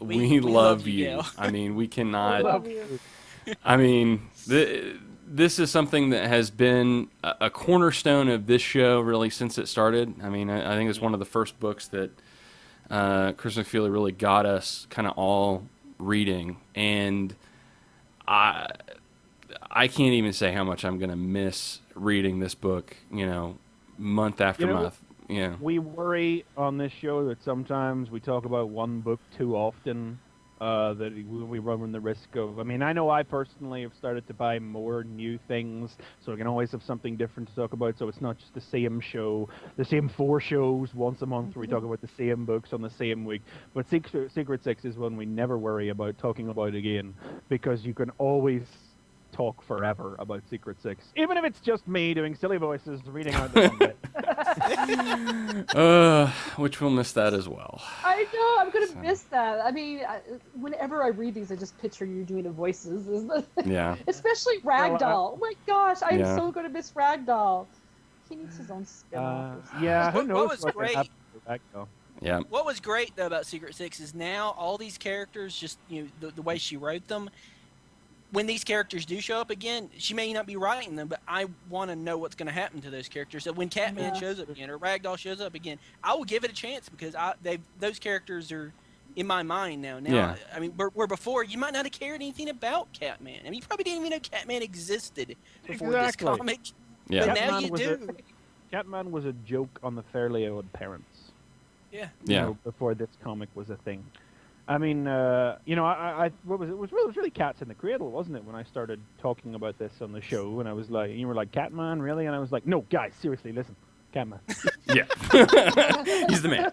love you. Gail. I mean, we I cannot. love you. I mean, this is something that has been a cornerstone of this show really since it started. I mean, I think it's one of the first books that Chris McFeely really got us kind of all reading, and I can't even say how much I'm going to miss reading this book, you know, month after month. Yeah. We worry on this show that sometimes we talk about one book too often, that we run the risk of... I mean, I know I personally have started to buy more new things, so I can always have something different to talk about, so it's not just the same show, the same 4 shows once a month where we talk about the same books on the same week. But Secret Six is one we never worry about talking about again, because you can always talk forever about Secret Six, even if it's just me doing silly voices reading out the one bit. Which we'll miss that as well. I know, I'm gonna miss that. I mean, whenever I read these, I just picture you doing the voices. Yeah. Especially Ragdoll. Oh my gosh, I'm Yeah. so gonna miss Ragdoll. He needs his own spin-off. Yeah, who What knows was what can great- happen to Ragdoll. Yeah. What was great, though, about Secret Six is now all these characters, just the way she wrote them, when these characters do show up again, she may not be writing them, but I want to know what's going to happen to those characters. So when Catman shows up again or Ragdoll shows up again, I will give it a chance because those characters are in my mind now. Yeah. I mean, where before you might not have cared anything about Catman. I mean, you probably didn't even know Catman existed before this comic. Yeah. But now Catman you was do. Catman was a joke on the Fairly Odd Parents. Yeah. You know, before this comic was a thing. I mean, you know, what was it? It was really Cats in the Cradle, wasn't it? When I started talking about this on the show, and I was like, you were like, Catman, really? And I was like, no, guys, seriously, listen, Catman. Yeah. He's the man.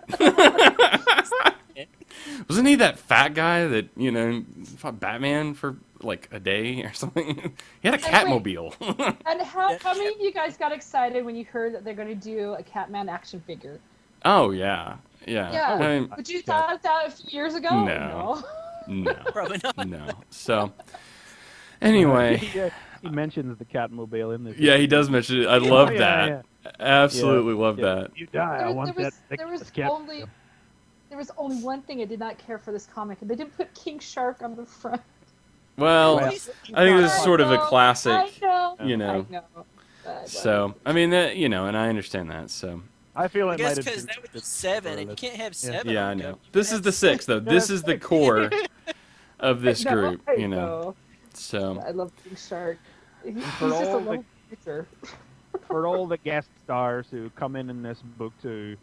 Wasn't he that fat guy that, you know, fought Batman for like a day or something? He had a Catmobile. And how many of you guys got excited when you heard that they're going to do a Catman action figure? Oh, yeah. Yeah. Yeah. I mean, Would you thought that a few years ago? No. No. Probably not. No. So, anyway. He mentions the Catmobile in this. Yeah, he does mention it. I love yeah, that. yeah. Absolutely love that. You die. I want that. There was only one thing I did not care for this comic, and they didn't put King Shark on the front. Well, I think it was sort of a classic, I know. you know. I know. So, I mean, that, you know, and I understand that, so. I feel I it guess might have because been that would be 7, and you can't have 7. Yeah, I on know. cover. You This can is have the 6, though. This is the core of this No, group, I you know. So. I love King Shark. He's just For a all little creature. for all the guest stars who come in this book to,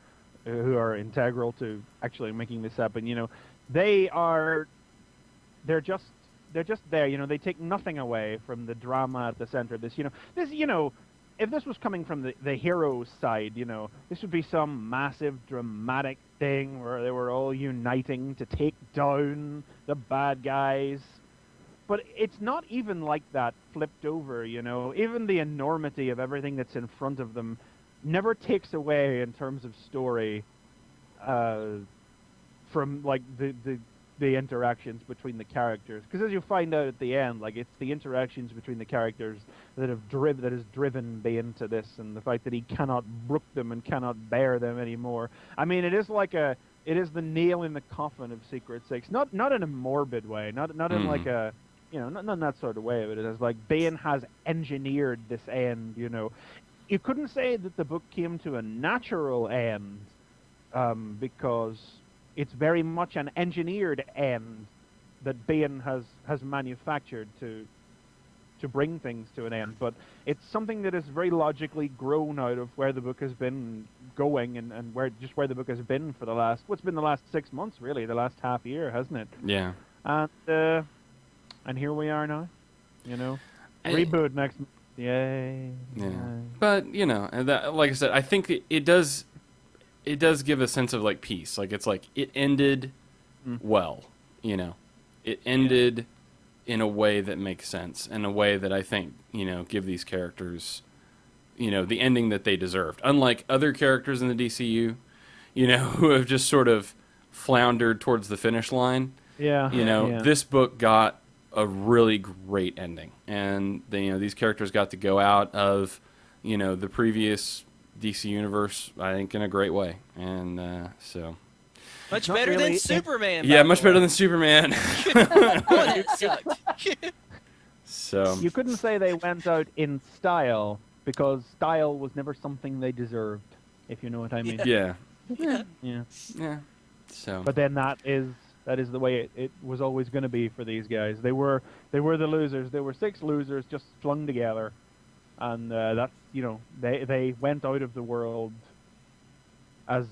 who are integral to actually making this happen, you know, they're just there, you know. They take nothing away from the drama at the center of this, you know. If this was coming from the hero's side, you know, this would be some massive dramatic thing where they were all uniting to take down the bad guys. But it's not even like that flipped over, you know. Even the enormity of everything that's in front of them never takes away in terms of story from like the interactions between the characters, because as you find out at the end, like, it's the interactions between the characters that has driven Bane to this, and the fact that he cannot brook them and cannot bear them anymore. I mean, it is the nail in the coffin of Secret Six, not in a morbid way, not in like a, you know, not in that sort of way, but it is like Bane has engineered this end, you know. You couldn't say that the book came to a natural end, because it's very much an engineered end that Bane has manufactured to bring things to an end. But it's something that is very logically grown out of where the book has been going and where the book has been for the last 6 months, really, the last half year, hasn't it? Yeah. And here we are now, you know. Reboot next month. Yay. Yeah. But, you know, and that, like I said, I think it does give a sense of like peace. Like, it's like it ended well, you know. it ended in a way that makes sense, in a way that I think, give these characters, the ending that they deserved. Unlike other characters in the DCU, who have just sort of floundered towards the finish line. Yeah. This book got a really great ending, and these characters got to go out of, the previous DC universe, I think, in a great way, and so. Much better than Superman. Yeah, much better than Superman. That sucked. So you couldn't say they went out in style, because style was never something they deserved, if you know what I mean. Yeah. So. But then that is the way it was always going to be for these guys. They were the losers. There were 6 losers just flung together, and that's they went out of the world as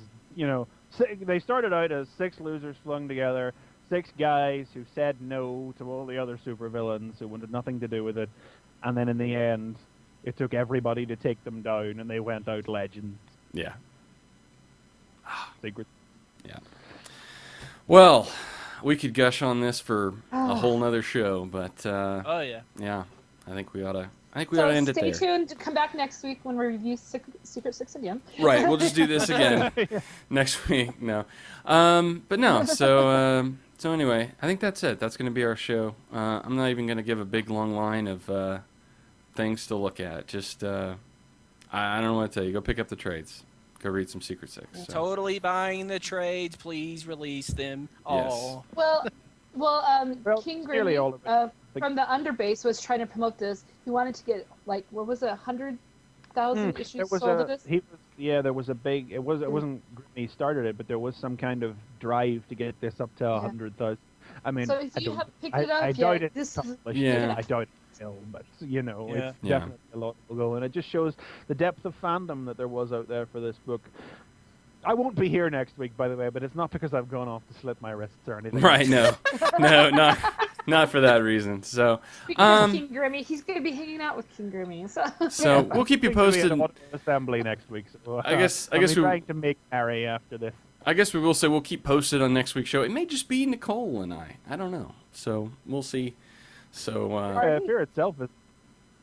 they started out as 6 losers flung together, 6 guys who said no to all the other supervillains who wanted nothing to do with it, and then in the end, it took everybody to take them down, and they went out legends. Yeah. Secret. Yeah. Well, we could gush on this for a whole nother show, but Oh yeah. Yeah, I think we ought to end it there. Stay tuned. Come back next week when we review Secret 6 again. Right, we'll just do this again next week. No, but no. So anyway, I think that's it. That's going to be our show. I'm not even going to give a big long line of things to look at. Just I don't know what to tell you. Go pick up the trades. Go read some Secret 6. So. Totally buying the trades. Please release them all. Well, King Grimmy from the Underbase was trying to promote this. He wanted to get 100,000 issues sold of this. There was a big. It wasn't Grimmy started it, but there was some kind of drive to get this up to 100,000. I mean, so if you have picked it up, I doubt it. Yeah. I doubt it. But it's definitely a lot to go, and it just shows the depth of fandom that there was out there for this book. I won't be here next week, by the way, but it's not because I've gone off to slit my wrists or anything. Right? No, not for that reason. So, speaking of King Grimmy, he's going to be hanging out with King Grimmy. So we'll keep you posted. Assembly next week. So, I guess we're we're trying to make Harry after this. I guess we will say we'll keep posted on next week's show. It may just be Nicole and I don't know. So we'll see. So Fear itself is.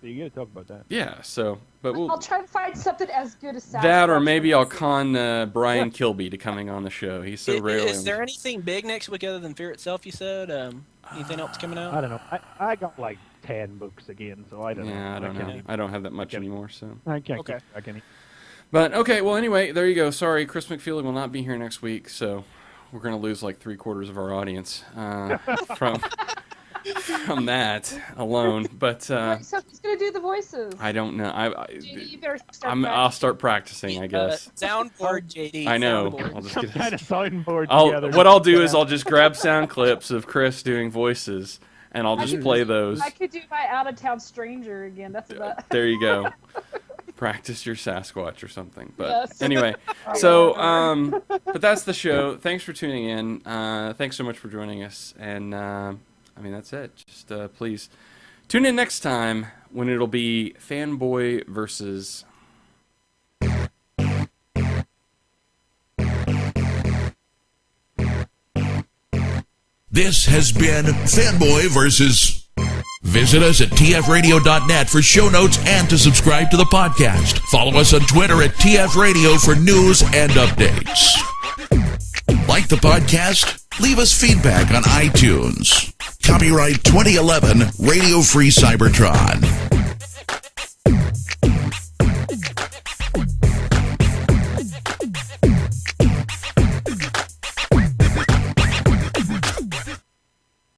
You got to talk about that. Yeah. So, but I'll try to find something as good as that, or maybe I'll con Brian Kilby to coming on the show. He's so rarely. Is there anything big next week other than Fear itself? You said anything else coming out? I don't know. I got 10 books again, so I don't know. Yeah, I don't know. I don't have that much anymore, so I can't. Okay. I can't. But okay. Well, anyway, there you go. Sorry, Chris McFeely will not be here next week, so we're gonna lose 3/4 of our audience from that alone, but so who's gonna do the voices? I don't know. JD, you better I'll start practicing, I guess. Soundboard, JD. I know. Soundboard. I'll just Some get kind of soundboard together. What I'll do is I'll just grab sound clips of Chris doing voices, and I'll just play those. I could do my out-of-town stranger again. That's about. There you go. Practice your Sasquatch or something. But yes. Anyway, so but that's the show. Thanks for tuning in. Thanks so much for joining us, and. That's it. Just please tune in next time when it'll be Fanboy Versus. This has been Fanboy Versus. Visit us at tfradio.net for show notes and to subscribe to the podcast. Follow us on Twitter at tfradio for news and updates. Like the podcast? Leave us feedback on iTunes. Copyright 2011 Radio Free Cybertron.